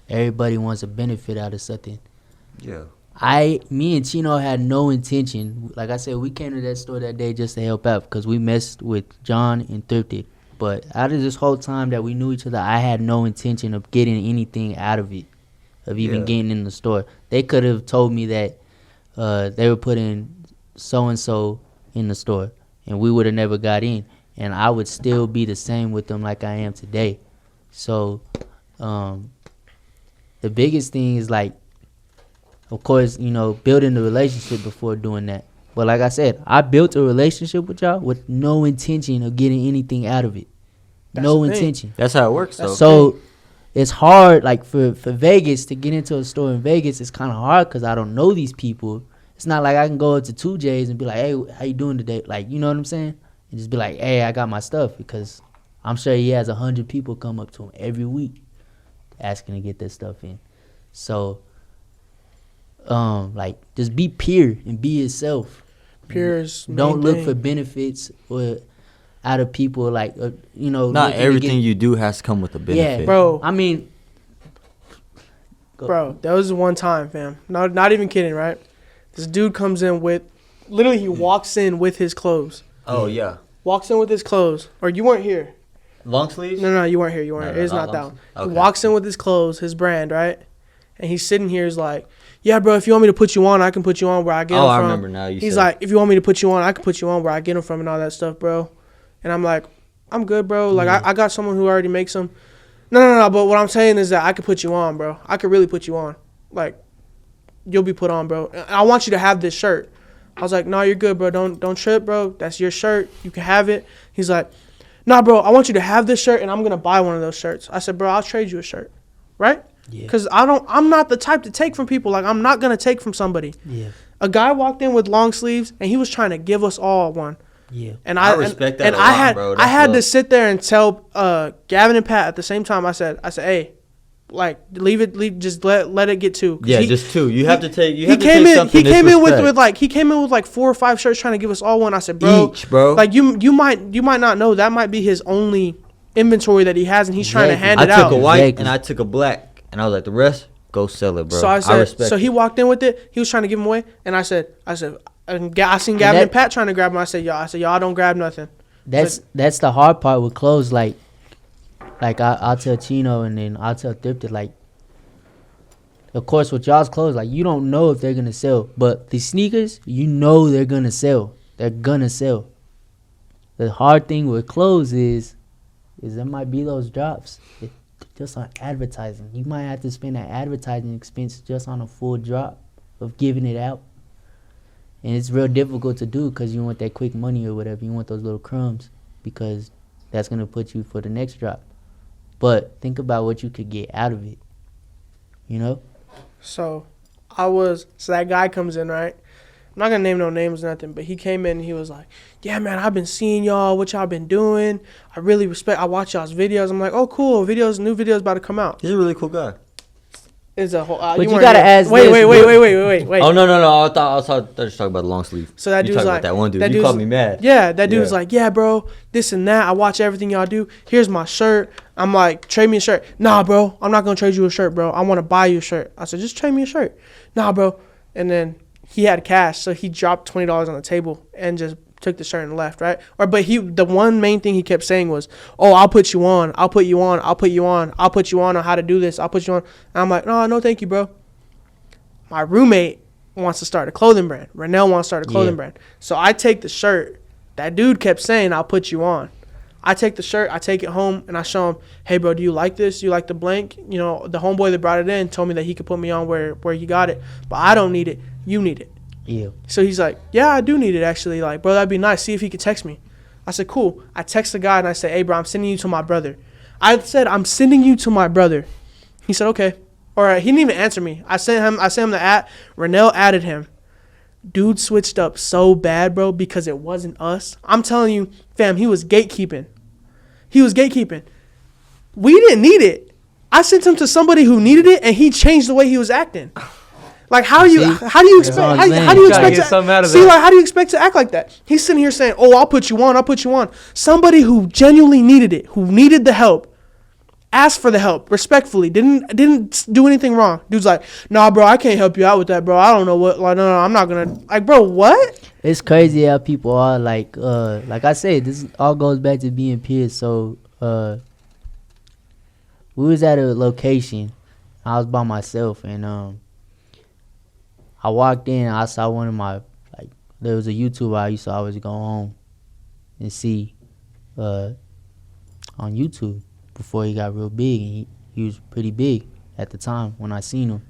everybody wants a benefit out of something. Yeah. Me and Chino had no intention. Like I said, we came to that store that day just to help out because we messed with John and Thrifted. But out of this whole time that we knew each other, I had no intention of getting anything out of it, of even getting in the store. They could have told me that they were putting so-and-so in the store, and we would have never got in. And I would still be the same with them like I am today. So the biggest thing is, like, of course, building the relationship before doing that. But like I said, I built a relationship with y'all with no intention of getting anything out of it. No intention. That's how it works, though. So it's hard, like, for Vegas to get into a store in Vegas. It's kind of hard because I don't know these people. It's not like I can go up to 2J's and be like, hey, how you doing today? Like, you know what I'm saying? And just be like, hey, I got my stuff, because I'm sure he has 100 people come up to him every week asking to get their stuff in. So, like, just be pure and be yourself. Pure is Don't look for benefits or out of people, like, Not everything you do has to come with a benefit. Yeah, bro. I mean, Bro, that was one time, fam. Not even kidding, right? This dude comes in with, literally, he walks in with his clothes. Oh, yeah. Walks in with his clothes. Or you weren't here. Long sleeves? No, you weren't here. You weren't here. It's not that one. Okay. He walks in with his clothes, his brand, right? And he's sitting here, he's like, yeah, bro, if you want me to put you on, I can put you on where I get them from. I remember now. He's like, if you want me to put you on, I can put you on where I get them from and all that stuff, bro. And I'm like, I'm good, bro. Like, I got someone who already makes them. No. But what I'm saying is that I could put you on, bro. I could really put you on. Like, you'll be put on, bro. I want you to have this shirt. I was like, no, you're good, bro. Don't trip, bro. That's your shirt. You can have it. He's like, nah, bro, I want you to have this shirt, and I'm going to buy one of those shirts. I said, bro, I'll trade you a shirt. Right? Yeah. Because I'm not the type to take from people. Like, I'm not going to take from somebody. Yeah. A guy walked in with long sleeves, and he was trying to give us all one. Yeah. And I respect that and a lot, bro. I had love. to sit there and tell Gavin and Pat at the same time. I said, hey, like, just let it get two. Yeah, just two. You have to take. You He have to came take in. something He came in with disrespect. like 4 or 5 shirts trying to give us all one. I said, bro, Each, bro. like you might not know that might be his only inventory that he has, and he's trying to hand it I out. took a white Exactly. and I took a black, and I was like, the rest, go sell it, bro. So I said, respect so he it. walked in with it. He was trying to give him away, and I said, and I seen Gavin and Pat trying to grab him. I said, y'all don't grab nothing. That's the hard part with clothes. Like I'll tell Chino, and then I'll tell Thrifted, like, of course, with y'all's clothes, like, you don't know if they're gonna sell, but the sneakers, you know they're gonna sell. They're gonna sell. The hard thing with clothes is there might be those drops just on advertising. You might have to spend that advertising expense just on a full drop of giving it out. And it's real difficult to do because you want that quick money or whatever. You want those little crumbs because that's going to put you for the next drop. But think about what you could get out of it, you know? So that guy comes in, right? I'm not going to name no names or nothing, but he came in and he was like, yeah, man, I've been seeing y'all, what y'all been doing. I really respect, I watch y'all's videos. I'm like, oh, cool, new videos about to come out. He's a really cool guy. It's a whole, But you gotta ask Wait. Oh, no. I thought you were talking about the long sleeve. So that you dude's talking like, about that one dude. You called me mad. Yeah, that dude was like, yeah, bro, this and that. I watch everything y'all do. Here's my shirt. I'm like, trade me a shirt. Nah, bro, I'm not going to trade you a shirt, bro. I want to buy you a shirt. I said, just trade me a shirt. Nah, bro. And then he had cash, so he dropped $20 on the table and just took the shirt and left, right? The one main thing he kept saying was, oh, I'll put you on on how to do this. I'll put you on how to do this. I'll put you on. And I'm like, no, thank you, bro. My roommate wants to start a clothing brand. Renell wants to start a clothing Yeah. brand. So I take the shirt. That dude kept saying, I'll put you on. I take the shirt, I take it home, and I show him, hey, bro, do you like this? You like the blank? You know, the homeboy that brought it in told me that he could put me on where he got it. But I don't need it. You need it. Yeah. So he's like, yeah, I do need it, actually. Like, bro, that'd be nice. See if he could text me. I said, cool. I text the guy, and I said, hey, bro, I'm sending you to my brother. I said, I'm sending you to my brother. He said, okay. All right. He didn't even answer me. I sent him the ad. Renell added him. Dude switched up so bad, bro, because it wasn't us. I'm telling you, fam, he was gatekeeping. We didn't need it. I sent him to somebody who needed it, and he changed the way he was acting. Like, how do you expect how do you expect to act like that? He's sitting here saying, "Oh, I'll put you on." Somebody who genuinely needed it, who needed the help, asked for the help respectfully. Didn't do anything wrong. Dude's like, "Nah, bro, I can't help you out with that, bro. I don't know what. Like, no, I'm not gonna." Like, bro, what? It's crazy how people are like I said, this all goes back to being peers. So we was at a location. I was by myself, and I walked in. I saw one of my there was a YouTuber I used to always go home and see on YouTube before he got real big. And he was pretty big at the time when I seen him.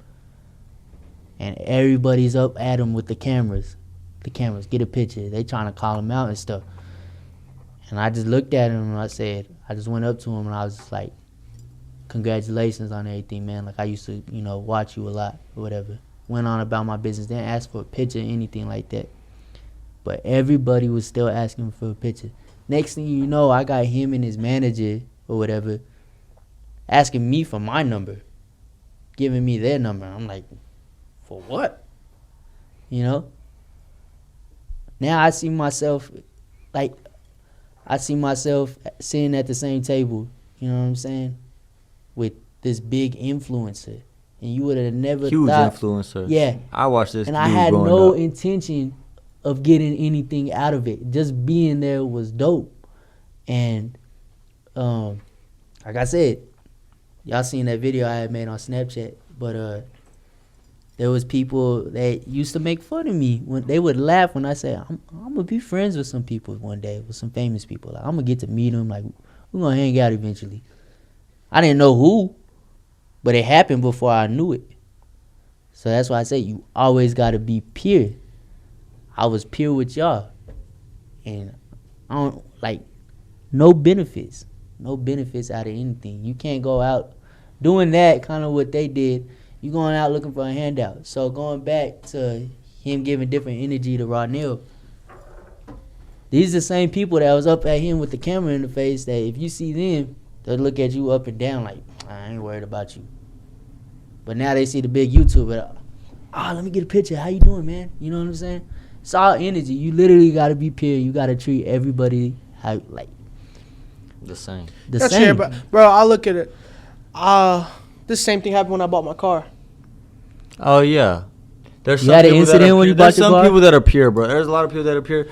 And everybody's up at him with the cameras. Get a picture. They trying to call him out and stuff. And I just looked at him and I just went up to him and I was just like, congratulations on everything, man. Like, I used to, watch you a lot or whatever. Went on about my business. Didn't ask for a picture or anything like that. But everybody was still asking for a picture. Next thing you know, I got him and his manager or whatever asking me for my number. Giving me their number. I'm like, for what? Now I see myself sitting at the same table, you know what I'm saying, with this big influencer. And you would have never Huge thought. influencer. Yeah. I watched this. And I had no intention of getting anything out of it. Just being there was dope. And like I said, y'all seen that video I had made on Snapchat, but there was people that used to make fun of me when they would laugh when I said I'm gonna be friends with some people one day, with some famous people. Like, I'm gonna get to meet them. Like, we're gonna hang out eventually. I didn't know who, but it happened before I knew it. So that's why I say you always gotta be pure. I was pure with y'all, and I don't no benefits out of anything. You can't go out doing that kind of what they did. You going out looking for a handout. So going back to him giving different energy to Rodnell, these are the same people that was up at him with the camera in the face that if you see them, they'll look at you up and down like, I ain't worried about you. But now they see the big YouTuber. Let me get a picture. How you doing, man? You know what I'm saying? It's all energy. You literally got to be pure. You got to treat everybody the same. That's fair, bro, I look at it. This same thing happened when I bought my car. Oh yeah, there's You had an incident when you bought your car? There's some people that are pure, bro. There's a lot of people that are pure.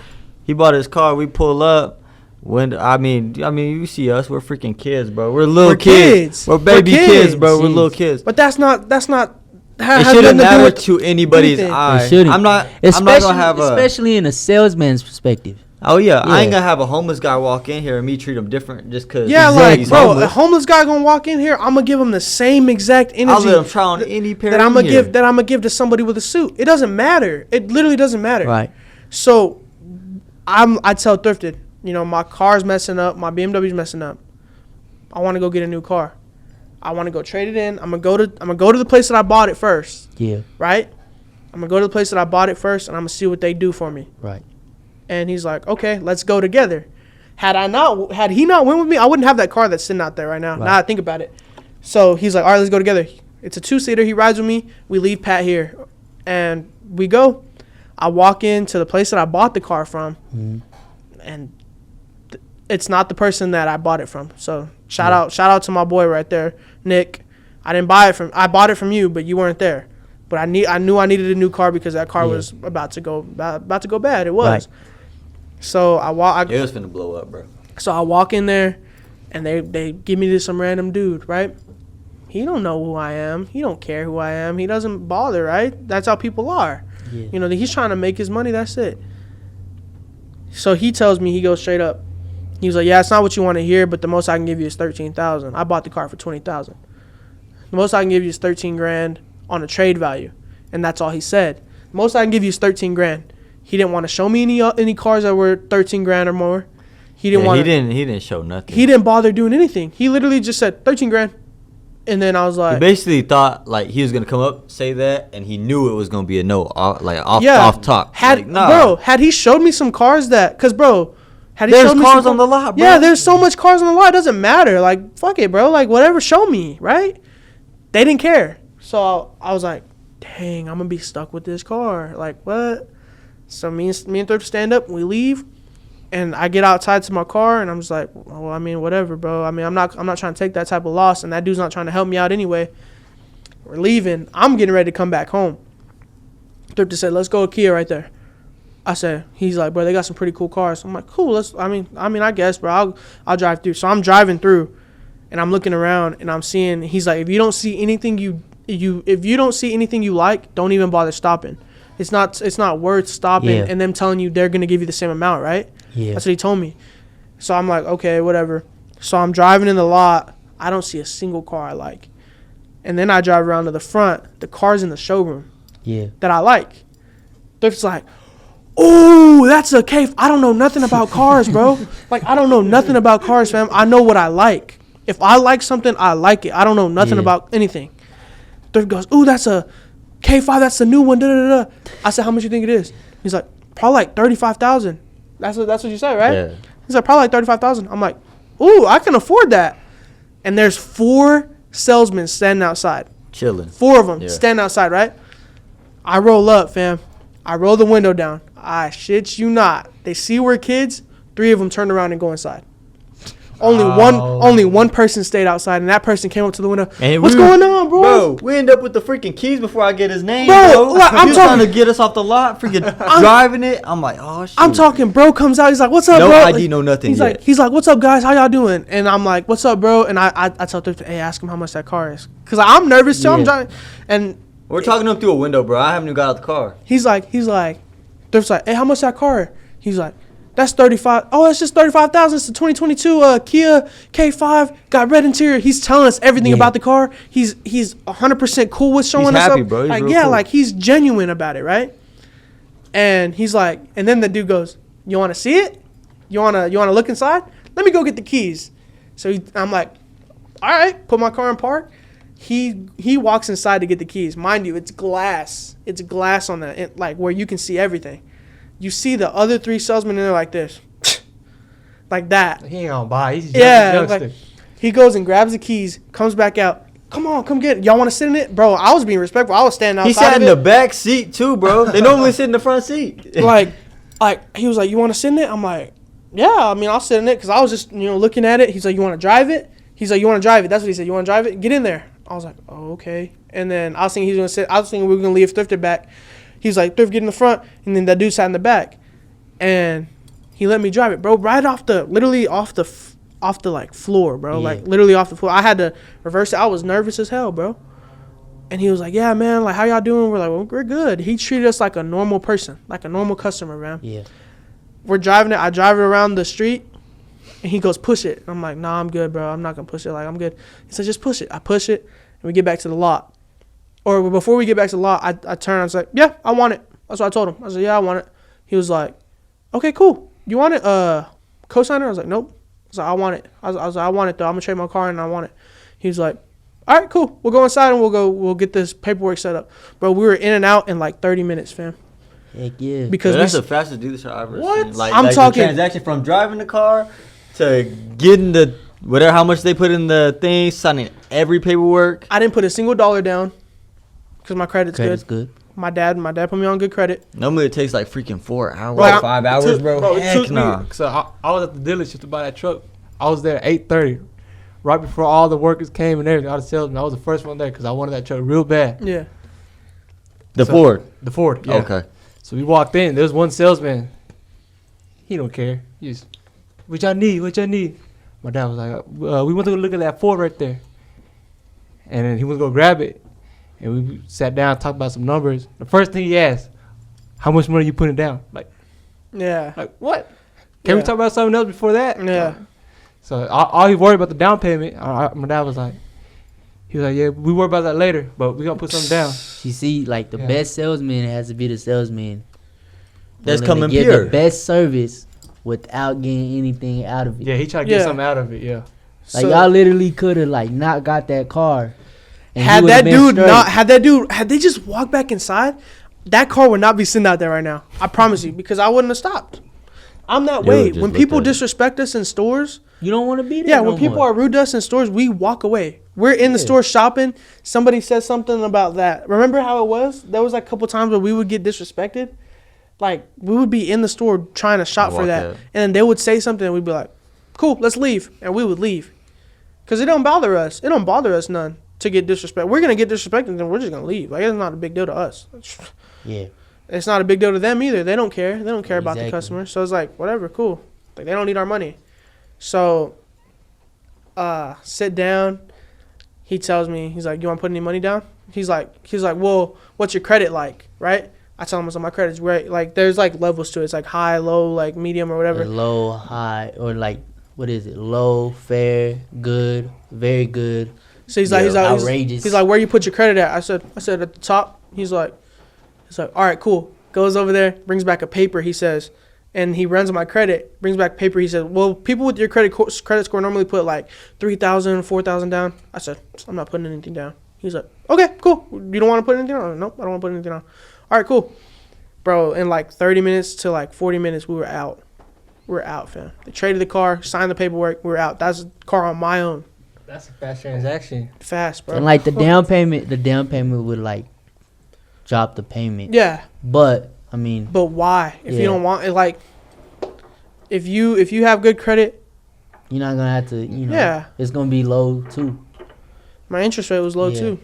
He bought his car. We pull up. I mean, you see us. We're freaking kids, bro. We're little kids. We're baby kids, bro. We're little kids. But that's not. It shouldn't matter to anybody's eye. It shouldn't. I'm not gonna have especially in a salesman's perspective. Oh yeah, I ain't gonna have a homeless guy walk in here and me treat him different just cause. Yeah, he's bro, homeless. a homeless guy gonna walk in here. I'm gonna give him the same exact energy. I'll let him try on any pair that I'm gonna give to somebody with a suit. It doesn't matter. It literally doesn't matter. Right. So, I tell Thrifted, my car's messing up, my BMW's messing up. I want to go get a new car. I want to go trade it in. I'm gonna go to the place that I bought it first. Yeah. Right. I'm gonna go to the place that I bought it first, and I'm gonna see what they do for me. Right. And he's like, okay, let's go together. Had he not went with me, I wouldn't have that car that's sitting out there right now. Right. Now I think about it. So he's like, all right, let's go together. It's a 2-seater. He rides with me. We leave Pat here, and we go. I walk into the place that I bought the car from, and it's not the person that I bought it from. So shout out to my boy right there, Nick. I bought it from you, but you weren't there. But I knew I needed a new car because that car was about to go bad. It was. Right. So it was finna blow up, bro. So I walk in there, and they give me to some random dude, right? he don't know who I am. He don't care who I am. He doesn't bother, right? That's how people are. Yeah. You know, he's trying to make his money. That's it. So he tells me, he goes straight up. He was like, yeah, it's not what you want to hear, but the most I can give you is $13,000. I bought the car for $20,000. The most I can give you is 13 grand on a trade value, and that's all he said. The most I can give you is 13 grand. He didn't want to show me any cars that were 13 grand or more. He didn't want. He didn't show nothing. He didn't bother doing anything. He literally just said 13 grand, and then I was like, he basically thought like he was gonna come up, say that, and he knew it was gonna be a no, off top. Had nah. bro, had he showed me some cars that, cause bro, had he There's showed me cars some on the lot, bro. Yeah, there's so much cars on the lot. It doesn't matter. Like, fuck it, bro. Like, whatever. Show me, right? They didn't care. So I was like, dang, I'm gonna be stuck with this car. Like, what? So me and Thrift stand up. We leave, and I get outside to my car, and I'm just like, well, I mean, whatever, bro. I mean, I'm not trying to take that type of loss, and that dude's not trying to help me out anyway. We're leaving. I'm getting ready to come back home. Thrift said, let's go to Kia right there. I said, he's like, bro, they got some pretty cool cars. I'm like, cool. I guess, bro, I'll drive through. So I'm driving through, and I'm looking around, and I'm seeing. He's like, if you don't see anything you like, don't even bother stopping. It's not worth stopping and them telling you they're gonna give you the same amount, right? Yeah. That's what he told me. So I'm like, okay, whatever. So I'm driving in the lot. I don't see a single car I like, and then I drive around to the front. The car's in the showroom. Yeah. That I like. Thrift's like, oh, that's a K. I don't know nothing about cars, bro. Like, I don't know nothing about cars, fam. I know what I like. If I like something, I like it. I don't know nothing about anything. Thrift goes, ooh, that's a K5. That's the new one. Da, da, da. I said, how much you think it is? He's like, probably like $35,000. That's what you said, right? Yeah. He's like, probably like $35,000. I'm like, ooh, I can afford that. And there's 4 salesmen standing outside. Chilling. 4 of them standing outside, right? I roll up, fam. I roll the window down. I shit you not. They see we're kids. 3 of them turned around and go inside. Only one person stayed outside, and that person came up to the window. And what's going on, bro? Bro, we end up with the freaking keys before I get his name, Bro, bro. like, I'm He was trying to get us off the lot, freaking driving it. I'm like, oh shit. I'm talking, bro comes out. He's like, what's up, no bro? No ID, no nothing He's like, what's up, guys? How y'all doing? And I'm like, what's up, bro? And I tell Thrift, hey, ask him how much that car is. Because I'm nervous, too. I'm driving. And we're talking to him through a window, bro. I haven't even got out the car. He's like, Thrift's like, hey, how much that car? He's like, that's 35. Oh, it's just 35,000. It's the 2022 Kia K5. Got red interior. He's telling us everything about the car. He's 100% cool with showing us happy, up. Bro. He's like, real yeah, cool. like he's genuine about it, right? And he's like, and then the dude goes, you want to see it? You wanna look inside? Let me go get the keys. So I'm like, all right. Put my car in park. He walks inside to get the keys. Mind you, it's glass. It's glass on like where you can see everything. You see the other 3 salesmen, and they're like this. Like that. He ain't gonna buy. He's youngster. Like, he goes and grabs the keys, comes back out. Come on, come get it. Y'all want to sit in it? Bro, I was being respectful. I was standing outside. He sat in the back seat, too, bro. They normally sit in the front seat. like, he was like, you want to sit in it? I'm like, yeah, I mean, I'll sit in it because I was just, looking at it. He's like, you want to drive it? He's like, you want to drive it? That's what he said. You want to drive it? Get in there. I was like, oh, okay. And then I was thinking he was going to sit. I was thinking we were going to leave Thrifted back. He's like, Thrift, get in the front. And then that dude sat in the back. And he let me drive it, bro. Right literally off the floor, bro. Yeah. Like, literally off the floor. I had to reverse it. I was nervous as hell, bro. And he was like, yeah, man, like, how y'all doing? We're like, well, we're good. He treated us like a normal person, like a normal customer, man. Yeah. We're driving it. I drive it around the street. And he goes, push it. I'm like, nah, I'm good, bro. I'm not going to push it. Like, I'm good. He said, just push it. I push it. And we get back to the lot. Or before we get back to the lot, I turned. I was like, yeah, I want it. That's what I told him. I said, yeah, I want it. He was like, okay, cool. You want it? Cosigner? I was like, nope. I was like, I want it. I was like, I want it, though. I'm going to trade my car, and I want it. He was like, all right, cool. We'll go inside, and we'll get this paperwork set up. Bro, we were in and out in like 30 minutes, fam. Heck yeah. Because that's the fastest dealership I've ever What? seen. Like, I'm talking the transaction from driving the car to getting the whatever, how much they put in the thing, signing every paperwork. I didn't put a single dollar down because my credit's Credit's good. good. My dad put me on good credit. Normally it takes like freaking 4 hours, Bro, 5 hours, bro. It Heck took nah. me. So I was at the dealership to buy that truck. I was there at 8:30, right before all the workers came and everything. All the salesmen. I was the first one there because I wanted that truck real bad. Yeah. The Ford. The Ford. Yeah. Okay. So we walked in. There was one salesman. He don't care. He just, what y'all need? What y'all need? My dad was like, we want to go look at that Ford right there. And then he was gonna grab it, and we sat down, talked about some numbers. The first thing he asked, "How much money you putting down?" Like what? Can we talk about something else before that? Yeah. So all he worried about the down payment. My dad was like, yeah, we worry about that later, but we gonna put something down. You see, like the best salesman has to be the salesman That's willing coming to give pure. the best service without getting anything out of it. Yeah, he tried to get something out of it. Yeah. Like So- y'all literally could have like not got that car. and he Had would've that been dude straight. not, had they just walked back inside, that car would not be sitting out there right now. I promise you, because I wouldn't have stopped. I'm that You way. would've just When looked people at it. disrespect us in stores, You don't want to be there. yeah, no when people more. are rude to us in stores, we walk away. We're in the store shopping. Somebody says something about that. Remember how it was? There was like a couple times where we would get disrespected. Like, we would be in the store trying to shop for walk that. out. And then they would say something and we'd be like, cool, let's leave. And we would leave. Because it don't bother us. It don't bother us none to get disrespected. We're going to get disrespected and then we're just going to leave. Like, it's not a big deal to us. Yeah. It's not a big deal to them either. They don't care. They don't care about the Exactly. customer. So it's like, whatever, cool. Like, they don't need our money. So, sit down. He tells me, he's like, you want to put any money down? He's like, well, what's your credit like, right? I tell him, so my credit's great. Like, there's like levels to it. It's like high, low, like medium or whatever. Or low, high, or like what is it? Low, fair, good, very good. So he's like, outrageous. He's like, where you put your credit at? I said at the top. He's like, all right, cool. Goes over there, brings back a paper. He says, and he runs my credit, brings back paper. He says, well, people with your credit score normally put like 3,000, 4,000 down. I said, I'm not putting anything down. He's like, okay, cool. You don't want to put anything on? Nope, I don't want to put anything on. All right, cool. Bro, in like 30 minutes to like 40 minutes, we were out. We were out, fam. They traded the car, signed the paperwork, we were out. That's a car on my own. That's a fast transaction. Fast, bro. And like the down payment would like drop the payment. Yeah. But I mean, But why? If you Yeah. don't want it, like, if you have good credit, you're not gonna have to. You know, Yeah. it's gonna be low too. my interest rate was low Yeah. too.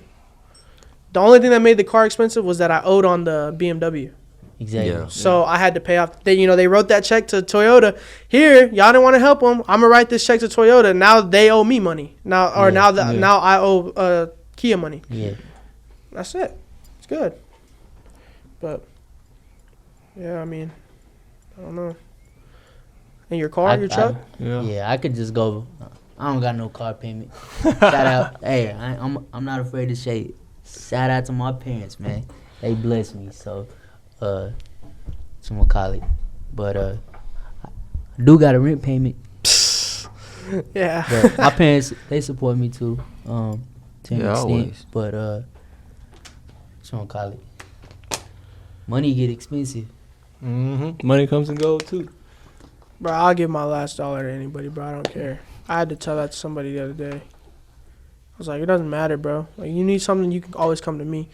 The only thing that made the car expensive was that I owed on the BMW. Exactly. Yeah. So I had to pay off. They wrote that check to Toyota. Here, y'all didn't want to help them. I'm gonna write this check to Toyota. Now they owe me money. Now I owe Kia money. Yeah. That's it. It's good. But yeah, I mean, I don't know. And your car, your truck? Yeah, I could just go. I don't got no car payment. Shout out, hey, I'm not afraid to say it. Shout out to my parents, man. They blessed me, so call it. But I do got a rent payment. Yeah. But my parents, they support me too, to an extent. always. But call it. Money get expensive. Money comes and goes too. Bro, I'll give my last dollar to anybody, bro. I don't care. I had to tell that to somebody the other day. I was like, it doesn't matter, bro. Like, you need something, you can always come to me.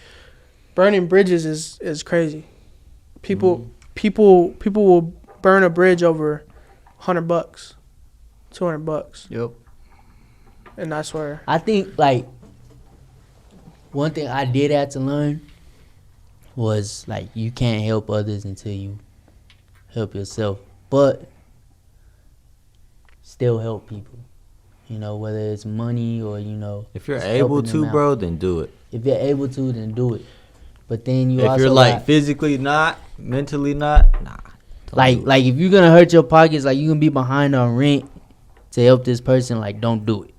Burning bridges is crazy. People will burn a bridge over $100, $200, Yep. and that's where. I think like one thing I did have to learn was like you can't help others until you help yourself, but still help people. You know, whether it's money or If you're just able helping them to, out. bro, then do it. If you're able to, then do it. But then you If also you're like got- physically not, mentally not, nah. don't like do it. like if you're gonna hurt your pockets, like you can be behind on rent to help this person, like don't do it.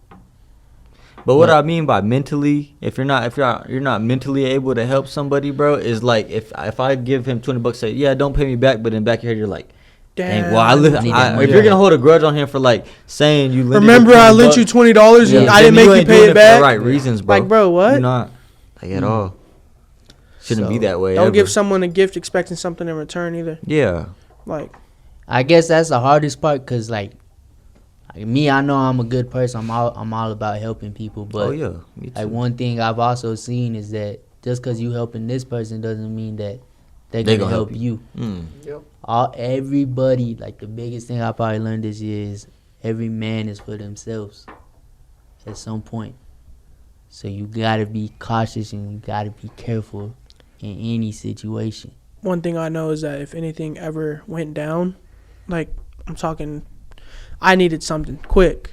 But what I mean by mentally, if you're not mentally able to help somebody, bro, is like if I give him $20, say yeah, don't pay me back, but in the back of your head you're like, dang, well I need that money. if you're gonna hold a grudge on him for like saying you lent Remember, I lent you $20 and I didn't make you ain't pay doing it for back. the right reasons, bro. Like, bro, what? You're not like at all. Shouldn't be So, that way. Don't ever. give someone a gift expecting something in return either. Yeah. Like, I guess that's the hardest part, cause like me, I know I'm a good person. I'm all about helping people, but Oh yeah. Me too. like one thing I've also seen is that just cause you helping this person doesn't mean that they're They gonna gonna help help you. Everybody, like the biggest thing I probably learned this year is every man is for themselves at some point. So you gotta be cautious and you gotta be careful in any situation. one thing I know is that if anything ever went down, like, I'm talking, I needed something quick.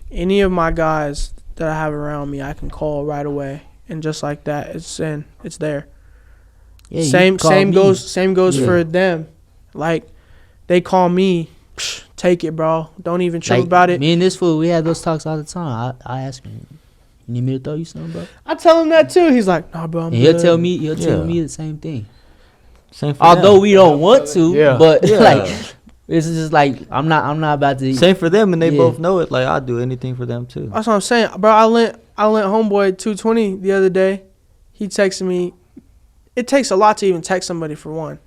Any of my guys that I have around me, I can call right away, and just like that, it's there. Yeah, same goes Yeah. for them. Like, they call me, take it, bro. Don't even trip Like, about it. Me and this fool, we had those talks all the time. I ask him, you need me to throw you something, bro? I tell him that too. He's like, nah, bro, I'm And he'll good. tell me Yeah. the same thing. Same for Although them. we don't want to, Yeah. but Yeah. like it's just like I'm not about to. Same for them, and they Yeah. both know it. Like, I'll do anything for them too. That's what I'm saying, bro. I lent homeboy $220 the other day. He texted me. It takes a lot to even text somebody for one,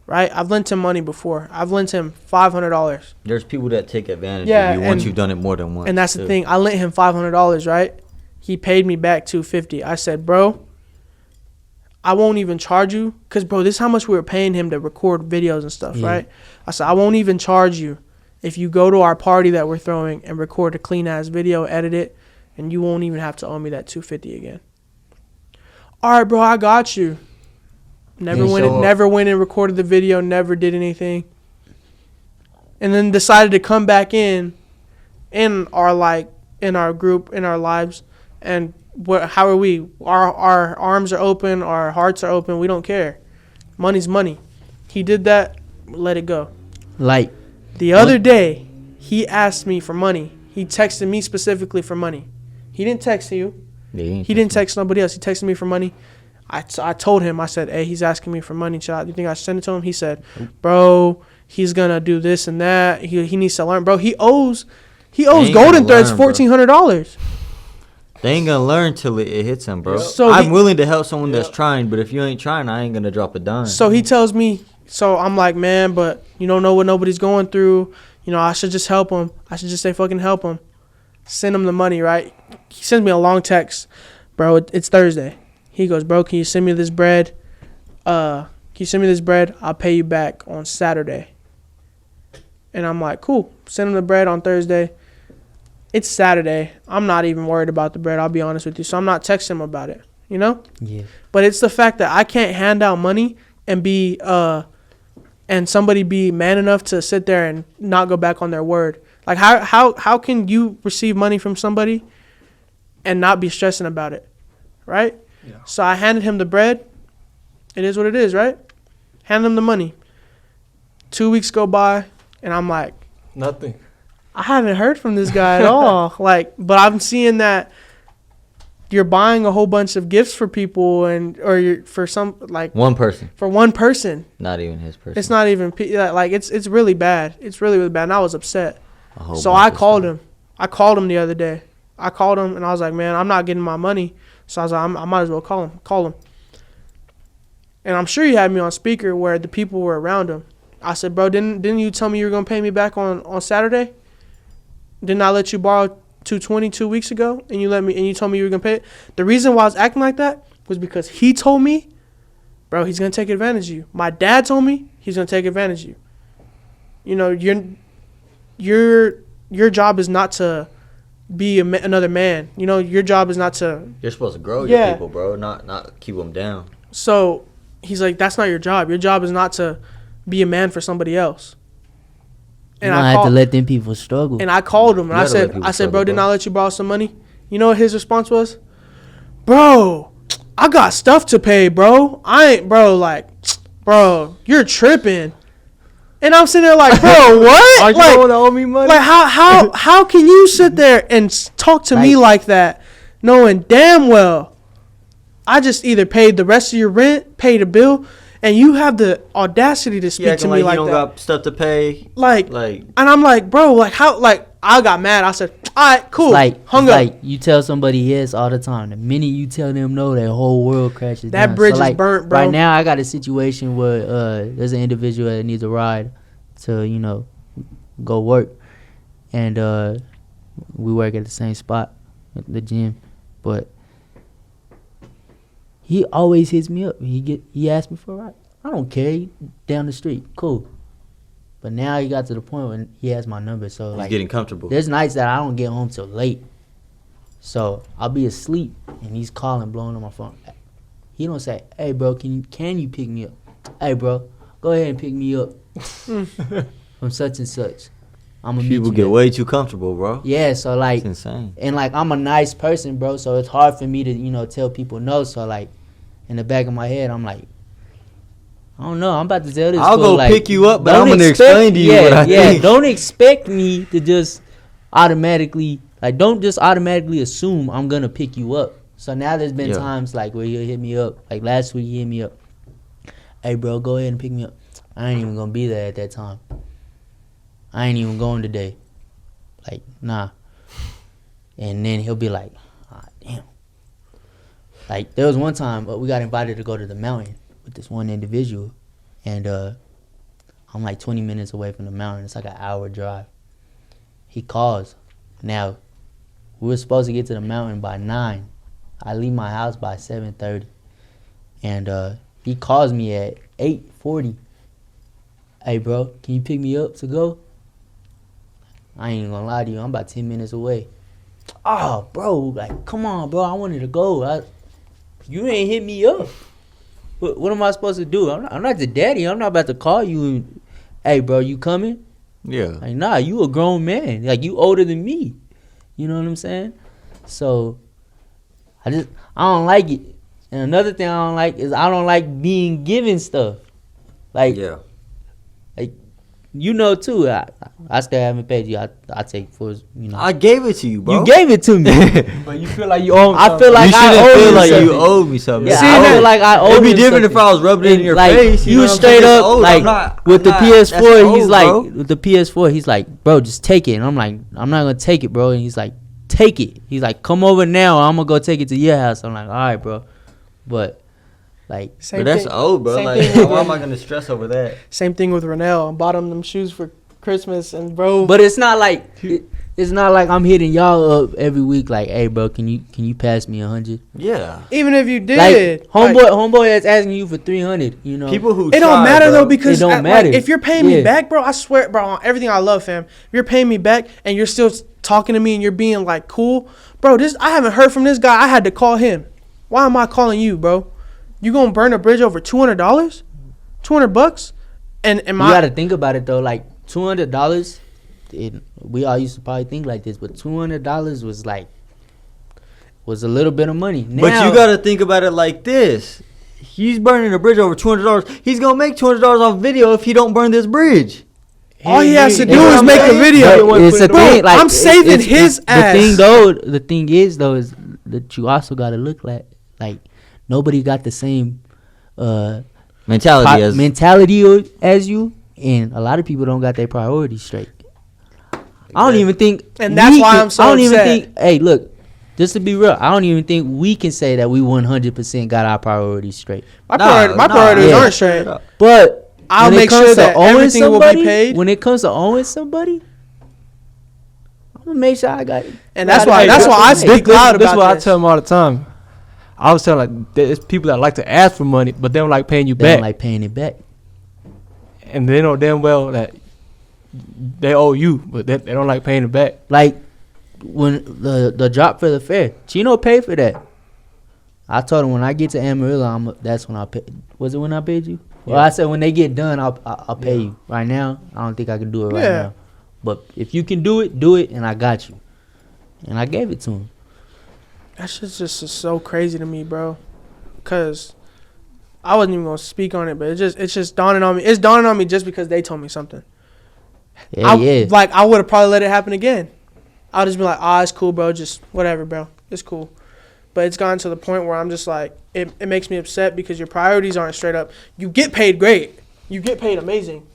right? I've lent him money before. I've lent him $500, There's people that take advantage Yeah, of you once and- you've done it more than once. and that's the too. thing. I lent him $500, right? He paid me back $250. I said, bro, I won't even charge you, cause bro, this is how much we were paying him to record videos and stuff, Yeah. right? I said, I won't even charge you if you go to our party that we're throwing and record a clean ass video, edit it, and you won't even have to owe me that $250 again. All right, bro, I got you. Never Yeah, went and recorded the video, never did anything. And then decided to come back in our group, in our lives, and how are we? Our arms are open, our hearts are open, we don't care. Money's money. He did that, let it go. Like The other day, he asked me for money. He texted me specifically for money. He didn't text you. Yeah, He didn't text nobody else. He texted me for money. I told him, I said, hey, he's asking me for money. Do you think I should send it to him? He said, bro, he's going to do this and that. He needs to learn. Bro, he owes ain't Golden gonna Threads learn, bro. $1,400. They ain't gonna learn till it hits them, bro. So I'm he- willing to help someone that's trying, but if you ain't trying, I ain't gonna drop a dime. So he tells me, so I'm like, man, but you don't know what nobody's going through. You know, I should just help him. I should just say fucking help him. Send him the money, right? He sends me a long text. Bro, it's Thursday. He goes, bro, can you send me this bread? I'll pay you back on Saturday. And I'm like, cool. Send him the bread on Thursday. It's Saturday. I'm not even worried about the bread, I'll be honest with you. So I'm not texting him about it, you know? yeah, But it's the fact that I can't hand out money and and somebody be man enough to sit there and not go back on their word. Like, how can you receive money from somebody and not be stressing about it, right? Yeah. So I handed him the bread. It is what it is, right? Handed him the money. 2 weeks go by, and I'm like, Nothing. I haven't heard from this guy at all. Like, but I'm seeing that you're buying a whole bunch of gifts for people, or you're for one person, for one person. not even his person. It's not even like it's really bad. It's really really bad. And I was upset. A whole So bunch I of called stuff. him. I called him the other day. I called him and I was like, man, I'm not getting my money. So I was like, I might as well call him. And I'm sure he had me on speaker where the people were around him. I said, bro, didn't you tell me you were gonna pay me back on Saturday? Didn't I let you borrow $220 2 weeks ago, and you told me you were gonna pay it? The reason why I was acting like that was because he told me, bro, he's gonna take advantage of you. My dad told me he's gonna take advantage of you. You know, your job is not to be another man. You know, your job is not to. You're supposed to grow Yeah. your people, bro. Not keep them down. So he's like, that's not your job. Your job is not to be a man for somebody else. you don't have to let them people struggle. And I called him and You I gotta let said, people bro, struggle, didn't bro. I let you borrow some money? You know what his response was? Bro, I got stuff to pay, bro. Bro, you're tripping. And I'm sitting there like, bro, what? Aren't you Like, going to owe me money? like how can you sit there and talk to me like that, knowing damn well I just either paid the rest of your rent, paid a bill, and you have the audacity to speak to me like you don't that. got stuff to pay. Like, Like, and I'm like, bro, like how? Like I got mad. I said, all right, cool, hung it's up. like you tell somebody yes all the time. The minute you tell them no, their whole world crashes That down. bridge is like, burnt, bro. Right now, I got a situation where there's an individual that needs a ride to, go work. And we work at the same spot, at the gym. But he always hits me up. He asks me for a ride. I don't care. He down the street. Cool. But now he got to the point when he has my number. So he's like, getting comfortable. there's nights that I don't get home till late. So I'll be asleep and he's calling, blowing on my phone. He don't say, hey bro, can you pick me up? Hey bro, go ahead and pick me up from such and such. I'm gonna meet People you get there. way too comfortable, bro. Yeah, so like, It's insane. and like I'm a nice person, bro. So it's hard for me to, you know, tell people no. So like, in the back of my head, I'm like, I don't know. I'm about to tell this. I'll fool, go like, pick you up, but don't I'm gonna expect- explain to you what I think. Don't expect me to just automatically, like, don't just automatically assume I'm gonna pick you up. So now there's been Yeah. times like where he'll hit me up. Like last week, he hit me up. Hey, bro, go ahead and pick me up. I ain't even gonna be there at that time. I ain't even going today. Like, nah. And then he'll be like, ah, damn. Like, there was one time we got invited to go to the mountain with this one individual. And I'm like 20 minutes away from the mountain. It's like an hour drive. He calls. Now, we were supposed to get to the mountain by 9. I leave my house by 7:30. And he calls me at 8:40. Hey, bro, can you pick me up to go? I ain't even gonna lie to you. I'm about 10 minutes away. Oh, bro, like, come on, bro. I wanted to go. You ain't hit me up. What am I supposed to do? I'm not the daddy. I'm not about to call you. And, hey, bro, you coming? Yeah. Like, nah, you a grown man. Like, you older than me. You know what I'm saying? So, I don't like it. And another thing I don't like is I don't like being given stuff. Like, Yeah. you know, too, I still haven't paid you. I take for, you know. I gave it to you, bro. You gave it to me. But you feel like you owe him I feel like you I shouldn't owe feel you like something. you owed me something. Yeah, See, I that- feel like I owe It'd be you different something. if I was rubbing it in your Like, face. You know what I'm straight saying? It's up, owed. like, I'm not- with I'm the not- PS4, that's he's owed, like, bro. with the PS4, he's like, bro, just take it. And I'm like, I'm not going to take it, bro. And he's like, take it. He's like, come over now. I'm going to go take it to your house. I'm like, all right, bro. But, like, Same But that's thing, old, bro. same Like, thing with why am Ren- I gonna stress over that? Same thing with Renell. I bought him them shoes for Christmas, and bro. but it's not like, it's not like I'm hitting y'all up every week like, hey, bro, can you pass me 100? Yeah. even if you Like, did, homeboy that's asking you for 300, you know. People who it don't try, matter bro. though, because It don't like, matter. if you're paying me Yeah. back, bro, I swear, bro, on everything I love, fam. If you're paying me back and you're still talking to me and you're being like cool, bro, I haven't heard from this guy. I had to call him. Why am I calling you, bro? You gonna burn a bridge over $200, $200, and You gotta think about it though, like $200. We all used to probably think like this, but $200 was a little bit of money. But Now, you gotta think about it like this: he's burning a bridge over $200. He's gonna make $200 off video if he don't burn this bridge. all he has to You do know what is I'm make a saying? video. but it's a Bro, thing. Like I'm saving his ass. The thing is though is that you also gotta look like nobody got the same mentality as you, and a lot of people don't got their priorities straight. I don't even think, And that's why I'm so I don't even upset. think. Hey, look, just to be real, I don't even think we can say that we 100% got our priorities straight. My priorities Yeah. aren't straight. But I'll when it make comes sure to that owing everything will be somebody, paid. When it comes to owing somebody, I'm gonna make sure I got it. And that's why I speak loud That's about what I this. tell them all the time. I was telling like there's people that like to ask for money, but they don't like paying you They back, don't like paying it back. and they know damn well that they owe you, but they don't like paying it back. Like when the drop for the fair, Chino paid for that. I told him when I get to Amarillo, that's when I'll pay. Was it when I paid you? Well, Yeah. I said when they get done, I'll pay you. Right now, I don't think I can do it right Yeah. now. But if you can do it, and I got you. And I gave it to him. That shit's just so crazy to me, bro. Cause I wasn't even gonna speak on it, but it's just dawning on me. It's dawning on me just because they told me something. Yeah, yeah. Like I would have probably let it happen again. I'll just be like, it's cool, bro. Just whatever, bro. It's cool. But it's gotten to the point where I'm just like, it makes me upset because your priorities aren't straight up. You get paid great. You get paid amazing.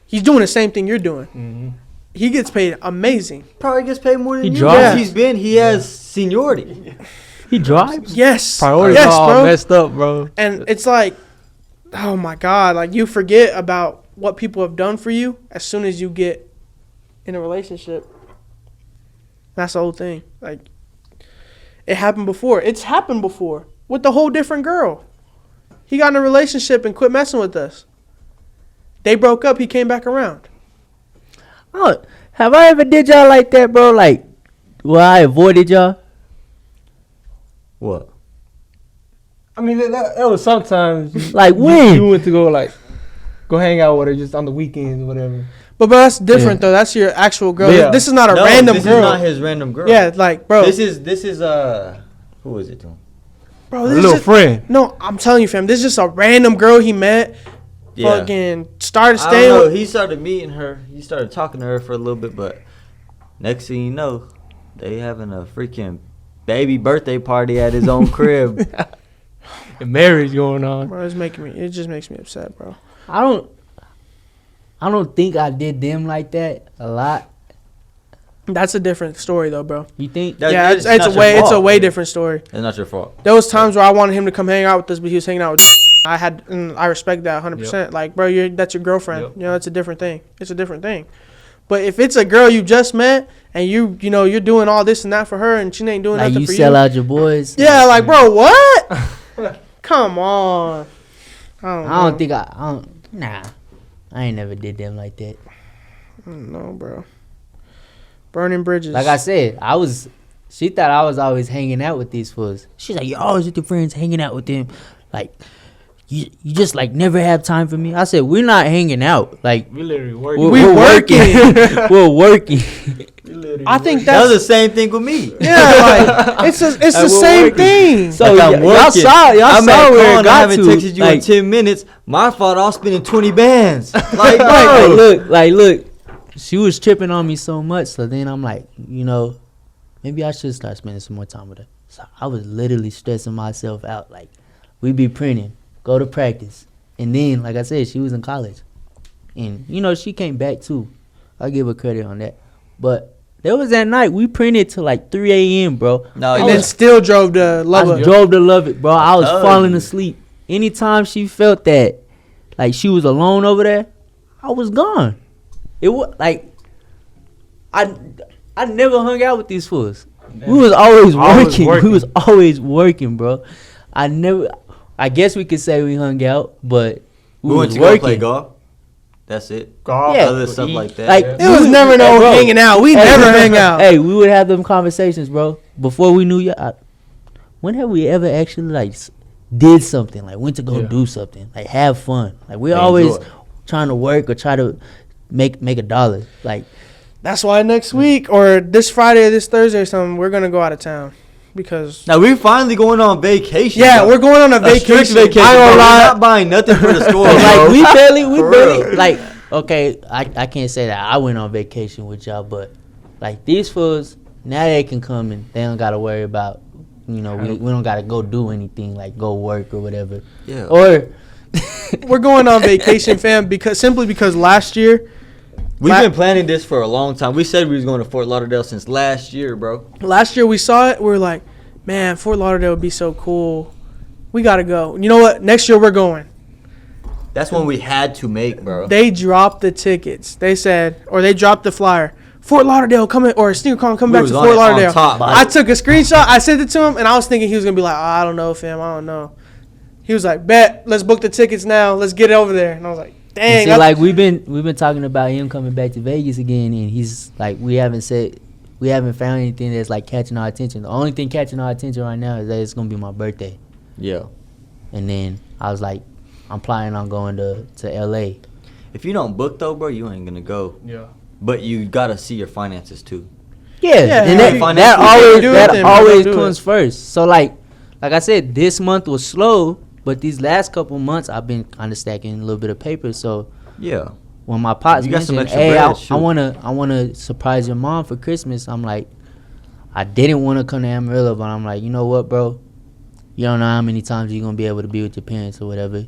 He's doing the same thing you're doing. Mm-hmm. He gets paid amazing. Probably gets paid more than He you. drives. He has seniority. He drives. Yes. Priorities yes, are all bro. messed up, bro. And it's like, oh my God, like you forget about what people have done for you as soon as you get in a relationship. That's the whole thing. Like, it happened before. It's happened before with the whole different girl. He got in a relationship and quit messing with us. They broke up. He came back around. Oh, have I ever did y'all like that, bro? Like, well, I avoided y'all. What? I mean, that was sometimes Like when? you went to go hang out with her just on the weekends or whatever. But that's different though. That's your actual girl. Yeah. This is not a random this girl. is not his random girl. Yeah, like bro. This is who is it to him? Bro, A this is little just, friend. No, I'm telling you, fam. This is just a random girl he met. Yeah. Fucking started I don't staying. know. With, He started meeting her. He started talking to her for a little bit, but next thing you know, they having a freaking baby birthday party at his own crib. The marriage going on. bro, it just makes me upset, bro. I don't think I did them like that a lot. That's a different story though, bro. You think? Yeah, it's not a your way fault. different story. It's not your fault. There was times where I wanted him to come hang out with us, but he was hanging out with. I respect that 100%. Like, bro, that's your girlfriend. Yep. You know, it's a different thing. It's a different thing. But if it's a girl you just met and you know you're doing all this and that for her and she ain't doing Like nothing you for sell you. out your boys. Yeah, like, bro, what? Come on. I don't think I don't. Nah, I ain't never did them like that. No, bro. Burning bridges. Like I said, she thought I was always hanging out with these fools. She's like, you always with your friends hanging out with them. Like, you just like never have time for me. I said, we're not hanging out. Like, We literally working. We we're working. we're working. I think That was that's the same thing with me. yeah, like it's the we're same working. thing. So Like, I'm y'all working. saw I'm at where call it and I got haven't to. texted you in 10 minutes. My fault. I was spending 20 bands. Like, Look. She was tripping on me so much. So then I'm like, maybe I should start spending some more time with her. So I was literally stressing myself out. Like, we be printing, go to practice. And then, like I said, she was in college. And, she came back too. I give her credit on that. But there was that night, we printed till like 3 a.m., bro. No, And yeah. then still drove to I Lubbock. drove to Lubbock, bro. I was told falling you. asleep. Anytime she felt that, like she was alone over there, I was gone. It was like I never hung out with these fools. We was always working. We was always working, bro. I guess we could say we hung out, but we went was to go play working. golf. That's it. Golf. Yeah. Other stuff like that. Like It was never no bro. hanging out. We Hey, never hang out. Hey, we would have them conversations, bro. Before we knew you, when have we ever actually like did something? Like went to go do something, like have fun. Like we're always trying to work or try to make a dollar. Like That's why next week or this Friday or this Thursday or something, we're gonna go out of town because Now we're finally going on vacation. yeah, bro. we're going on a A strict vacation. vacation. I bro. ain't We're gonna lie. not buying nothing for the store. like bro. we barely For real. like okay, I can't say that I went on vacation with y'all, but like these fools now they can come and they don't gotta worry about we don't gotta go do anything like go work or whatever. Yeah. Or We're going on vacation, fam, because last year We've been planning this for a long time. We said we was going to Fort Lauderdale since last year, bro. we saw it. We were like, man, Fort Lauderdale would be so cool. We gotta go. You know what? Next year we're going. That's when we had to make, bro. They dropped the tickets. They said, or they dropped the flyer. Fort Lauderdale coming, or SneakerCon coming back was to on Fort it on Lauderdale. top. I took a screenshot. I sent it to him, and I was thinking he was gonna be like, I don't know, fam. I don't know. He was like, bet, let's book the tickets now. Let's get it over there. And I was like, dang. see, like we've been talking about him coming back to Vegas again, and he's like we haven't found anything that's like catching our attention. The only thing catching our attention right now is that it's gonna be my birthday, Yeah. and then I was like, I'm planning on going to LA. If you don't book though, bro, you ain't gonna go. Yeah. But you gotta see your finances too. Yeah, Yeah, and if you- that always do it, then always do it. comes first. So like I said, this month was slow, but these last couple months I've been kind of stacking a little bit of paper. So Yeah. when my pops You got some mentioned, extra hey, bread, shoot. I wanna surprise your mom for Christmas, I'm like, I didn't want to come to Amarillo, but I'm like, you know what, bro? You don't know how many times you're gonna be able to be with your parents or whatever.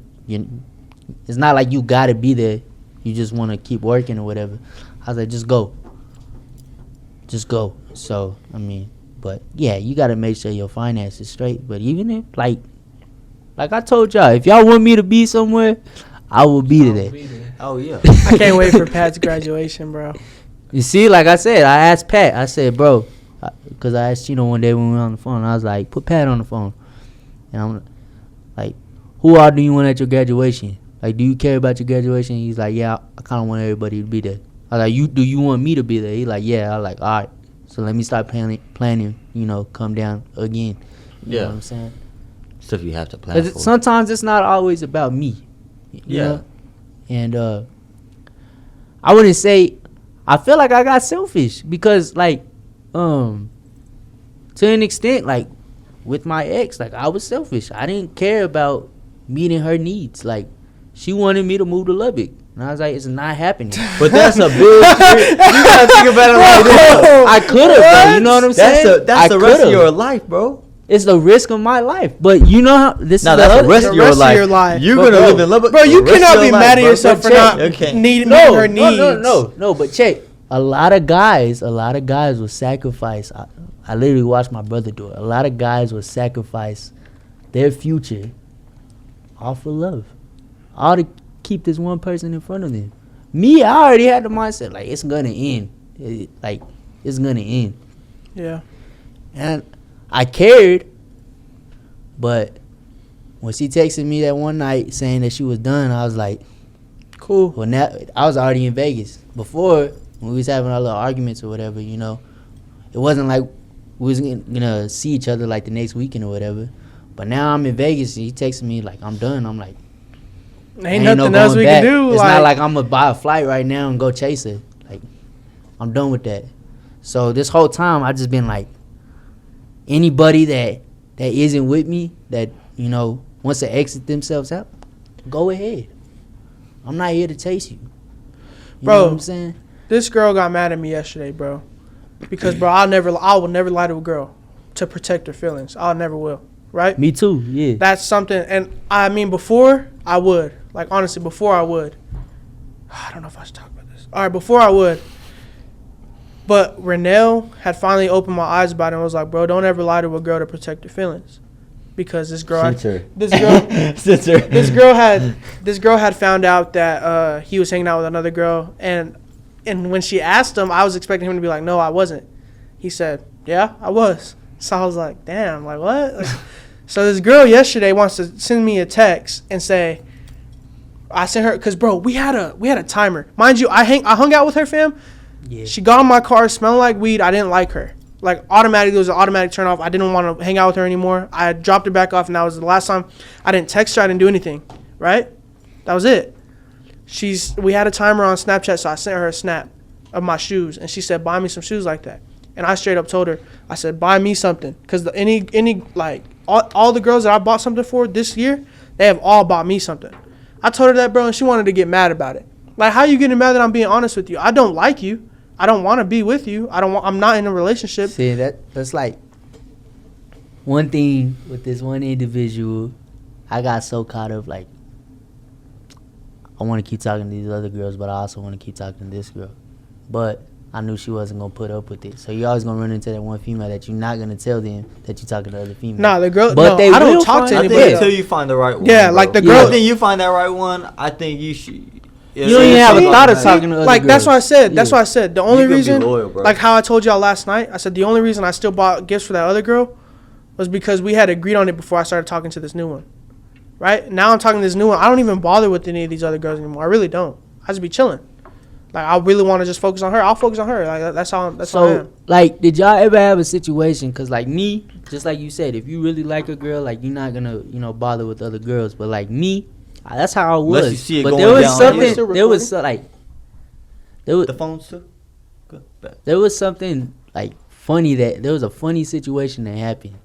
It's not like you gotta be there. You just want to keep working or whatever. I was like, just go. So I mean, but yeah, you gotta make sure your finances straight. But even if like I told y'all, if y'all want me to be somewhere, I will be there. Oh yeah. I can't wait for Pat's graduation, bro. You see, like I said, I asked Pat. I said, bro, because I asked Chino one day when we were on the phone. I was like, put Pat on the phone. And I'm like, who all do you want at your graduation? Like, do you care about your graduation? He's like, yeah, I kind of want everybody to be there. I was like, do you want me to be there? He's like, yeah. I was like, all right. So let me start planning, come down again. You know what I'm saying? Stuff you have to plan 'Cause for. sometimes it's not always about me. You Yeah. know? And I wouldn't say. I feel like I got selfish because, like, to an extent, like, with my ex, like, I was selfish. I didn't care about meeting her needs. Like, she wanted me to move to Lubbock. And I was like, it's not happening. But that's a big. You gotta think about it like this. I could have, though. You know what I'm saying? That's the rest of your life, bro. It's the risk of my life. But you know how this No, is that's the other- rest of your life. You're gonna live in Lubbock. Bro, you the rest cannot of be your mad at life, bro. yourself for But not okay. meeting No, her needs. no. But check. A lot of guys will sacrifice. I literally watched my brother do it. A lot of guys will sacrifice their future off of love, all to keep this one person in front of them. Me, I already had the mindset like it's gonna end. It's gonna end. Yeah. And I cared, but when she texted me that one night saying that she was done, I was like, Cool. well, now I was already in Vegas. Before, when we was having our little arguments or whatever, you know, it wasn't like we was gonna see each other like the next weekend or whatever. But now I'm in Vegas and he texting me like I'm done. I'm like, Ain't nothing else going we back. can do. It's not like I'm gonna buy a flight right now and go chase her. Like, I'm done with that. So this whole time I just been like, anybody that isn't with me, that, you know, wants to exit themselves out, go ahead. I'm not here to chase you. You Bro, know what I'm saying? This girl got mad at me yesterday, bro. Because, bro, I will never lie to a girl to protect her feelings. I never will. Right? Me too, yeah. That's something, and I mean, before I would. Like, honestly, before I would. I don't know if I should talk about this. All right, before I would. But Renell had finally opened my eyes about it and was like, bro, don't ever lie to a girl to protect your feelings. Because this girl had found out that he was hanging out with another girl, and when she asked him, I was expecting him to be like, no, I wasn't. He said, yeah, I was. So I was like, damn, like what? Like, so this girl yesterday wants to send me a text and say, I sent her, because bro, we had a timer. Mind you, I hung out with her, fam. Yeah. She got in my car smelling like weed. I didn't like her. Like, automatically, it was an automatic turn off. I didn't want to hang out with her anymore. I dropped her back off, and that was the last time. I didn't text her. I didn't do anything, right? That was it. We had a timer on Snapchat, so I sent her a snap of my shoes, and she said, buy me some shoes like that. And I straight up told her, I said, buy me something. Because all the girls that I bought something for this year, they have all bought me something. I told her that, bro, and she wanted to get mad about it. Like, how you getting mad that I'm being honest with you? I don't like you. I don't want to be with you. I'm not in a relationship. See, that's like one thing with this one individual. I got so caught up, like, I want to keep talking to these other girls, but I also want to keep talking to this girl. But I knew she wasn't going to put up with it. So you're always going to run into that one female that you're not going to tell them that you're talking to other females. Nah, the girl, But no, they I don't will talk to find- I anybody. think until you find the right one. Yeah, bro. like the girl- I think you find that right one. I think you should. You don't even have a thought of like, talking to other Like, that's what I girls. said. Yeah. That's what I said. The only You could be reason, loyal, bro. like how I told y'all last night, I said the only reason I still bought gifts for that other girl was because we had agreed on it before I started talking to this new one. Right? Now I'm talking to this new one. I don't even bother with any of these other girls anymore. I really don't. I just be chilling. Like, I really want to just focus on her. I'll focus on her. Like, that's how I So, am. like, did y'all ever have a situation? Because, like, me, just like you said, if you really like a girl, like, you're not going to, you know, bother with other girls. But, like, me, that's how I was. Unless you see it but going there was down. something, Still there was, like, The phone's too. Good. Bad. there was something, like, funny there was a funny situation that happened.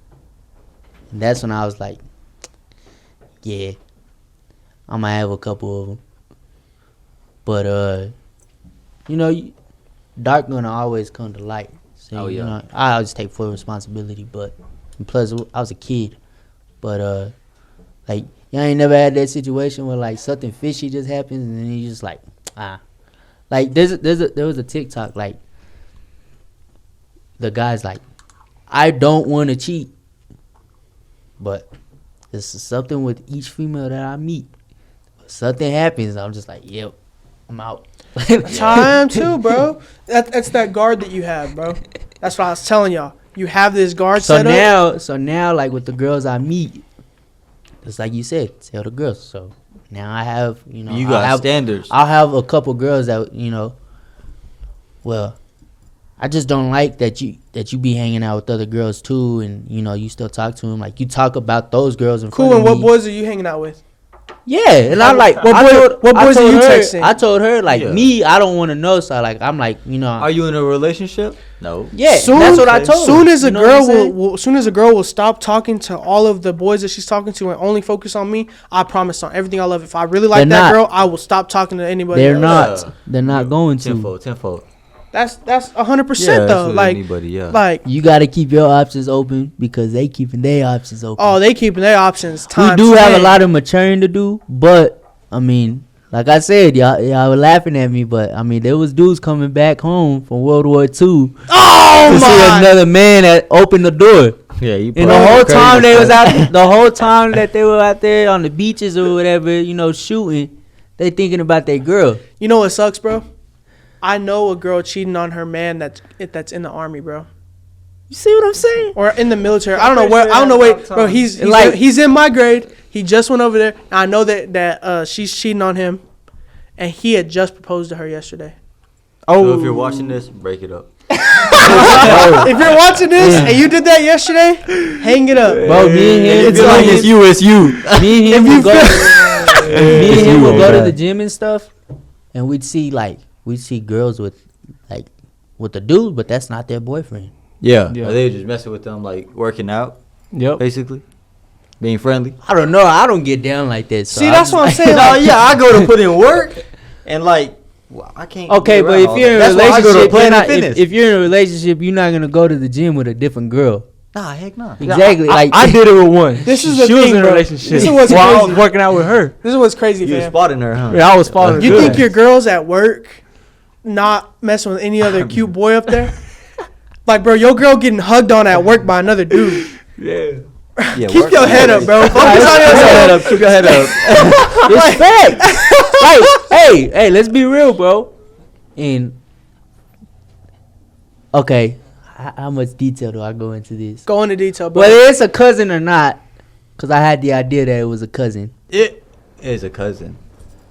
And that's when I was like, yeah, I'm going to have a couple of them. But, you know, dark gonna always come to light. So, you know, I always take full responsibility. But, and plus, I was a kid. But, like, y'all ain't never had that situation where, like, something fishy just happens and then you just like, Like, there was a TikTok, like, the guy's like, I don't want to cheat, but this is something with each female that I meet. If something happens, I'm just like, yep, I'm out. That's how I am too, bro. That's that guard that you have, bro. That's what I was telling y'all. You have this guard set up. So now, like, with the girls I meet, just like you said, tell the girls. So now I have, you know, You got standards. I'll have a couple girls that, you know, well, I just don't like that you be hanging out with other girls too, and, you know, you still talk to them. Like, you talk about those girls in front Cool, of and me. what boys are you hanging out with? Yeah, and I'm like, what boys are you texting? I told her like Yeah. me, I don't want to know. So like, I'm like, Are you in a relationship? No. yeah, Soon- that's what I told her. Soon as a You know what I'm girl saying? soon as a girl will stop talking to all of the boys that she's talking to and only focus on me, I promise on everything I love. If I really like They're that not. girl, I will stop talking to anybody. They're else. not. They're not going to. Tenfold. That's 100% though. Like anybody, yeah. like You got to keep your options open because they keeping their options open. oh, they keeping their options. We Times do have a 10. lot of maturing to do, but I mean, like I said, y'all were laughing at me, but I mean, there was dudes coming back home from World War II Oh to see my! another man that opened the door. Yeah, you And the whole time they was out, the whole time that they were out there on the beaches or whatever, shooting, they thinking about their girl. You know what sucks, bro? I know a girl cheating on her man that's in the army, bro, You see what I'm saying? or in the military. I don't know where. I don't know. Wait, bro. He's in my grade. He just went over there. And I know that she's cheating on him, and he had just proposed to her yesterday. So if you're watching this, break it up. If you're watching this and you did that yesterday, hang it up, Bro, me and him, It's like it's you, it's you. me and him would go. Me and him would go to the gym. gym and stuff, and we'd see girls with a dude, but that's not their boyfriend. Yeah. Yeah. Are they just messing with them, like working out, Yep. basically? Being friendly? I don't know. I don't get down like that. So See, that's what I'm saying. No, Like, yeah, I go to put in work and well, I can't. Okay, get but around if all you're in that. a That's why I go to relationship, Planet Fitness. if you're in a relationship, you're not gonna go to the gym with a different girl. Nah, heck no. Exactly. Like I did it with one. This is she the was thing, in a bro. relationship This is what's while I crazy. was working out with her. this is what's crazy, You fam. spotting her, huh? Yeah, I was following. You her. think your girl's at work, not messing with any other cute boy up there? Like, bro, your girl getting hugged on at work by another dude. Yeah. Yeah, Keep work your out. head up, bro. Focus on Keep your yourself. head up. Keep your head up. respect. Like, hey, let's be real, bro. And okay, how much detail do I go into this? Go into detail, bro. Whether it's a cousin or not, because I had the idea that it was a cousin. It is a cousin.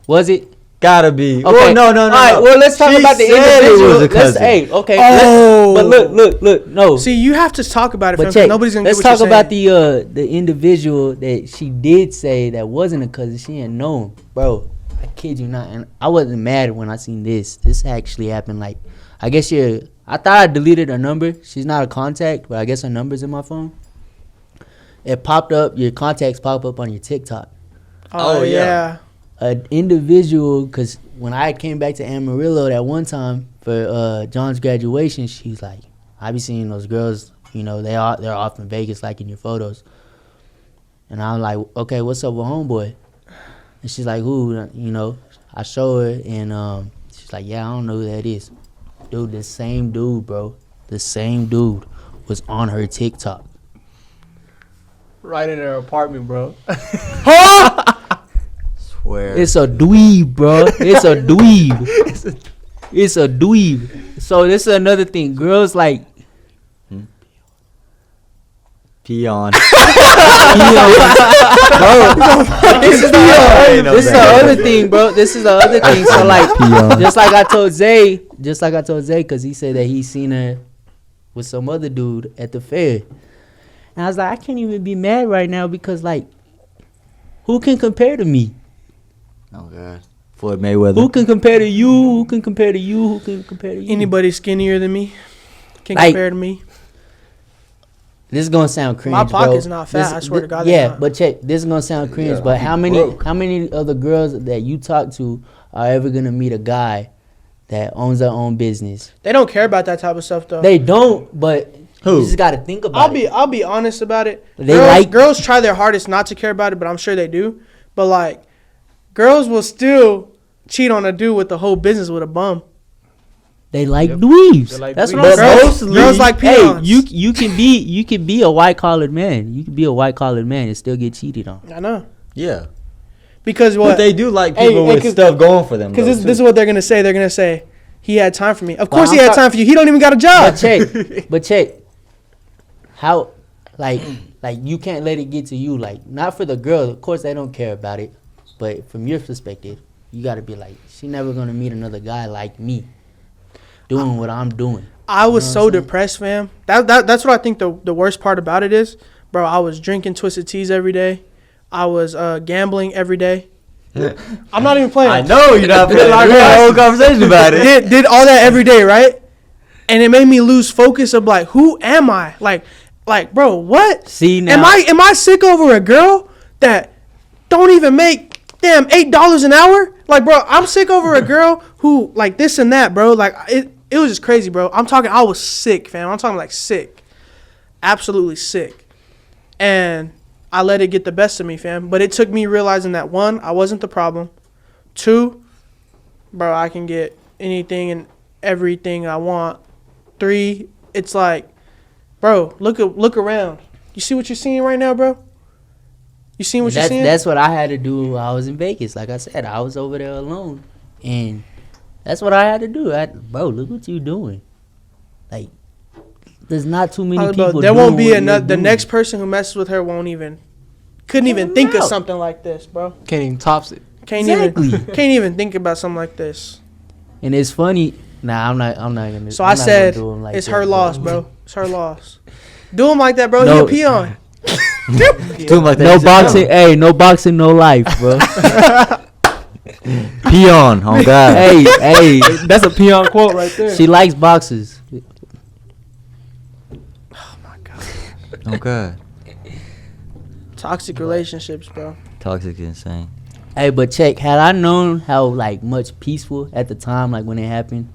Was it? Gotta be. Okay. Well, no. All right. Well, let's talk She about the said it individual. was a cousin. Hey, okay. Oh. But look. No. See, you have to talk about it, fam, But 'cause check. nobody's gonna Let's get what talk you're about saying. the individual that she did say that wasn't a cousin. She didn't know him, bro. I kid you not. And I wasn't mad when I seen this. This actually happened. Like, I guess I thought I deleted her number. She's not a contact, but I guess her number's in my phone. It popped up. Your contacts pop up on your TikTok. Oh, Oh, yeah. yeah. An individual, because when I came back to Amarillo that one time for John's graduation, she's like, I be seeing those girls, they're off in Vegas like in your photos. And I'm like, okay, what's up with homeboy? And she's like, who? I show her, and she's like, yeah, I don't know who that is. Dude, the same dude, bro. The same dude was on her TikTok. Right in her apartment, bro. Swear. It's a dweeb, bro. It's a dweeb. It's a dweeb. So this is another thing. Girls like Peon. bro. This is the other thing, bro. This is the other thing. So like, just like I told Zay, because he said that he seen her with some other dude at the fair, and I was like, I can't even be mad right now because like, who can compare to me? Oh God. Floyd Mayweather. Who can compare to you? Who can compare to you? Who can compare to you? Anybody skinnier than me can Like, compare to me. This is gonna sound cringe, My pocket's bro. not fat, I swear to God they're Yeah, not. but check. This is gonna sound cringe, Yeah, but I'm how many broke. of the girls that you talk to are ever gonna meet a guy that owns their own business? They don't care about that type of stuff, though. They don't, but Who? you just gotta think about it. I'll be honest about it. They like- Girls try their hardest not to care about it, but I'm sure they do. But like, girls will still cheat on a dude with the whole business with a bum. They like Yep. dweebs. They like That's dweebs. what I'm saying. Girls, girls like Hey, peons. you can be a white collared man. You can be a white collared man and still get cheated on. I know. Yeah. Because But what? they do like Hey, people hey, with 'cause- stuff going for them. Because though, this is what they're gonna say. They're gonna say he had time for me. Of Well, course he I'm had talk- time for you. He don't even got a job. But check. How, like you can't let it get to you. Like, not for the girl. Of course, they don't care about it. But from your perspective, you got to be like, she never gonna meet another guy like me, doing what I'm doing. I was You know what so I'm saying? depressed, fam. That's what I think the worst part about it is, bro. I was drinking Twisted Teas every day. I was gambling every day. I'm not even playing. I know you're not playing. Like, We had a whole conversation about it. Did all that every day, right? And it made me lose focus of like, who am I? Like, bro, what? See now, Am I sick over a girl that don't even make $8 an hour? Like, bro, I'm sick over a girl who like this and that, bro. Like it was just crazy, bro. I was sick, fam. I'm talking like sick. Absolutely sick. And I let it get the best of me, fam. But it took me realizing that, one, I wasn't the problem. Two, bro, I can get anything and everything I want. Three, it's like, bro, look around. You see what you're seeing right now, bro? You seen what you're seeing? that's what I had to do while I was in Vegas. Like I said, I was over there alone, and that's what I had to do. Bro, look what you doing. Like, there's not too many people. There won't be another. the next person who messes with her couldn't even think of something like this, bro. Can't even tops it. Can't even think about something like this. And it's funny. Nah, I'm not gonna. So I'm I not said, gonna do 'em like it's that, her bro. loss, bro. It's her loss. Do him like that, bro. No. He'll pee on. Do him like that. No He said, boxing, hey, no boxing, no life, bro. Peon, oh God. hey, That's a peon quote right there. she likes boxers. Oh God. Toxic relationships, bro. Toxic, insane. Hey, but check, had I known how like much peaceful at the time, like when it happened,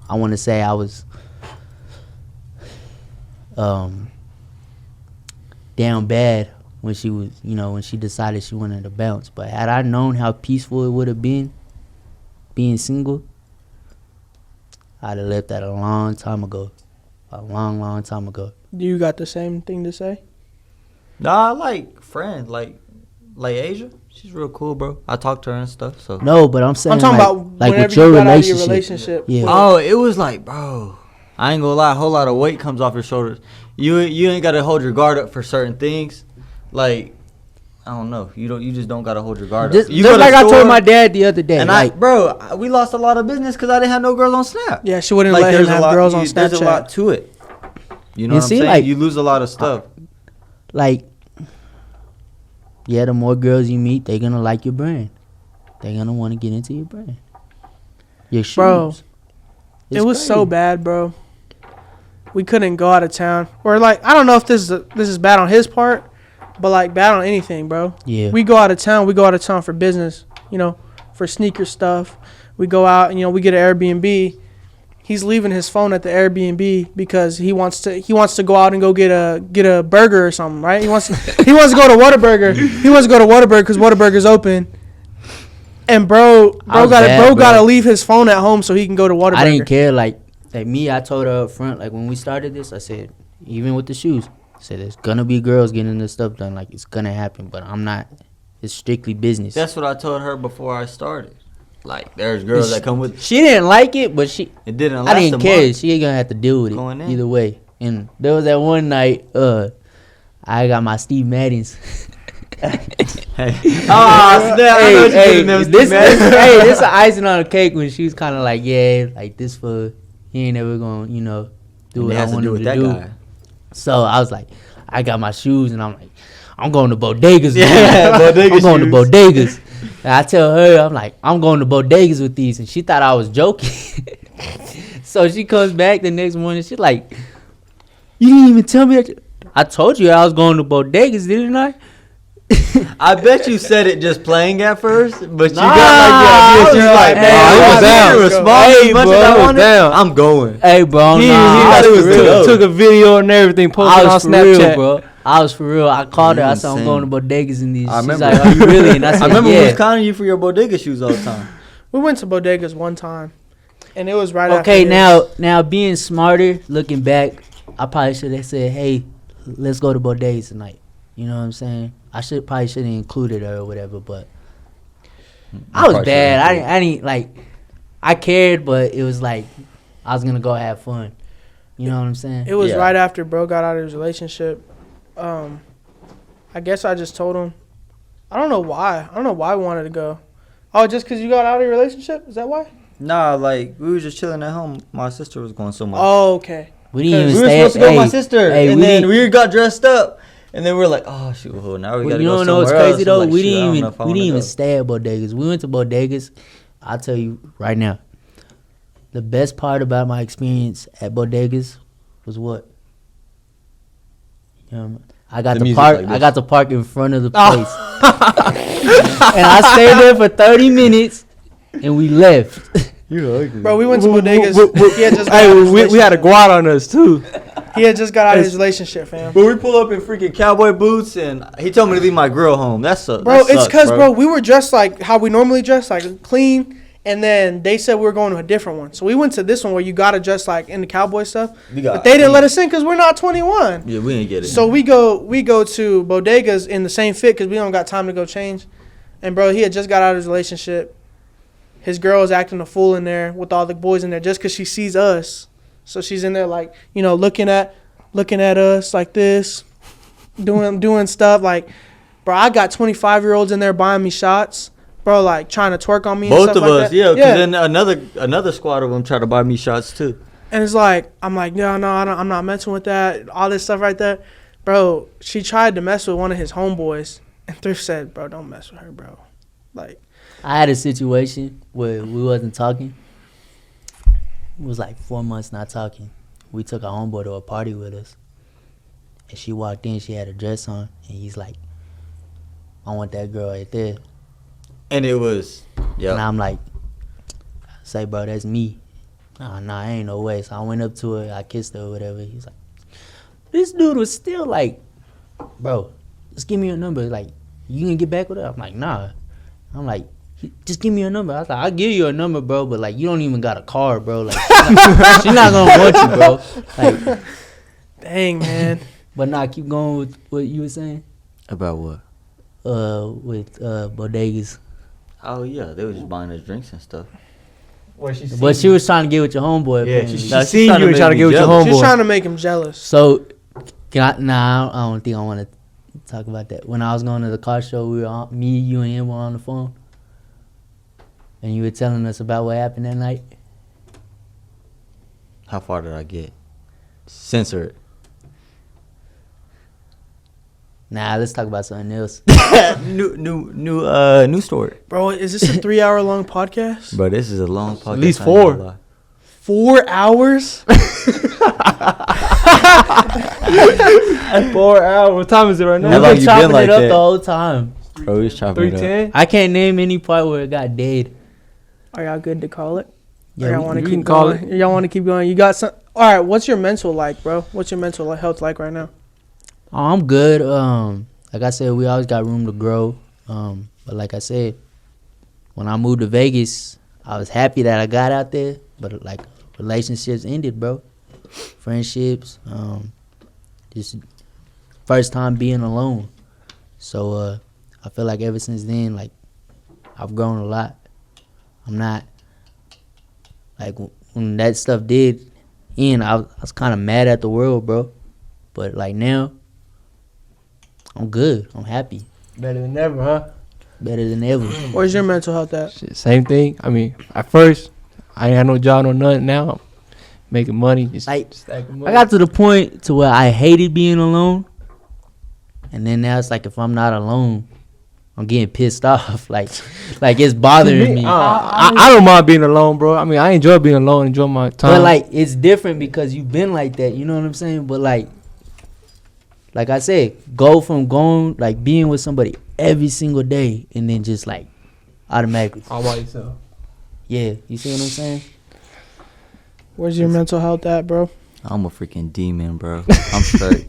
I want to say I was down bad when she was, when she decided she wanted to bounce. But had I known how peaceful it would have been being single, I'd have left that a long time ago. A long time ago. Do you got the same thing to say? Nah, I like friends, like Asia. She's real cool, bro. I talk to her and stuff. So. No, but I'm saying I'm talking like, about like whenever with your you got out of your relationship. relationship. Yeah. Oh, it was like, bro. I ain't gonna lie, a whole lot of weight comes off your shoulders. You ain't gotta hold your guard up for certain things. Like, I don't know. You just don't gotta hold your guard Just up. You go to like I store, told my dad the other day. and like, we lost a lot of business because I didn't have no girls on Snap. Yeah, she wouldn't Like, let him there's a have lot, girls on Snapchat. There's a lot to it. You know And what I'm see, saying? like- You lose a lot of stuff. like, yeah, the more girls you meet, they're gonna like your brand. They're gonna want to get into your brand. Your shoes. Bro, It's it was so crazy. bad, bro. We couldn't go out of town. Or like, I don't know if this is bad on his part, but like bad on anything, bro. Yeah. We go out of town. We go out of town for business, for sneaker stuff. We go out and we get an Airbnb. He's leaving his phone at the Airbnb because he wants to go out and go get a burger or something, right? He wants to go to Whataburger. He wants to go to Whataburger because Whataburger's open. And bro gotta leave his phone at home so he can go to Whataburger. I didn't care. Like me, I told her up front, like when we started this, I said, even with the shoes, I said, there's gonna be girls getting this stuff done. Like, it's gonna happen, but I'm not. It's strictly business. That's what I told her before I started. Like, there's girls that come with. She didn't like it, but It didn't last I didn't a care. month. She ain't gonna have to deal with Going it in. either way. And there was that one night, I got my Steve Maddens. Hey. Oh, snap. I know what you're getting them, this Steve Madden. hey, this is icing on the cake when she was kind of like, yeah, like this for he ain't ever gonna, do what It I has to want do him with to that do. guy. So I was like, I got my shoes, and I'm like, I'm going to bodegas. Yeah, bodega I'm going to shoes. bodegas. And I tell her, I'm like, I'm going to bodegas with these, and she thought I was joking. So she comes back the next morning. She's like, you didn't even tell me that. I told you I was going to bodegas, didn't I? I bet you said it just playing at first, but you Nah, got like the idea. You're like, hey, man, he was I'm down. here, respond Hey, as much bro, as he I was wanted. down. I'm going. Hey, bro, He thought it was took, dope. took a video and everything, posted I on was for Snapchat. real, bro. I was for real. I called her. You I said, I'm insane. going to bodegas in these. I She's remember. like, are you really? And I said, I remember we yeah. was counting you for your bodega shoes all the time. We went to bodegas one time, and it was right after Okay, this. now being smarter, looking back, I probably should have said, hey, let's go to bodegas tonight. You know what I'm saying? I probably should have included her or whatever, but I was probably bad. should've I didn't like. I cared, but it was like I was gonna go have fun. You know what I'm saying? It was Yeah. right after bro got out of his relationship. I guess I just told him. I don't know why. I don't know why we wanted to go. Oh, just because you got out of your relationship? Is that why? Nah, like we was just chilling at home. My sister was going somewhere. Oh, okay. We didn't even we were stay. supposed to go with my hey, sister, hey, and we then didn't- we got dressed up, And then we're like, oh shoot, well, now we Well, gotta you go don't know what's somewhere else. crazy I'm though? like, We shoot, I don't know didn't if I even wanna go. stay at bodegas. We went to bodegas. I'll tell you right now. The best part about my experience at bodegas was what? I got The to music park. like I this. got to park in front of the place, and I stayed there for 30 minutes, and we left. You're ugly. Bro, we went to bodegas. He had just got Hey, out of his we had a relationship. guard on us too. He had just got out of his relationship, fam. But we pull up in freaking cowboy boots, and he told me to leave my grill home. That sucks. Bro, it's because, bro, we were dressed like how we normally dress, like clean. And then they said we were going to a different one. So we went to this one where you got to dress like in the cowboy stuff. But they didn't let us in because we're not 21. Yeah, we didn't get it. So we go to bodegas in the same fit because we don't got time to go change. And, bro, he had just got out of his relationship. His girl is acting a fool in there with all the boys in there just because she sees us. So she's in there like, you know, looking at us like this, doing stuff. Like, bro, I got 25-year-olds in there buying me shots. Bro, like trying to twerk on me. Both and stuff of like us, that. yeah. Because then another squad of them tried to buy me shots too. And it's like, I'm like, no, I'm not messing with that. All this stuff right there. Bro, she tried to mess with one of his homeboys. And Thrift said, bro, don't mess with her, bro. Like, I had a situation where we wasn't talking. It was like 4 months not talking. We took our homeboy to a party with us. And she walked in, she had a dress on. And he's like, I want that girl right there. And it was, yeah. And I'm like, say, bro, that's me. Nah, ain't no way. So I went up to her, I kissed her or whatever. He's like, this dude was still like, bro, just give me your number. Like, you can get back with her? I'm like, nah. I'm like, just give me your number. I was like, I'll give you a number, bro, but like, you don't even got a car, bro. Like, she not gonna want you, bro. Like, dang, man. but nah, keep going with what you were saying. About what? With bodegas. Oh yeah, they were just buying us drinks and stuff. But she was trying to get with your homeboy. Yeah, apparently. she Nah, she's seen trying you to and make trying to me get with your jealous. She's homeboy. trying to make him jealous. So, I don't think I want to talk about that. When I was going to the car show, we were me, you, and him were on the phone, and you were telling us about what happened that night. How far did I get? Censor it. Nah, let's talk about something else. New story. Bro, is this a 3-hour-long podcast? But this is a long podcast. At least I ain't gonna 4. lie. 4 hours? 4 hours. What time is it right How now? long We've you been chopping been like it up that? the whole time. Bro, we was chopping it up. 3:10. I can't name any part where it got dead. Are y'all good to call it? Yeah, Or y'all we- want to we keep can call going? Y'all want to keep going? You got some? All right, what's your mental like, bro? What's your mental health like right now? Oh, I'm good. Like I said, we always got room to grow. But like I said, when I moved to Vegas, I was happy that I got out there. But like relationships ended, bro. Friendships. Just first time being alone. So I feel like ever since then, like I've grown a lot. I'm not like when that stuff did end, I was kind of mad at the world, bro. But like now, I'm good. I'm happy. Better than ever, huh? Better than ever. Where's your mental health at? Shit, same thing. I mean, at first, I ain't had no job, no nothing. Now, I'm making money. Just Like, stacking I money. got to the point to where I hated being alone. And then now it's like if I'm not alone, I'm getting pissed off. Like it's bothering me. I don't mind being alone, bro. I mean, I enjoy being alone, enjoy my time. But like it's different because you've been like that, you know what I'm saying? But like I said, go from being with somebody every single day and then just like automatically. all by yourself. Yeah, you see what I'm saying? Where's your mental health at, bro? I'm a freaking demon, bro. I'm straight.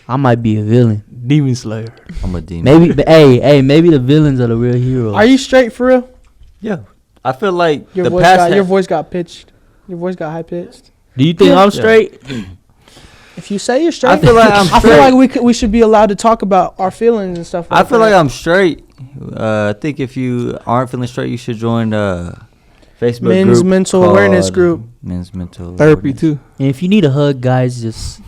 I might be a villain. Demon Slayer. I'm a demon. Maybe hey, maybe the villains are the real heroes. Are you straight for real? Yeah. I feel like Your the voice past. got your voice got pitched. Your voice got high pitched. Do you think Yeah. I'm straight? If you say you're straight, I feel like I'm I feel straight. like we should be allowed to talk about our feelings and stuff. I feel like I'm straight. I think if you aren't feeling straight, you should join the Facebook Men's group Mental Awareness called Group. Men's Mental Therapy, Awareness. too. And if you need a hug, guys, just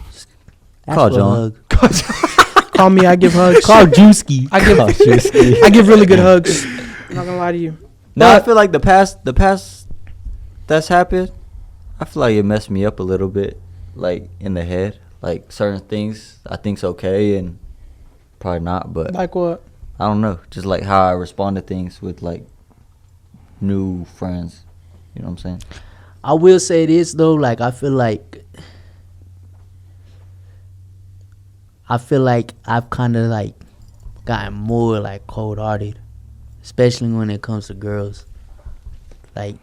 ask Call for a John. hug. Call me. I give hugs. Call Juicy. I give Oh, seriously. I give really good hugs. I'm not gonna lie to you. No, I But- feel like the past that's happened, I feel like it messed me up a little bit, like in the head. like certain things I think's okay and probably not, but Like what? I don't know. Just like how I respond to things with like new friends. You know what I'm saying? I will say this though, like I feel like I've kind of like gotten more like cold hearted, especially when it comes to girls. Like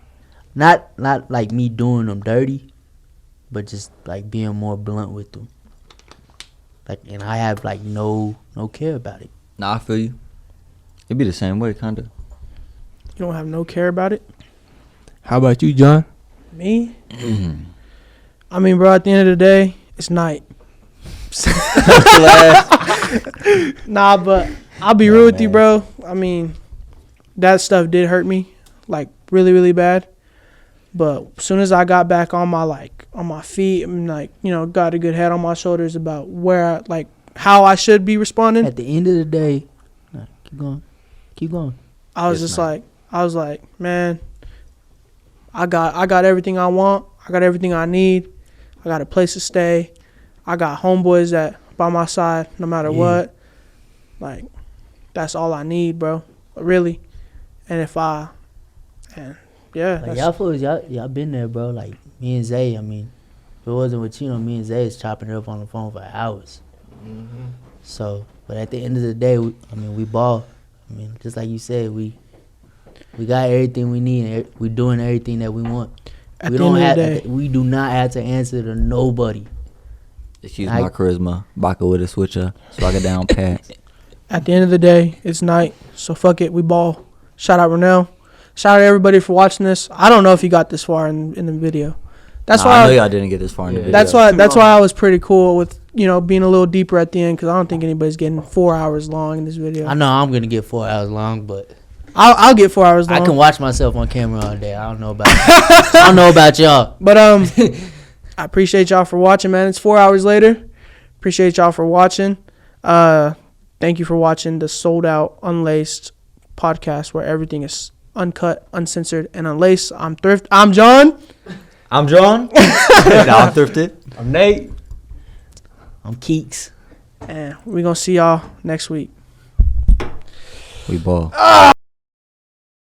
not like me doing them dirty, but just like being more blunt with them. Like, and I have like no care about it. Nah, I feel you. It'd be the same way, kinda. You don't have no care about it? How about you, John? Me? I mean, bro, at the end of the day, it's night. Nah, but I'll be real with you, bro. I mean, that stuff did hurt me, like, really, really bad. But as soon as I got back on my feet and, like, you know, got a good head on my shoulders about where, like, how I should be responding. At the end of the day, nah, keep going. I was like, man, I got everything I want. I got everything I need. I got a place to stay. I got homeboys that by my side no matter what. Like, that's all I need, bro. Really. And yeah. Like y'all fools, y'all been there, bro. Like me and Zay, I mean, if it wasn't with Chino, me and Zay is chopping it up on the phone for hours. So, but at the end of the day, we ball. I mean, just like you said, we got everything we need. And we doing everything that we want. At the end of the day, we do not have to answer to nobody. Excuse my charisma. Baka with a switcher. Swag it down pat. At the end of the day, it's night. So fuck it, we ball. Shout out Renell. Shout out to everybody for watching this. I don't know if you got this far in the video. That's why I know y'all didn't get this far in the video. That's why I was pretty cool with, you know, being a little deeper at the end, because I don't think anybody's getting 4 hours long in this video. I know I'm gonna get 4 hours long, but I'll get 4 hours long. I can watch myself on camera all day. I don't know about I don't know about y'all. But I appreciate y'all for watching, man. It's 4 hours later. Appreciate y'all for watching. Thank you for watching the Soled Out Unlaced podcast, where everything is uncut, uncensored, and unlaced. I'm John. I'm John. I'm Thrifted. I'm Nate. I'm Keeks. And we're going to see y'all next week. We ball.